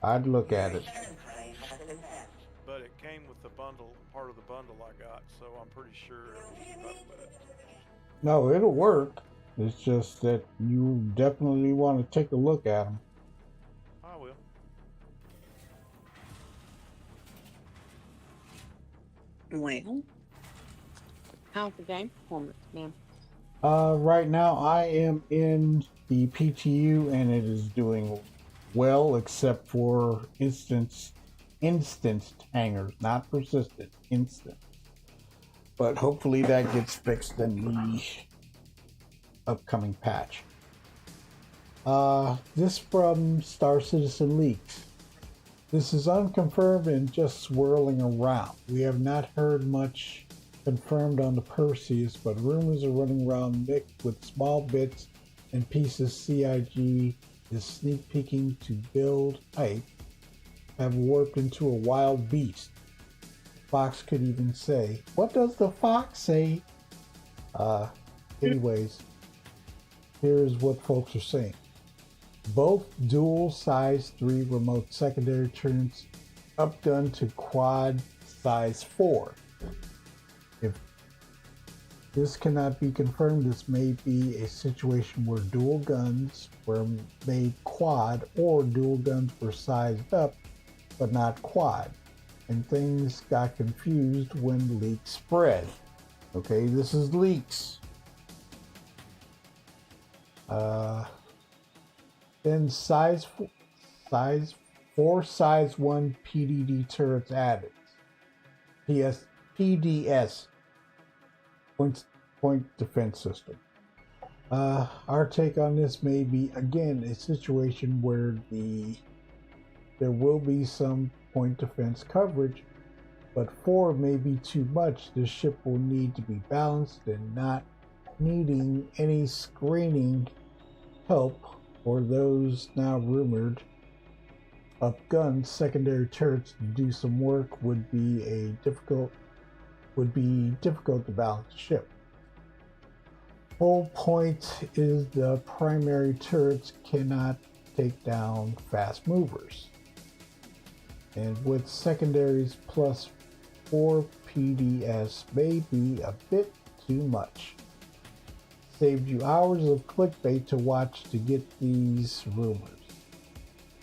I'd look at it. But it came with the bundle, part of the bundle I got, so I'm pretty sure it'll keep up with it. No, it'll work. It's just that you definitely want to take a look at them. I will. Well, how's the game performance, man? Right now I am in the PTU and it is doing well, except for instanced hangers, not persistent, instant. But hopefully that gets fixed in the upcoming patch. This from Star Citizen Leaks. This is unconfirmed and just swirling around. We have not heard much confirmed on the Perseus, but rumors are running around mixed with small bits and pieces. CIG is sneak peeking to build hype, have warped into a wild beast. Fox could even say, what does the fox say? Anyways, here's what folks are saying. Both dual size 3 remote secondary turrets upgunned to quad size 4. If this cannot be confirmed, this may be a situation where dual guns were made quad or dual guns were sized up but not quad, and things got confused when leaks spread. Okay, this is leaks. Then size 4 size 1 PDD turrets added. PDS, point defense system. Our take on this may be again a situation where there will be some point defense coverage, but 4 may be too much. The ship will need to be balanced and not needing any screening help, or those now rumored upgunned secondary turrets to do some work would be difficult to balance the ship. Whole point is the primary turrets cannot take down fast movers, and with secondaries plus 4 PDS may be a bit too much. Saved you hours of clickbait to watch to get these rumors.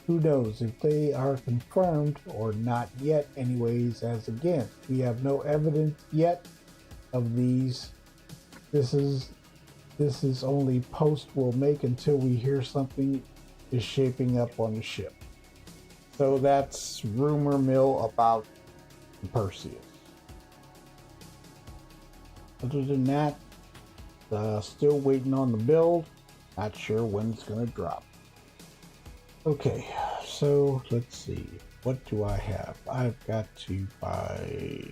Who knows if they are confirmed or not yet anyways, as again, we have no evidence yet of these. This is only post we'll make until we hear something is shaping up on the ship. So that's rumor mill about the Perseus. Other than that, still waiting on the build. Not sure when it's going to drop. Okay, so let's see. What do I have? I've got to buy...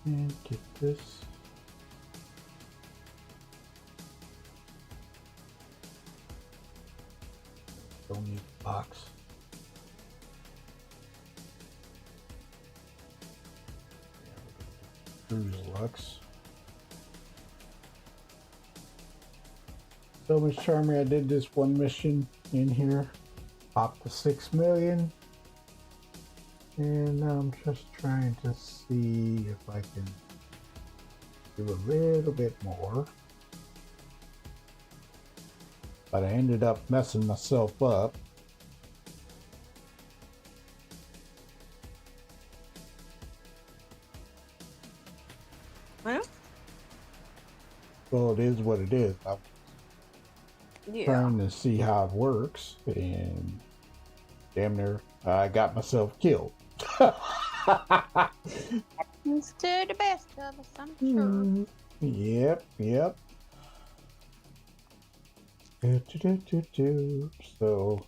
And get this. Don't need the box. Cruise Lux. So Miss Charmy, I did this one mission in here. Popped the 6 million. And I'm just trying to see if I can do a little bit more. But I ended up messing myself up. Well, it is what it is. I'm trying to see how it works, and damn near I got myself killed. It's to the best of us, I'm sure. Yep. So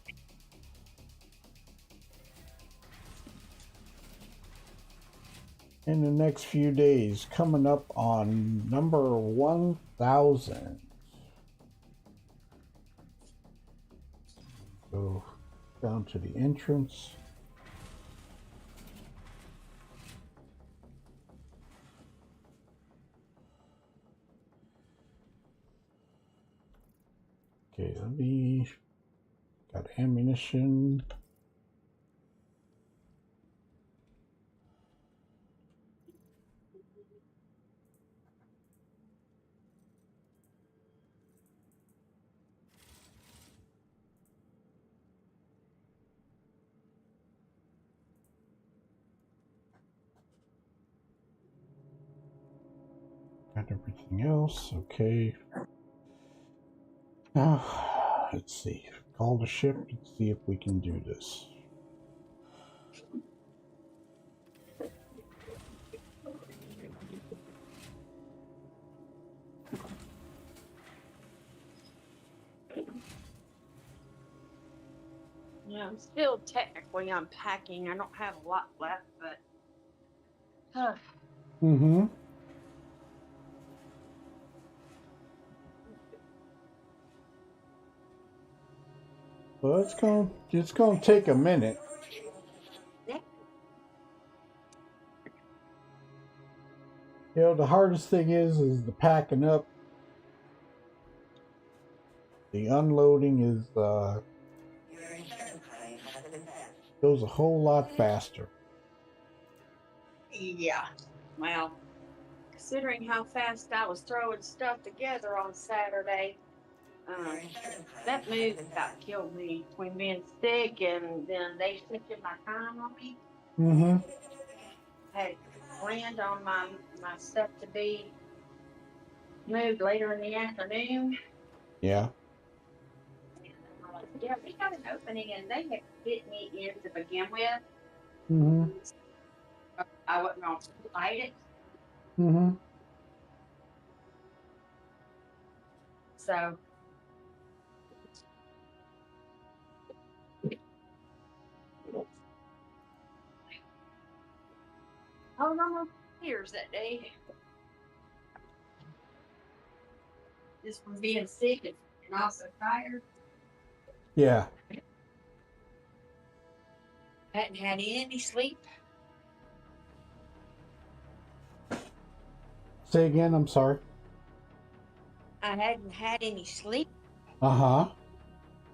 in the next few days, coming up on number 1000. Go down to the entrance. Okay, let me... Got ammunition. Got everything else, okay. Now, let's see. Call the ship and see if we can do this. Yeah, I'm still technically unpacking. I don't have a lot left, but Well, it's gonna take a minute. You know, the hardest thing is the packing up. The unloading is goes a whole lot faster. yeah. Well, considering how fast I was throwing stuff together on Saturday, that move about killed me between being sick and then they switching my time on me. I had planned on my stuff to be moved later in the afternoon. Yeah. Yeah, we got an opening and they had fit me in to begin with. I wasn't going to fight it. So I was on my tears that day. Just from being sick and also tired. Yeah. Hadn't had any sleep. Say again, I'm sorry. I hadn't had any sleep.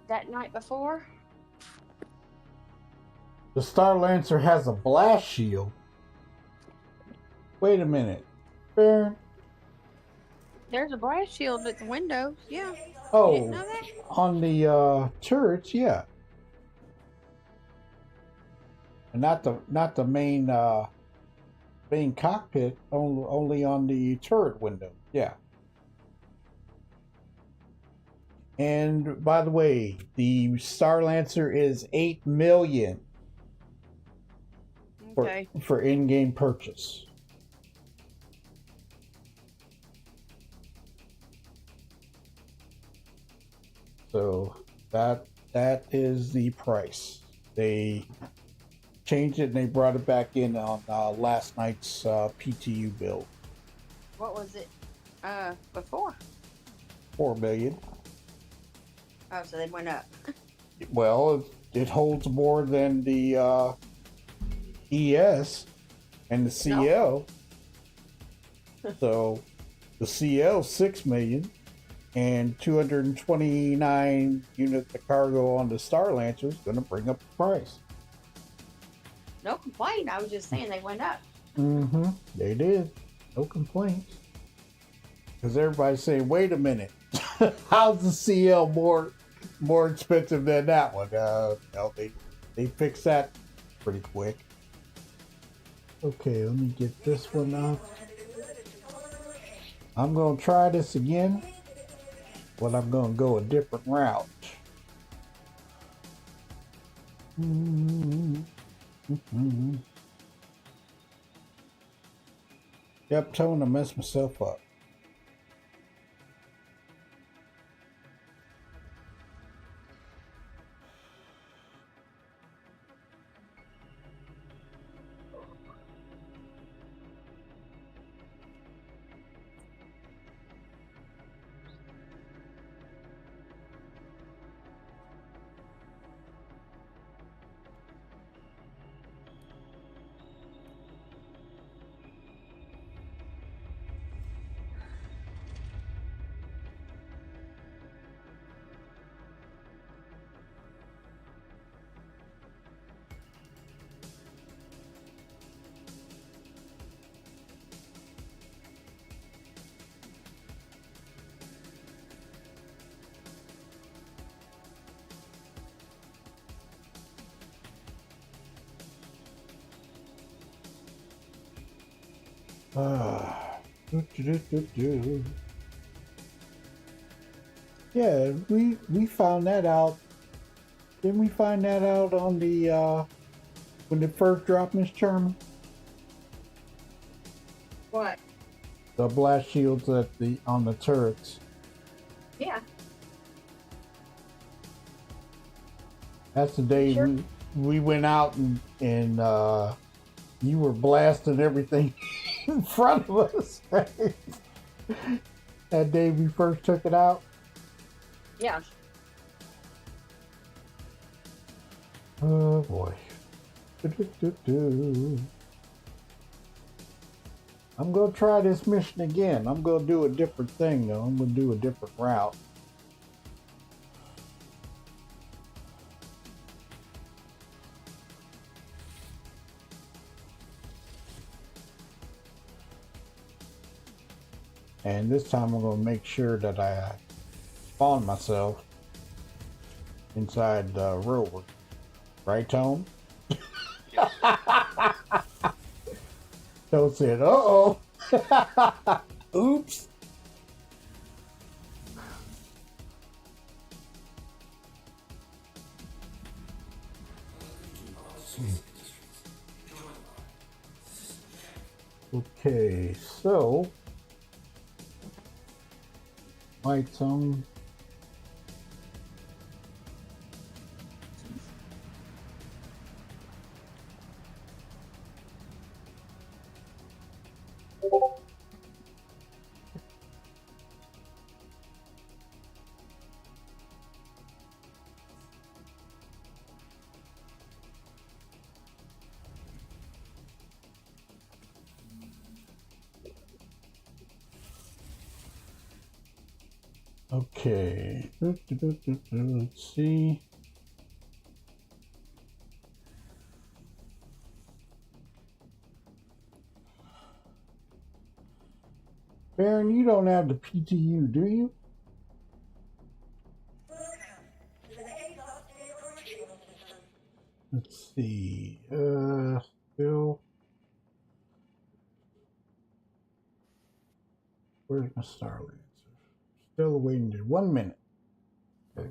that night before? The Star Lancer has a blast shield. Wait a minute. Baron? There's a blast shield at the windows. Yeah. You didn't Oh, know that? on the turrets, yeah. And not the main main cockpit, only on the turret window. Yeah. And by the way, the Star Lancer is $8 million Okay. for in-game purchase. So that is the price. They changed it and they brought it back in on last night's PTU build. What was it before? $4 million. Oh, so they went up. Well, it holds more than the ES and the CL. No. So the CL 6 million and 229 units of cargo on the Star Lancer is going to bring up the price. No complaint. I was just saying they went up. Mm-hmm. They did. No complaints. Because everybody's saying, wait a minute. How's the CL more expensive than that one? No, they fixed that pretty quick. Okay, let me get this one up. I'm going to try this again, but I'm going to go a different route. Yep, Tone, I messed myself up. Yeah, we found that out. Didn't we find that out on the when it first dropped, Miss Charmin? What? The blast shields on the turrets. Yeah. That's the day Sure. we went out and you were blasting everything in front of us. Right? That day we first took it out. Yeah. Oh boy. I'm gonna try this mission again. I'm gonna do a different thing though. I'm gonna do a different route. And this time I'm gonna make sure that I spawn myself inside the rover. Right, Tone? Yes. Tone said, uh-oh. Oops. Okay, so lights on. Okay. Let's see. Baron, you don't have the PTU, do you? Let's see. Still. Where's my Starlancer? Still waiting there. 1 minute. Okay.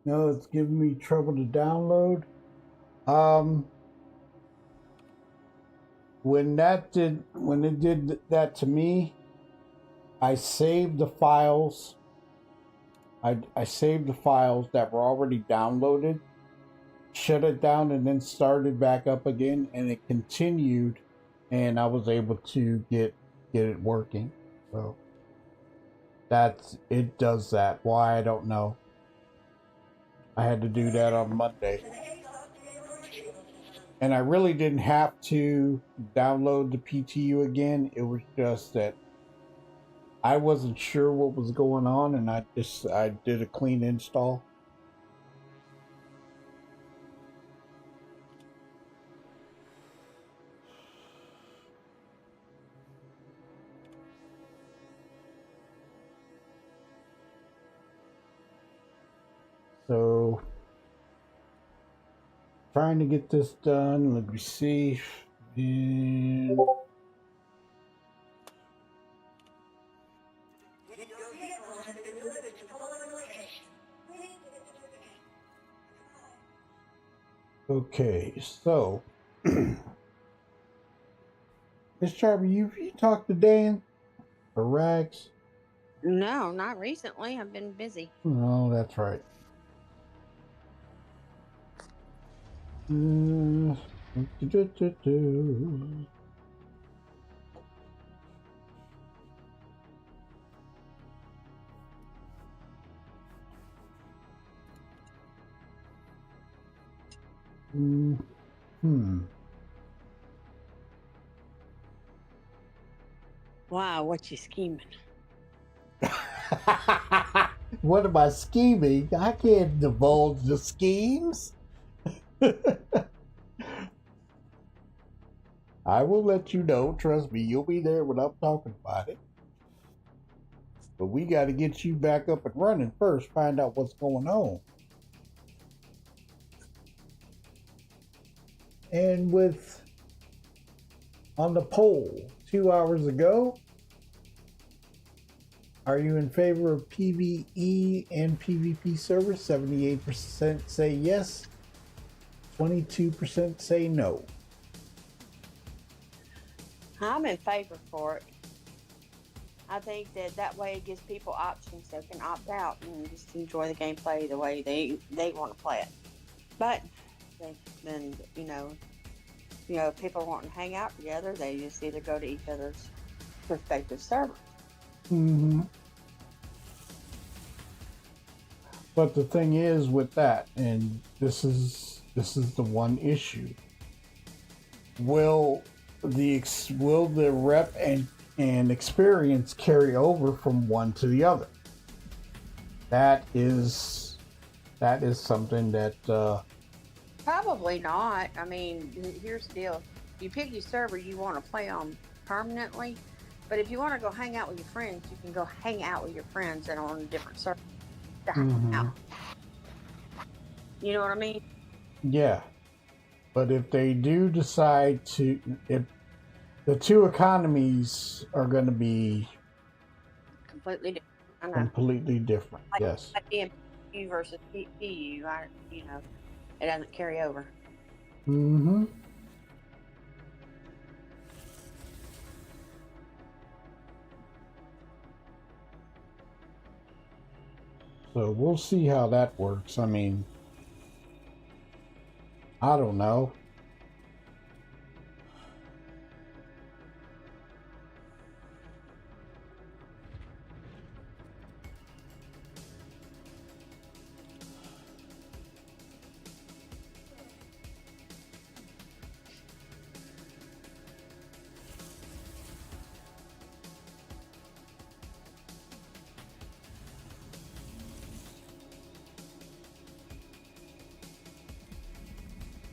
No, it's giving me trouble to download. When it did that to me, I saved the files. I saved the files that were already downloaded, shut it down, and then started back up again, and it continued, and I was able to get it working. So it does that. Why, I don't know. I had to do that on Monday. And I really didn't have to download the PTU again. It was just that I wasn't sure what was going on, and I did a clean install. So, trying to get this done. Let me see. And okay, so Miss Charby, you talked to Dan or Rags? No, not recently. I've been busy. Oh, that's right. Wow, what you scheming? What am I scheming? I can't divulge the schemes. I will let you know. Trust me, you'll be there when I'm talking about it. But we got to get you back up and running first, find out what's going on. And on the poll 2 hours ago, are you in favor of PvE and PvP servers? 78% say yes, 22% say no. I'm in favor for it. I think that way it gives people options. They can opt out and just enjoy the gameplay the way they want to play it. But then if people want to hang out together, they just either go to each other's respective servers. Mm-hmm. But the thing is with that, and this is the one issue. Will the rep and experience carry over from one to the other? That is something that Probably not. I mean, here's the deal. You pick your server you want to play on permanently, but if you want to go hang out with your friends, you can go hang out with your friends that are on a different server to hang out. You know what I mean? Yeah. But if they do decide if the two economies are going to be completely different. I know. completely different. Yes. Like the PTU versus PTU, it doesn't carry over. Mm-hmm. So we'll see how that works. I mean, I don't know.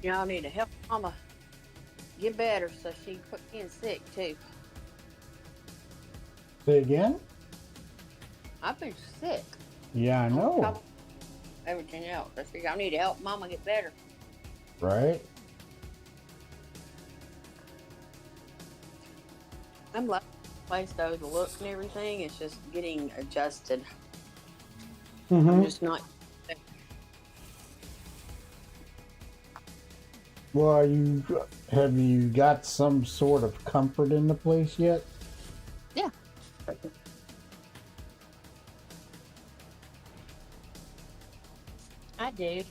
Y'all need to help Mama get better so she can quit being sick too. Say again? I've been sick. Yeah, I On know. top of everything else. I figure I need to help Mama get better. Right? I'm like the place though, the looks and everything, it's just getting adjusted. Mm-hmm. I'm just not. Well, have you got some sort of comfort in the place yet? Yeah. I do.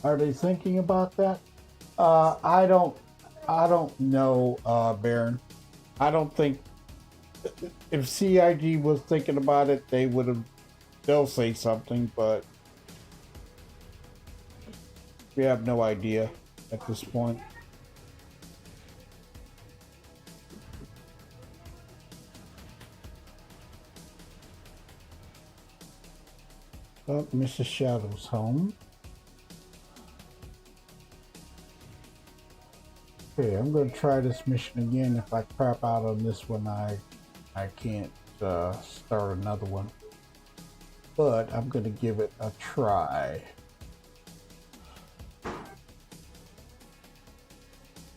Are they thinking about that? I don't know, Baron. I don't think if CIG was thinking about it, they'll say something, but we have no idea at this point. Oh, Mrs. Shadow's home. Okay, I'm going to try this mission again. If I crap out on this one, I can't start another one. But I'm going to give it a try.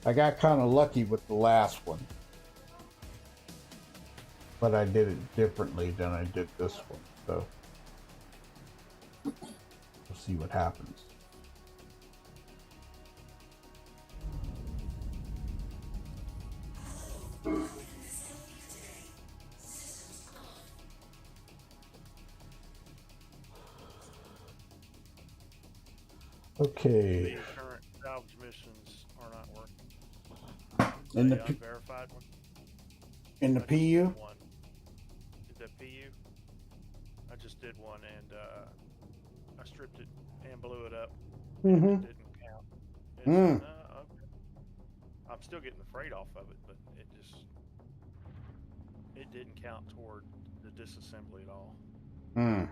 I got kind of lucky with the last one. But I did it differently than I did this one. So we'll see what happens. Okay. The current salvage missions are not working. In the unverified one. In the I just did PU? one. The PU. I just did one and I stripped it and blew it up. Mm-hmm. It didn't count. Okay. I'm still getting the freight off of it, but it didn't count toward the disassembly at all. Hmm.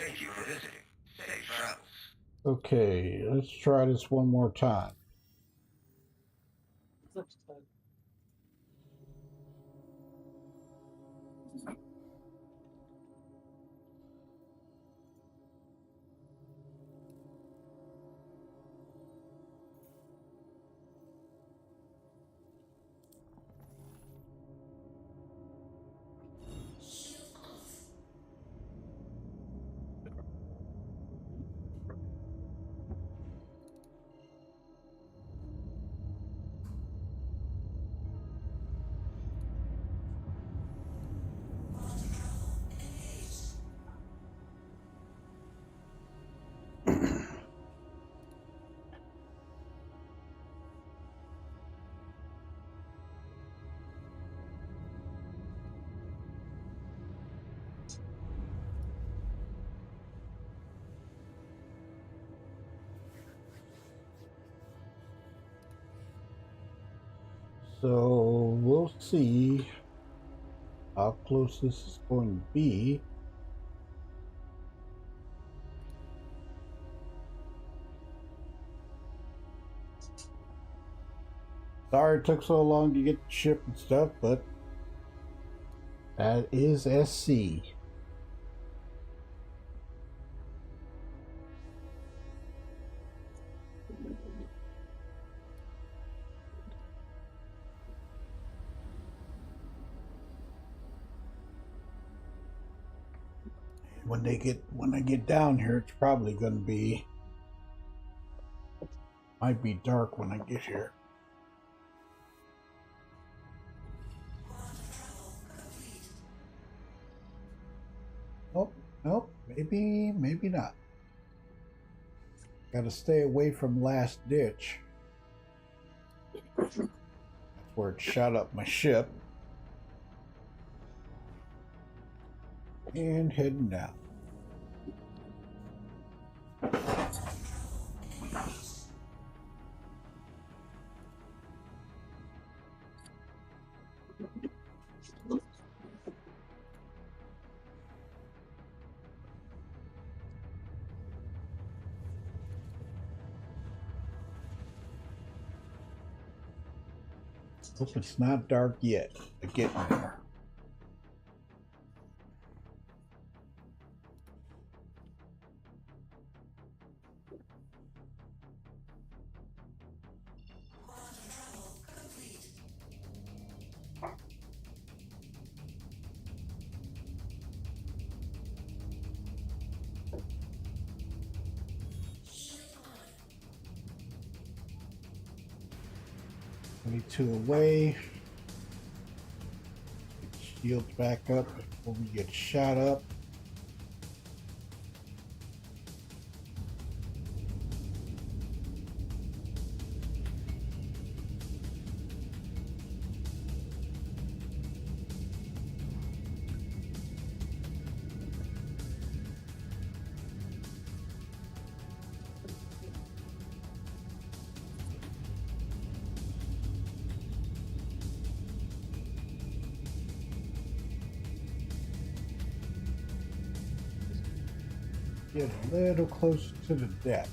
Thank you for visiting. Safe travels. Okay, let's try this one more time. So we'll see how close this is going to be. Sorry it took so long to get the ship and stuff, but That is SC. When I get down here, it's probably going to be, might be dark when I get here. Nope, maybe not. Got to stay away from last ditch. That's where it shot up my ship. And heading down. Hope it's not dark yet. We're getting there. Two away. Shields back up before we get shot up. Get a little closer to the deck.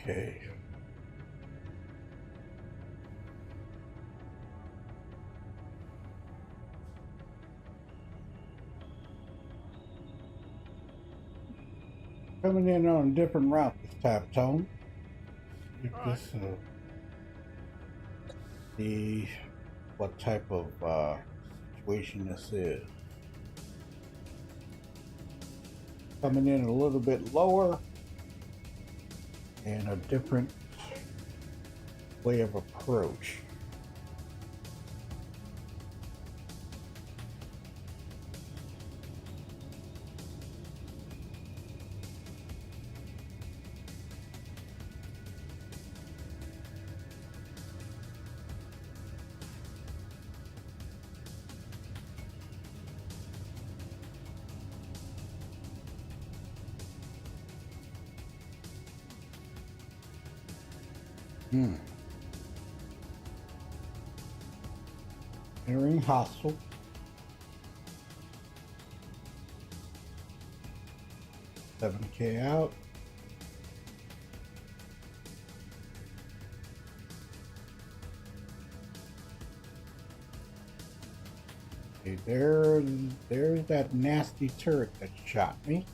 Okay. Coming in on a different route this time, Tone. If this see what type of situation this is. Coming in a little bit lower and a different way of approach. Entering hostile. $7K out. Okay, there's that nasty turret that shot me.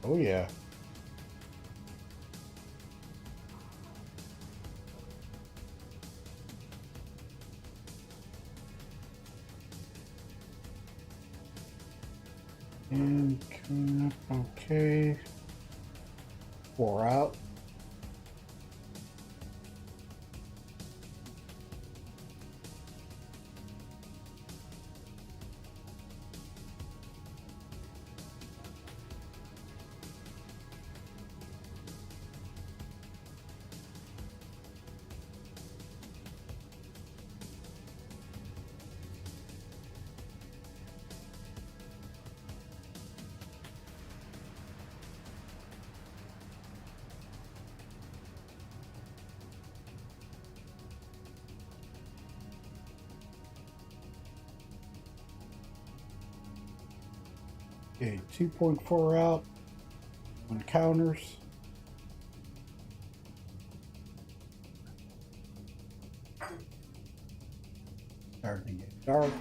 Oh yeah. And coming up, okay. 4 out. Okay, 2.4 out on counters. Starting to get dark.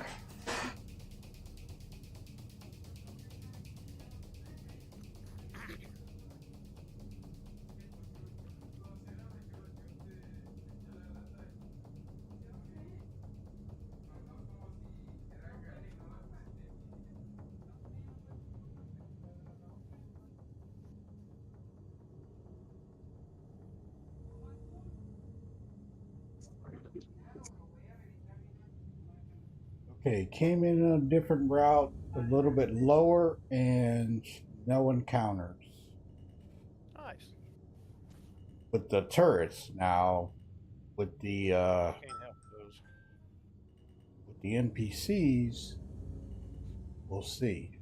Okay, came in a different route, a little bit lower, and no encounters. Nice. With the turrets now, with the Can't help those. NPCs, we'll see.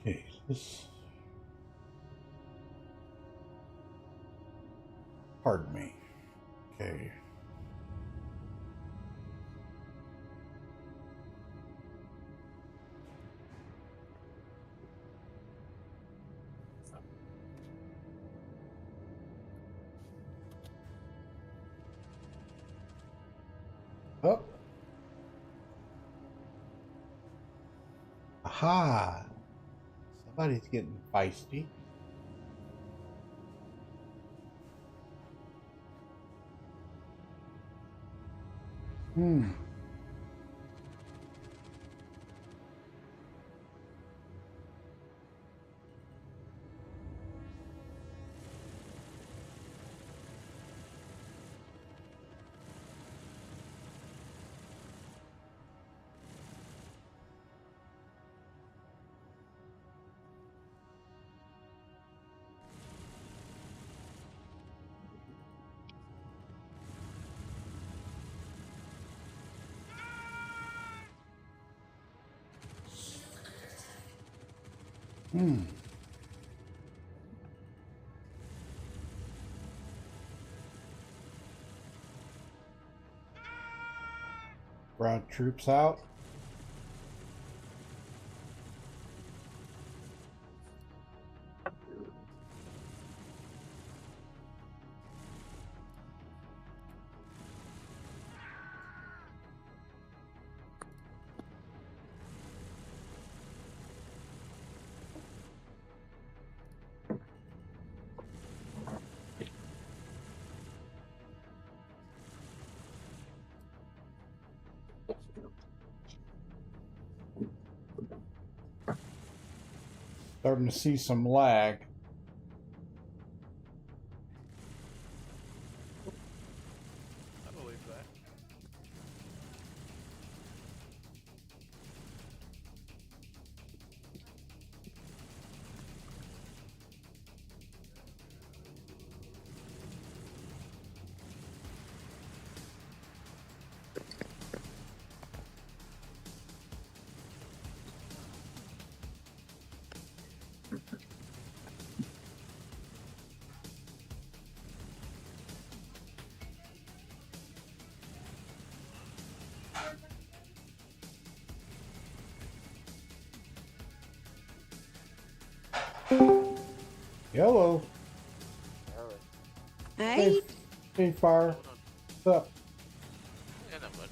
Okay, this. Pardon me. Okay. Oh. Aha. Somebody's getting feisty. Hmm. Hmm. Brought troops out. Starting to see some lag. I believe that. Hello. Hey. Hey, Fire. What's up? Yeah, no, but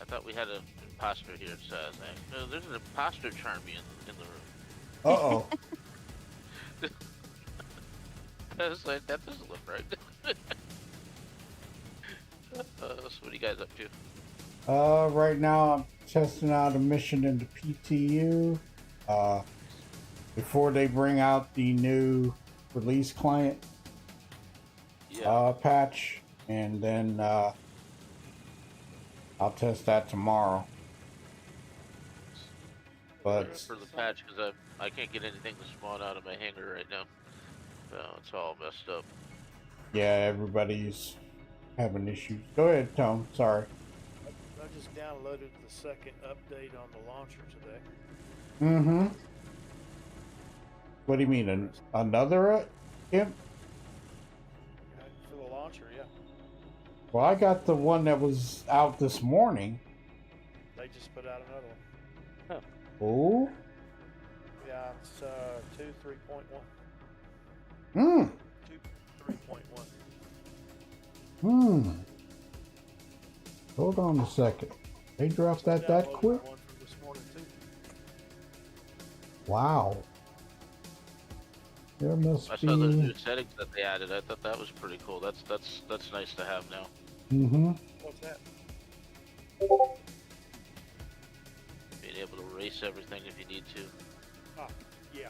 I thought we had an imposter here. So I was like, no, there's an imposter trying to be in the room. Uh-oh. I was like, that doesn't look right. So what are you guys up to? Right now I'm testing out a mission in the PTU. Before they bring out the new release client patch, and then I'll test that tomorrow. But For the patch, because I can't get anything to spawn out of my hangar right now. So it's all messed up. yeah, everybody's having issues. Go ahead, Tone. Sorry. I just downloaded the second update on the launcher today. Mm-hmm. What do you mean? Another imp? For the launcher, yeah. Well, I got the one that was out this morning. They just put out another one. Oh? Yeah, it's 2.3.1. Hmm. 2.3.1. Hmm. Hold on a second. They dropped that quick? One from this morning too. Wow. There must I be... saw those new settings that they added. I thought that was pretty cool. That's nice to have now. Mm-hmm. What's that? Being able to erase everything if you need to. Ah, yeah.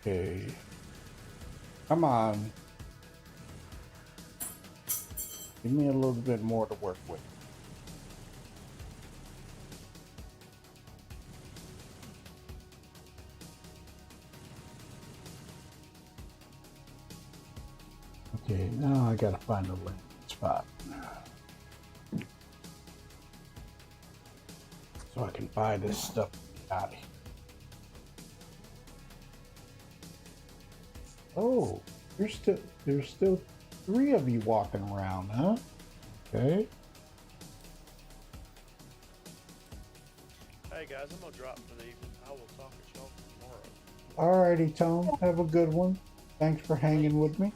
Okay. Come on. Give me a little bit more to work with. Okay, now I gotta find a landing spot. So I can buy this stuff out of here. Oh, there's still 3 of you walking around, huh? Okay. Hey guys, I'm gonna drop for the evening. I will talk to y'all tomorrow. Alrighty, Tone. Have a good one. Thanks for hanging with me.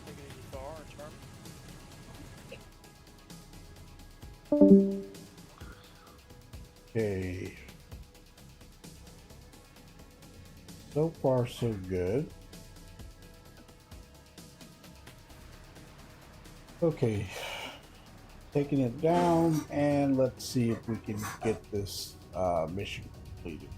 Take it easy, far and charming. Okay. So far, so good. Okay. Taking it down, and let's see if we can get this mission completed.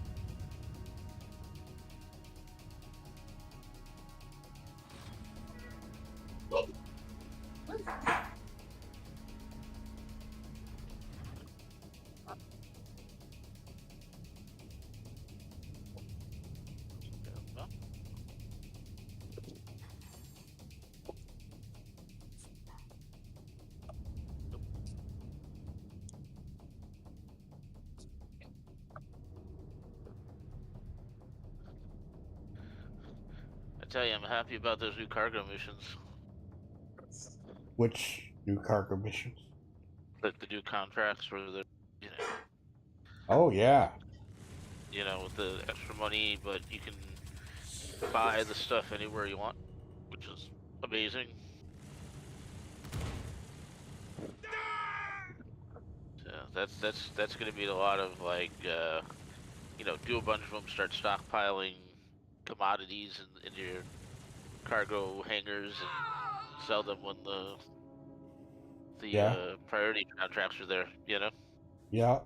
I tell you, I'm happy about those new cargo missions. Which new cargo missions? Like the new contracts where they're, you know, Oh, yeah. with the extra money, but you can buy the stuff anywhere you want, which is amazing. So that's going to be a lot of like, do a bunch of them, start stockpiling commodities in your cargo hangars and sell them when the priority contracts are there. Yeah.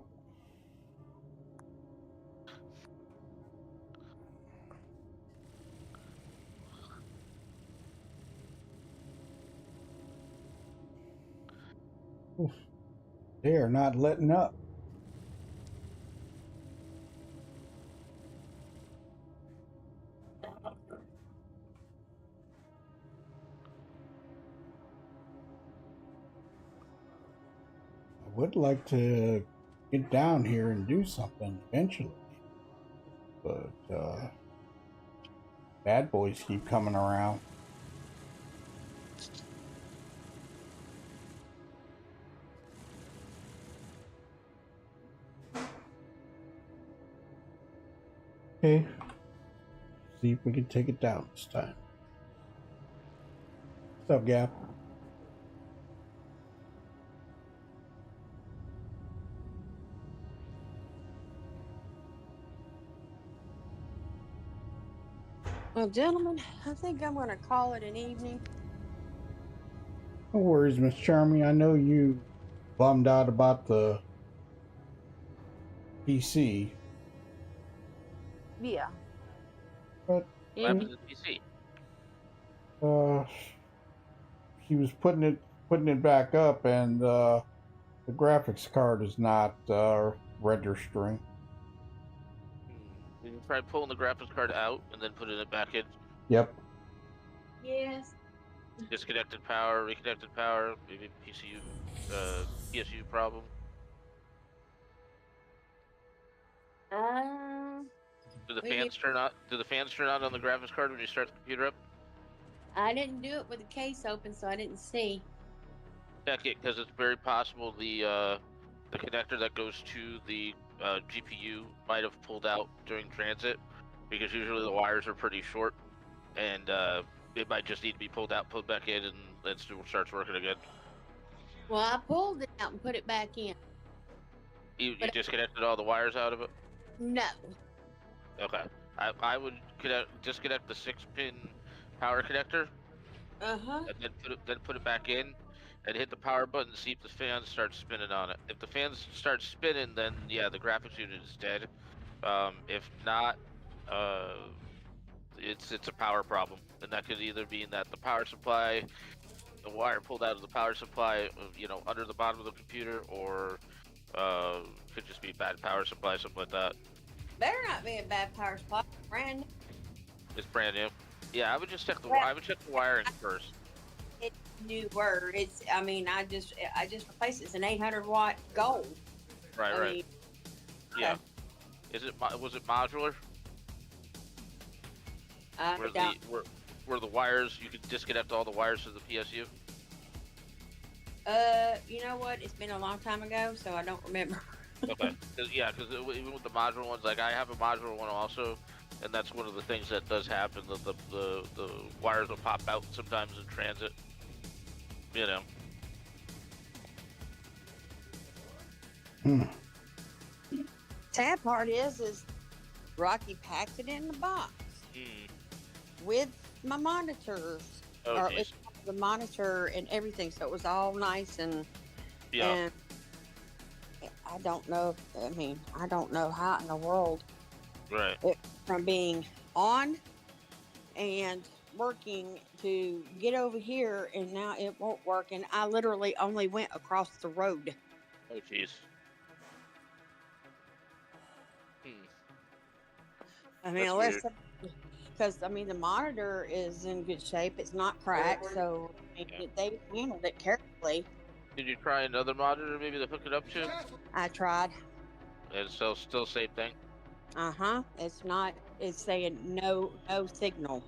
Oof. They are not letting up. I would like to get down here and do something eventually, but bad boys keep coming around. Okay, see if we can take it down this time. What's up, Gap? Well, gentlemen, I think I'm going to call it an evening. No worries, Miss Charmy. I know you bummed out about the PC, Yeah. but What happened to the PC? uh, he was putting it back up, and the graphics card is not registering. Did you try pulling the graphics card out and then putting it back in? Yep. Yes. Disconnected power, reconnected power, maybe PSU problem. Do the fans turn on? Do the fans turn on the graphics card when you start the computer up? I didn't do it with the case open, so I didn't see. Check it, because it's very possible the connector that goes to the GPU might have pulled out during transit, because usually the wires are pretty short, and it might just need to be pulled out, pulled back in, and then starts working again. Well, I pulled it out and put it back in. You disconnected all the wires out of it? No. Okay. I would disconnect the 6-pin power connector, Uh-huh. and then put it back in, and hit the power button to see if the fans start spinning on it. If the fans start spinning, then yeah, the graphics unit is dead. If not, it's a power problem, and that could either mean that the power supply, the wire pulled out of the power supply, under the bottom of the computer, or could just be bad power supply, something like that. Better not be a bad power supply. Brand new. It's brand new. Yeah, I would just check the wiring first. It's newer. I just replaced it. It's an 800 watt gold. Right. Yeah. Was it modular? Where the wires, you could disconnect all the wires to the PSU? You know what? It's been a long time ago, so I don't remember. Okay. Because even with the modular ones, like I have a modular one also, and that's one of the things that does happen. The wires will pop out sometimes in transit. Sad part is Rocky packed it in the box with my monitors. Oh, It's the monitor and everything, so it was all nice and yeah. And I don't know. I don't know how in the world, Right. From being on and working to get over here, and now it won't work. And I literally only went across the road. Oh, jeez. Because the monitor is in good shape. It's not cracked, so they handled it carefully. Did you try another monitor maybe to hook it up to? I tried. And so still same thing? It's not. It's saying no signal.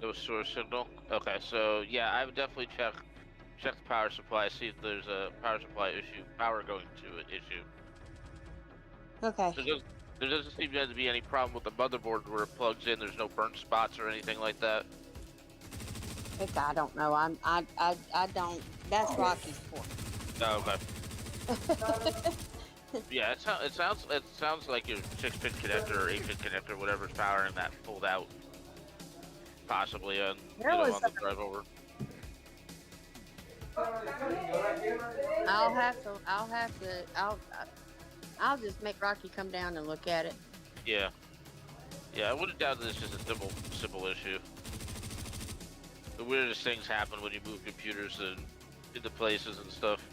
No source signal? Okay, so yeah, I would definitely check the power supply, see if there's a power supply issue, power going to an issue. Okay. There doesn't seem to be any problem with the motherboard where it plugs in. There's no burnt spots or anything like that. I don't know. I don't. That's Rocky's fault. Oh, okay. Yeah, it sounds like your 6-pin connector or 8-pin connector, whatever's powering that, pulled out. Possibly on the drive over. I'll just make Rocky come down and look at it. Yeah. Yeah, I wouldn't doubt that it's just a simple issue. The weirdest things happen when you move computers into places and stuff.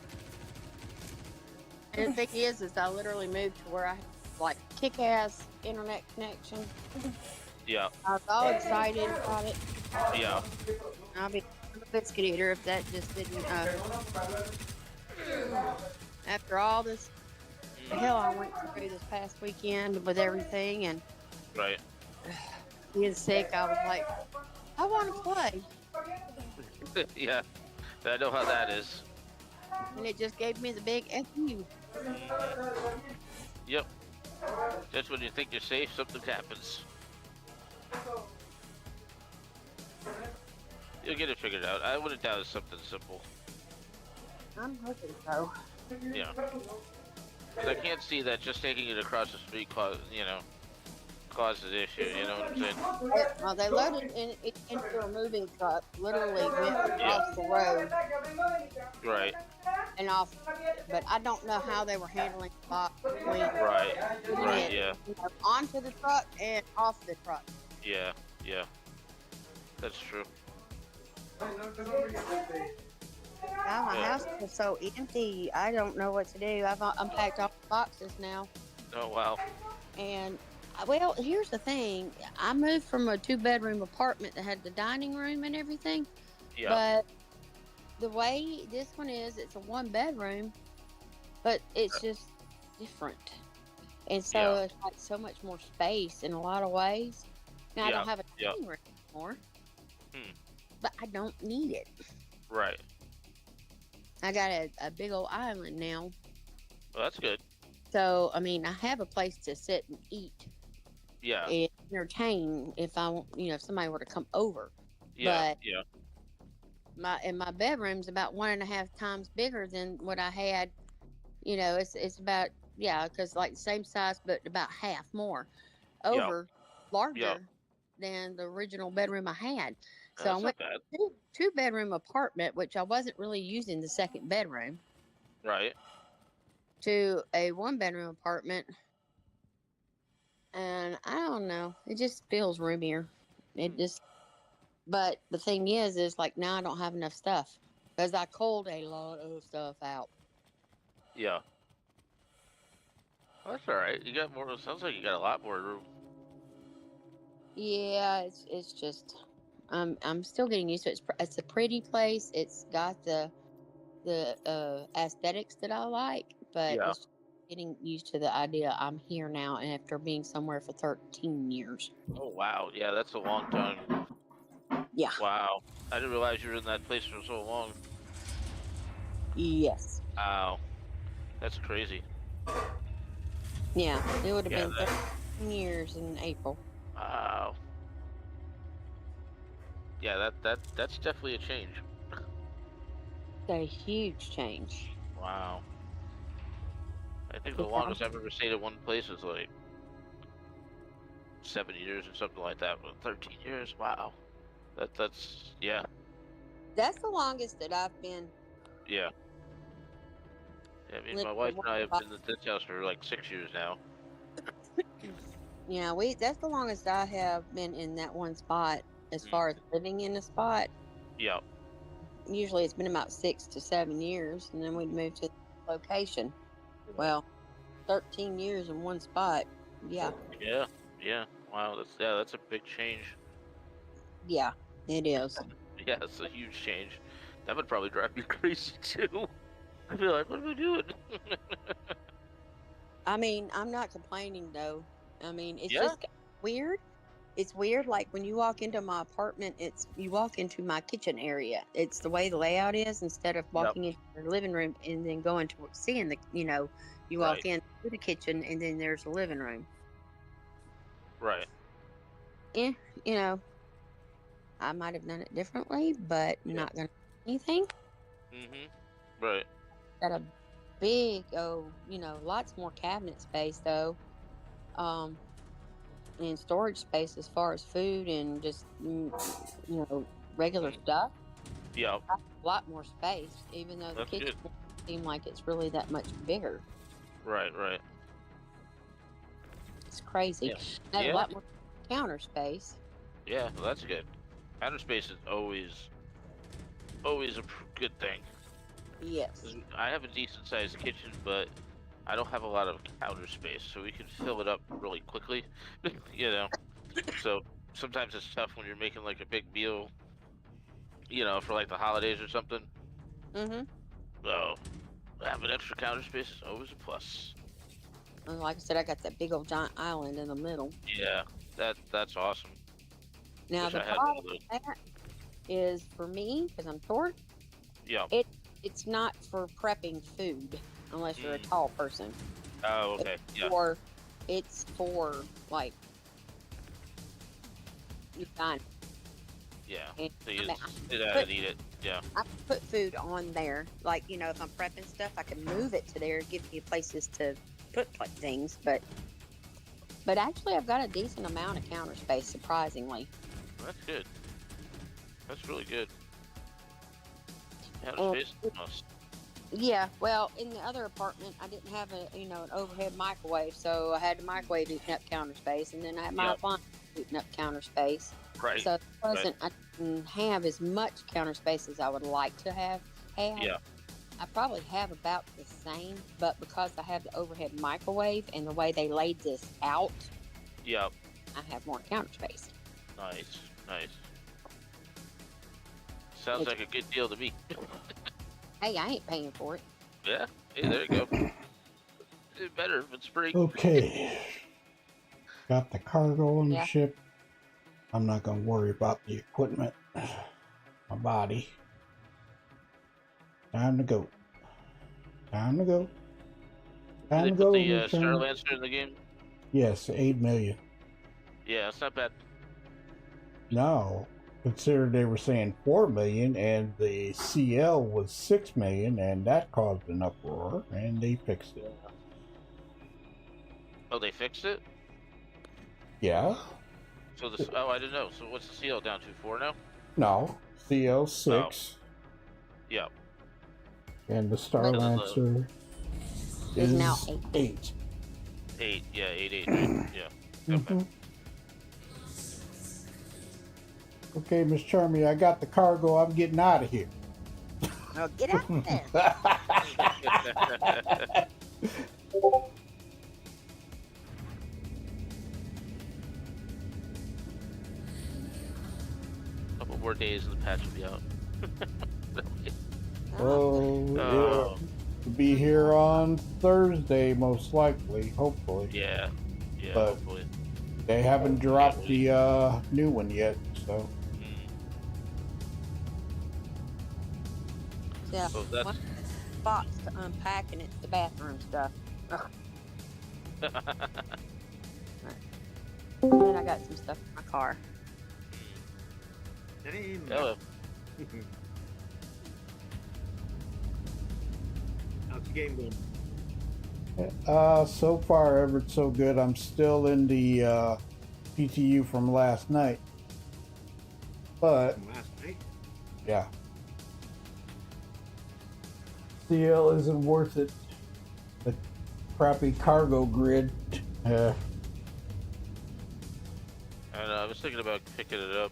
And the thing is I literally moved to where I have kick-ass internet connection. Yeah. I was all excited about it. Yeah. I'll be a biscuit eater if that just didn't. After all this hell I went through this past weekend with everything and right. Being sick, I was like, I want to play. Yeah, I know how that is. And it just gave me the big FU. Yep. Just when you think you're safe, something happens. You'll get it figured out. I wouldn't doubt it's something simple. I'm hoping so. Yeah. Because I can't see that just taking it across the street, causes issue. You know what I'm saying? Well, they loaded it into a moving truck, literally went Yeah. across the road Right. and off. But I don't know how they were handling the box between Right. putting Right. it Yeah. onto the truck and off the truck. Yeah. Yeah. That's true. God, my house is so empty. I don't know what to do. I've unpacked all the boxes now. Oh wow. And, well, here's the thing. I moved from a 2-bedroom apartment that had the dining room and everything. Yeah. But the way this one is, it's a 1-bedroom, but it's just different. And so Yeah. it's like so much more space in a lot of ways. Now, I don't have a Yeah. dining room anymore, Hmm. but I don't need it. Right. I got a big old island now. Well, that's good. So, I mean, I have a place to sit and eat Yeah. and entertain if I want, if somebody were to come over. Yeah. But Yeah. my bedroom's about 1.5 times bigger than what I had. It's about, because like the same size, but about half more over, larger than the original bedroom I had. So I That's went not bad. to a 2-bedroom apartment, which I wasn't really using the second bedroom, Right. to a 1-bedroom apartment. And I don't know, it just feels roomier. It just, but the thing is like now I don't have enough stuff because I culled a lot of stuff out. Yeah. Well, that's all right. You got more. It sounds like you got a lot more room. Yeah, it's just I'm still getting used to it. It's a pretty place. It's got the aesthetics that I like, but Yeah. it's getting used to the idea I'm here now and after being somewhere for 13 years. Oh wow. Yeah, that's a long time. Yeah. Wow. I didn't realize you were in that place for so long. Yes. Wow. That's crazy. Yeah, it would have Yeah, been 13 years in April. Wow. Yeah, that's definitely a change. It's a huge change. Wow. I think the longest I've ever stayed at one place was like 7 years or something like that. But 13 years, wow. That's yeah. That's the longest that I've been. Yeah. Yeah, I mean, my wife and I have been at this house for like 6 years now. Yeah, that's the longest I have been in that one spot as far as living in a spot. Yeah. Usually it's been about 6 to 7 years, and then we'd move to the location. Well, 13 years in one spot. Yeah. Yeah. Yeah. Wow. That's a big change. Yeah, it is. Yeah, it's a huge change. That would probably drive me crazy too. I'd be like, what am I doing? I mean, I'm not complaining though. I mean, it's Yeah. just weird. It's weird, like when you walk into my apartment, you walk into my kitchen area. It's the way the layout is. Instead of walking into your living room and then going to seeing you walk in to the kitchen and then there's the living room. Right. Yeah, I might have done it differently, but not gonna do anything. Right. Got a big, lots more cabinet space though. And storage space as far as food and just regular stuff. Yeah. A lot more space, even though the kitchen doesn't seem like it's really that much bigger. Right. Right. It's crazy. I have a lot more counter space. Yeah, well, that's good. Counter space is always a good thing. Yes. I have a decent sized kitchen, but I don't have a lot of counter space, so we can fill it up really quickly. So sometimes it's tough when you're making like a big meal, for like the holidays or something. So having extra counter space is always a plus. And like I said, I got that big old giant island in the middle. Yeah, that's awesome. Now Wish the I had problem one of with that is for me, because I'm short. Yeah. It's not for prepping food unless you're a tall person. Oh, okay. Or it's for like you dine. Yeah. And So you sit put- down and eat it. Yeah. I put food on there. Like, if I'm prepping stuff, I can move it to there, give you places to put things. But But actually, I've got a decent amount of counter space, surprisingly. Well, that's good. That's really good. Counter Well, space. Must. yeah, well, in the other apartment, I didn't have an overhead microwave, so I had the microwave eating up counter space, and then I had my appliance eating up counter space. Right. So I didn't have as much counter space as I would like to have. Yeah. I probably have about the same, but because I have the overhead microwave and the way they laid this out, Yep. I have more counter space. Nice. Nice. Sounds like a good deal to me. Hey, I ain't paying for it. Yeah. Hey, there you go. It's better if it's free. Okay. Got the cargo on the Yeah. ship. I'm not going to worry about the equipment. My body. Time to go. Time to go. Time Did to they go. put the return. Star Lancer in the game? Yes, 8 million. Yeah, it's not bad. No. Consider they were saying 4 million and the CL was 6 million, and that caused an uproar, and they fixed it. Oh, they fixed it? Yeah. So this. Oh, I didn't know. So what's the CL down to? 4 now? No. CL 6. Yeah. And the Star But- Lancer Is now 8. 8. Yeah, 8. Yeah. Okay. Mhm. Okay, Miss Charmy, I got the cargo. I'm getting out of here. Oh, get out there. Couple more days and the patch will be out. Oh, Oh. it'll be here on Thursday, most likely, hopefully. Yeah. Yeah, But- hopefully. They haven't dropped the new one yet, so. Yeah, So that's. one box to unpack, and it's the bathroom stuff. Ugh. And then I got some stuff in my car. Oh, How's the game going? So far, ever so good. I'm still in the PTU from last night. But, From last night? yeah. CL isn't worth it. The crappy cargo grid. I don't know. I was thinking about picking it up.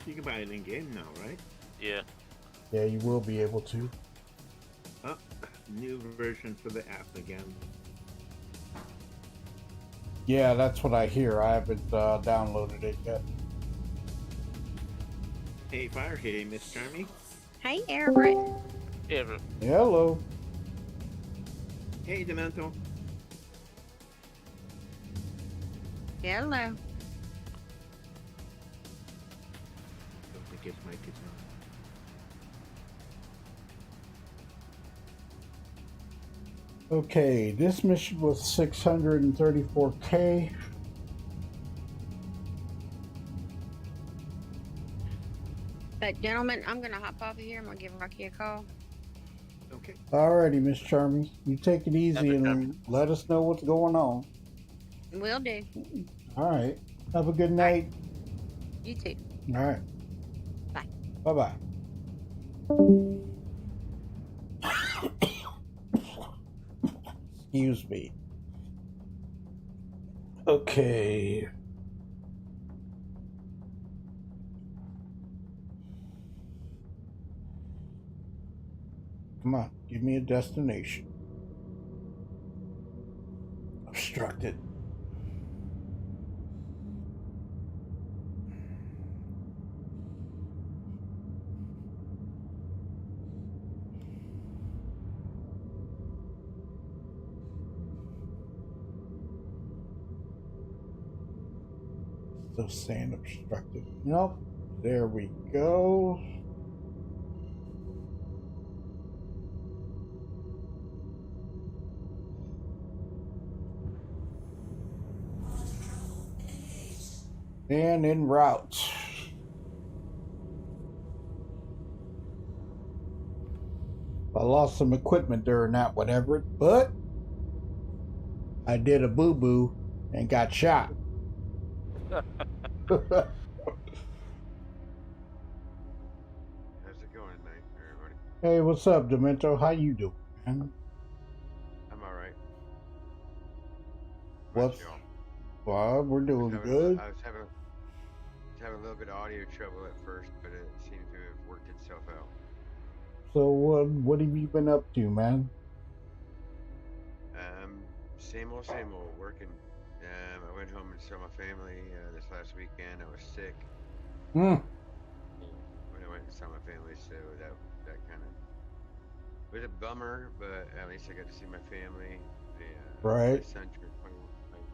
You can buy it in game now, right? Yeah. Yeah, you will be able to. Oh, new version for the app again. Yeah, that's what I hear. I haven't downloaded it yet. Hey, Fire. Hey, Miss Charmy. Hey, Everett. Yeah, but Hello. Hey, Demento. Hello. Don't think his mic is on. Okay, this mission was 634K. Gentlemen, I'm going to hop off of here. I'm going to give Rocky a call. Okay. Alrighty, Miss Charmy. You take it easy and let us know what's going on. Will do. Alright. Have a good night. You too. Alright. Bye. Bye-bye. Excuse me. Okay. Come on, give me a destination. Obstructed. Still saying obstructed. Nope. There we go. And en route. I lost some equipment during that whatever, but I did a boo-boo and got shot. How's it going tonight, everybody? Hey, what's up, Demento? How you doing, man? I'm all right. What's... Well, we're doing good. I was having a little bit of audio trouble at first, but it seems to have worked itself out. So, what have you been up to, man? Same old, working. I went home and saw my family this last weekend. I was sick. Hmm. When I went and saw my family, so that kind of was a bummer, but at least I got to see my family. Right. My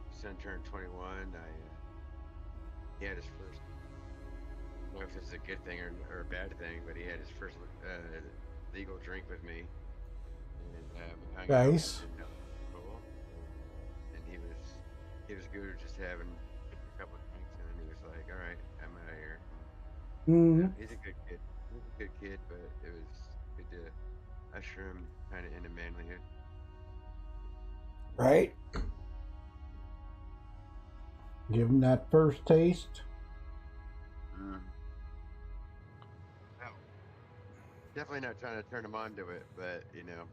son turned 21. He had his first. I don't know if it's a good thing or a bad thing, but he had his first legal drink with me. And, nice. He was good, just having a couple of drinks, and then he was like, "All right, I'm out of here." He's a good kid. He's a good kid, but it was good to usher him kind of into manlyhood. Right. Give him that first taste. Well, definitely not trying to turn him on to it, but you know,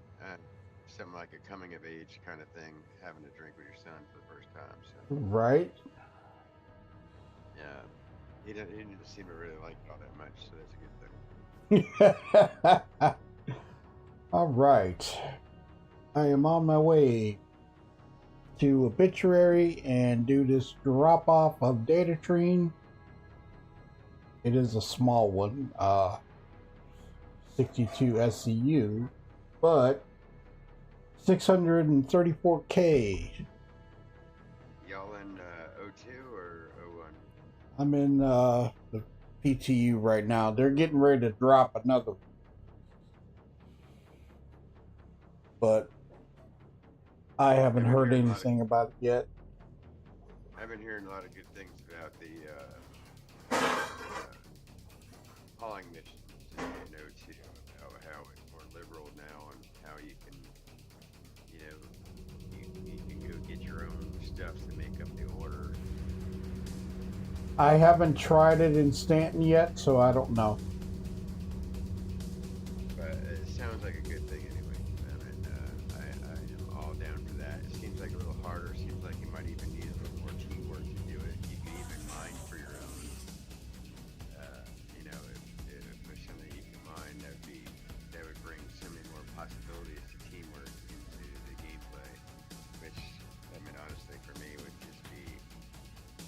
something like a coming of age kind of thing, having a drink with your son for the first time. So. Right. Yeah. He didn't seem to really like it all that much, so that's a good thing. All right. I am on my way to Obituary and do this drop off of data train. It is a small one, 62 SCU, but 634K. Y'all in 02 or 01? I'm in the PTU right now. They're getting ready to drop another one. But I haven't heard anything about it yet. I've been hearing a lot of good things about the hauling missions in 02, how it's more liberal now and how you can, you know, you can go get your own stuff to make up the order. I haven't tried it in Stanton yet, so I don't know. But it sounds like a good thing anyway. I am all down for that. It seems like a little harder. It seems like you might even need a little more teamwork to do it. You can even mine for your own. You know, if there's something you can mine, that would bring so many more possibilities to teamwork into the gameplay, which, I mean, honestly, for me, would just be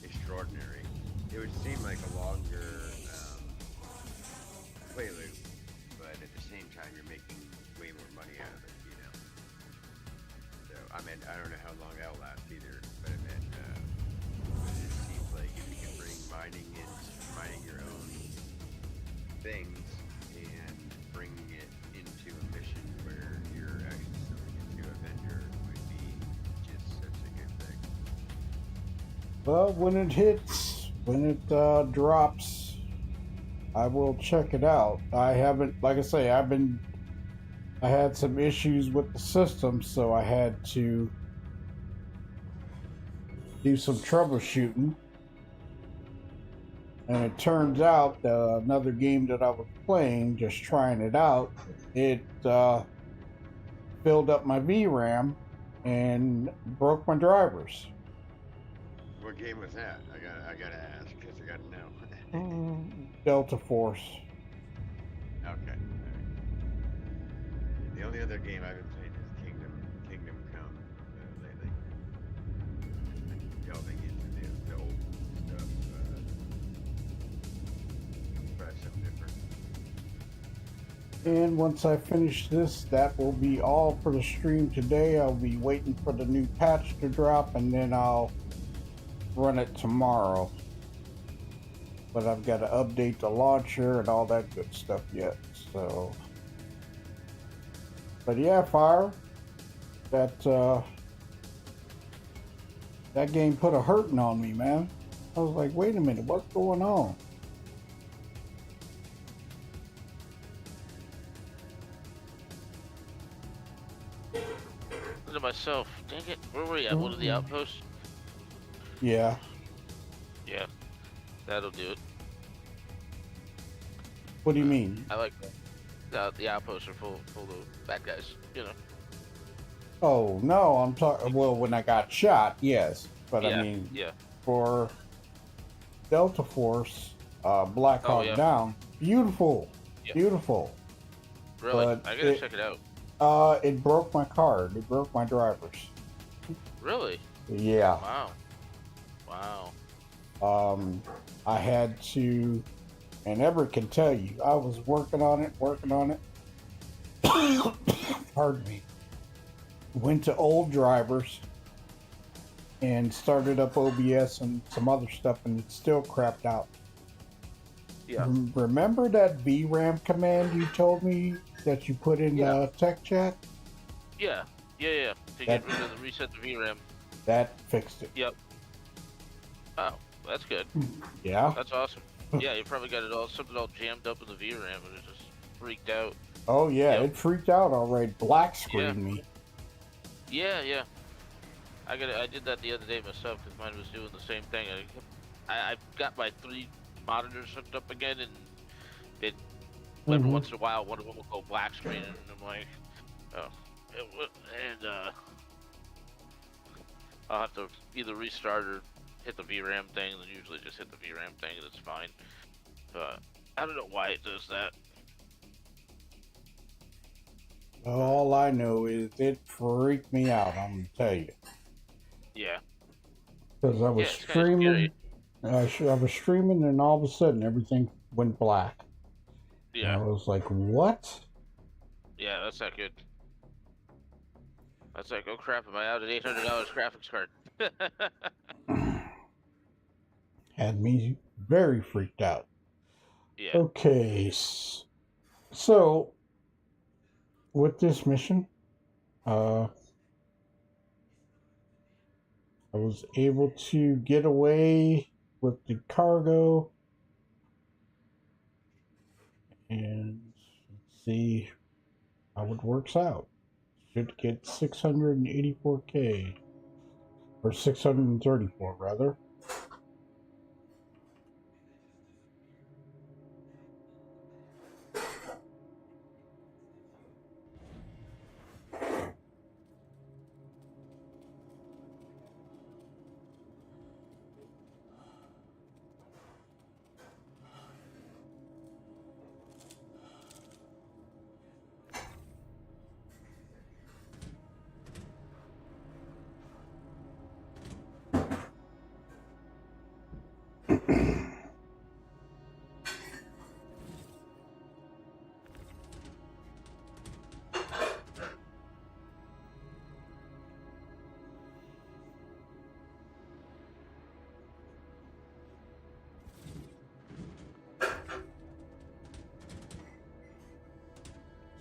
extraordinary. It would seem like a longer play loop, but at the same time, you're making way more money out of it, you know. So, I mean, I don't know how long that'll last either, but I mean, it seems like if you can bring mining your own things and bringing it into a mission where you're actually selling it to a vendor would be just such a good thing. Well, when it drops, I will check it out. I haven't, like I say, I had some issues with the system, so I had to do some troubleshooting. And it turns out another game that I was playing, just trying it out, it filled up my VRAM and broke my drivers. What game was that? I gotta ask because I gotta know. Delta Force. Okay. The only other game I've been playing is Kingdom Come lately. Delving into the old stuff. Try something different. And once I finish this, that will be all for the stream today. I'll be waiting for the new patch to drop, and then I'll run it tomorrow. But I've got to update the launcher and all that good stuff yet. So, but yeah, Fire, that game put a hurting on me, man. I was like, wait a minute, what's going on? Into my itself. Dang it. Where were you at? One of the outposts? Yeah. Yeah. That'll do it. What do you mean? I like that. The outposts are full of bad guys, you know. Oh, no, I'm talking, well, when I got shot, yes. But Yeah, I mean, yeah. for Delta Force, Black Hawk yeah. Down, beautiful, Yeah. beautiful. Really? But I gotta check it out. It broke my card. It broke my drivers. Really? Yeah. Wow. Wow. I had to, and Everett can tell you, I was working on it. Pardon me. Went to old drivers and started up OBS and some other stuff, and it still crapped out. Yeah. Remember that VRAM command you told me that you put in tech chat? Yeah. To get rid of the reset the VRAM. That fixed it. Yep. Oh, that's good. Yeah. That's awesome. Yeah, you probably got it all something all jammed up in the VRAM and it just freaked out. Oh yeah, it freaked out all right. Black screened me. Yeah. I did that the other day myself because mine was doing the same thing. I got my 3 monitors hooked up again, and it every once in a while one of them will go black screen, and I'm like, oh, I'll have to either restart or hit the VRAM thing, and then usually just hit the VRAM thing, and it's fine. But I don't know why it does that. All I know is it freaked me out, I'm gonna tell you. Yeah. Because I was streaming, I was streaming, and all of a sudden everything went black. Yeah. And I was like, what? Yeah, that's not good. That's like, oh crap, am I out at $800 graphics card? Had me very freaked out. Yeah. Okay, so with this mission, I was able to get away with the cargo, and let's see how it works out. Should get 684K, or 634 rather.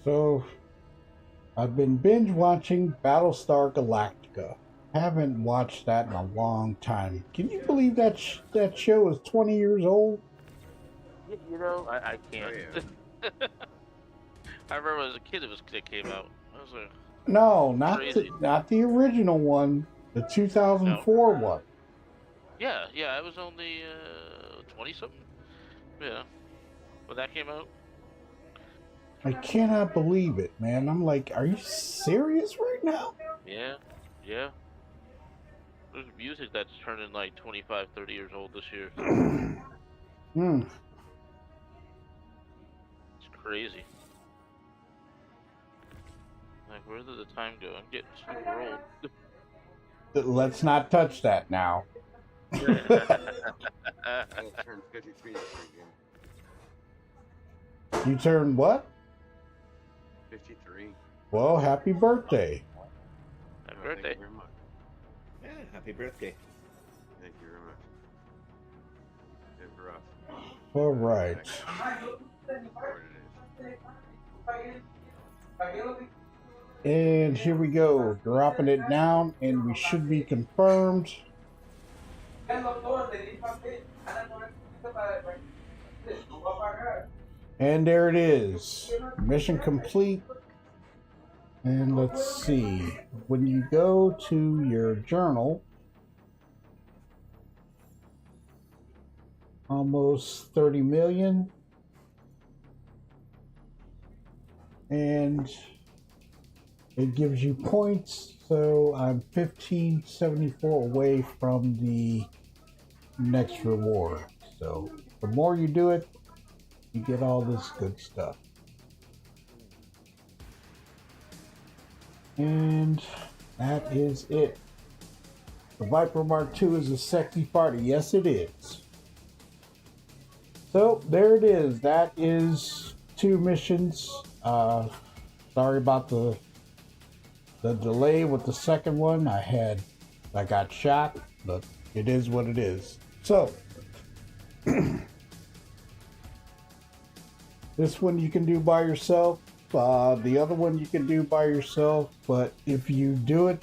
So, I've been binge watching Battlestar Galactica. Haven't watched that in a long time. Can you believe that that show is 20 years old? You know, I can't. Oh, yeah. I remember as a kid it came out. I was like, no, not the original one, the 2004 one. Yeah, I was only 20 something. Yeah, when that came out. I cannot believe it, man. I'm like, are you serious right now? Yeah. There's music that's turning like 25, 30 years old this year. It's crazy. Like, where did the time go? I'm getting super old. Let's not touch that now. I turned 53 this weekend. You turned what? 53. Well, happy birthday. Happy birthday. Thank you very much. Yeah, happy birthday. Thank you very much. It's rough. All right. And here we go, dropping it down, and we should be confirmed. And there it is. Mission complete. And let's see, when you go to your journal, almost 30 million, and it gives you points, so I'm 1574 away from the next reward. So the more you do it, you get all this good stuff. And that is it. The Viper Mark II is a sexy party. Yes, it is. So there it is. That is 2 missions. Sorry about the delay with the second one. I got shot, but it is what it is. So this one you can do by yourself. The other one you can do by yourself, but if you do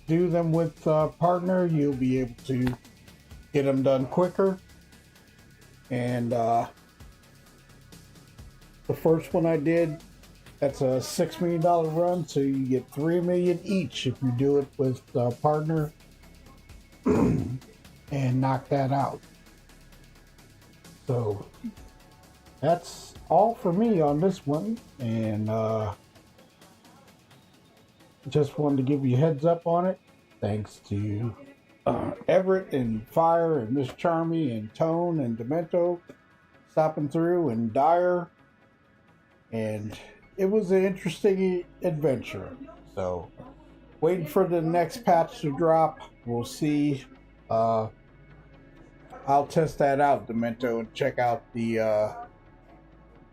them with a partner, you'll be able to get them done quicker. And the first one I did, that's a $6 million run, so you get $3 million each if you do it with a partner and knock that out. So that's all for me on this one, and just wanted to give you a heads up on it. Thanks to Everett and Fire and Miss Charmy and Tone and Demento stopping through, and Dyer, and it was an interesting adventure. So waiting for the next patch to drop. We'll see. I'll test that out, Demento, and check out the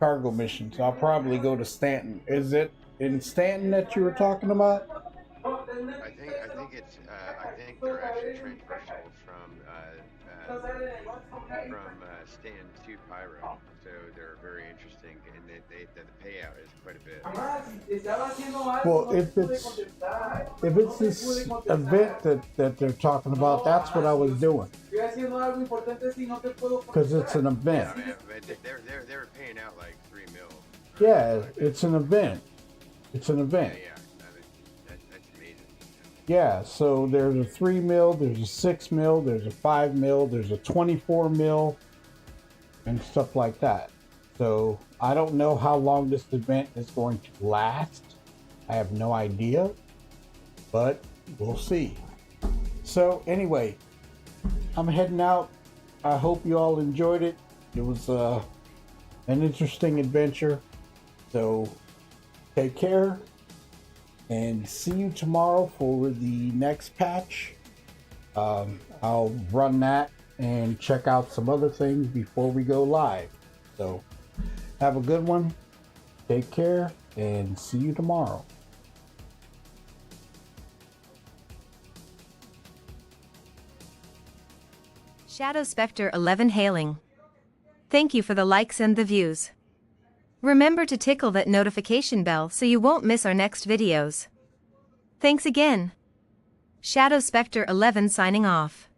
cargo missions. I'll probably go to Stanton. Is it in Stanton that you were talking about? I think it's I think they're actually transversal from Stanton to Pyro, so they're very interesting, and the payout is quite a bit. Well, if it's this event that they're talking about, that's what I was doing. Because it's an event. Yeah, they were paying out like $3 million. Yeah, it's an event. It's an event. Yeah, that's amazing. Yeah, so there's a 3 mil, there's a 6 mil, there's a 5 mil, there's a 24 mil, and stuff like that. So I don't know how long this event is going to last. I have no idea, but we'll see. So anyway, I'm heading out. I hope you all enjoyed it. It was an interesting adventure. So take care and see you tomorrow for the next patch. I'll run that and check out some other things before we go live. So have a good one. Take care and see you tomorrow. Shadow Spectre 11 hailing. Thank you for the likes and the views. Remember to tickle that notification bell so you won't miss our next videos. Thanks again. Shadow Spectre 11 signing off.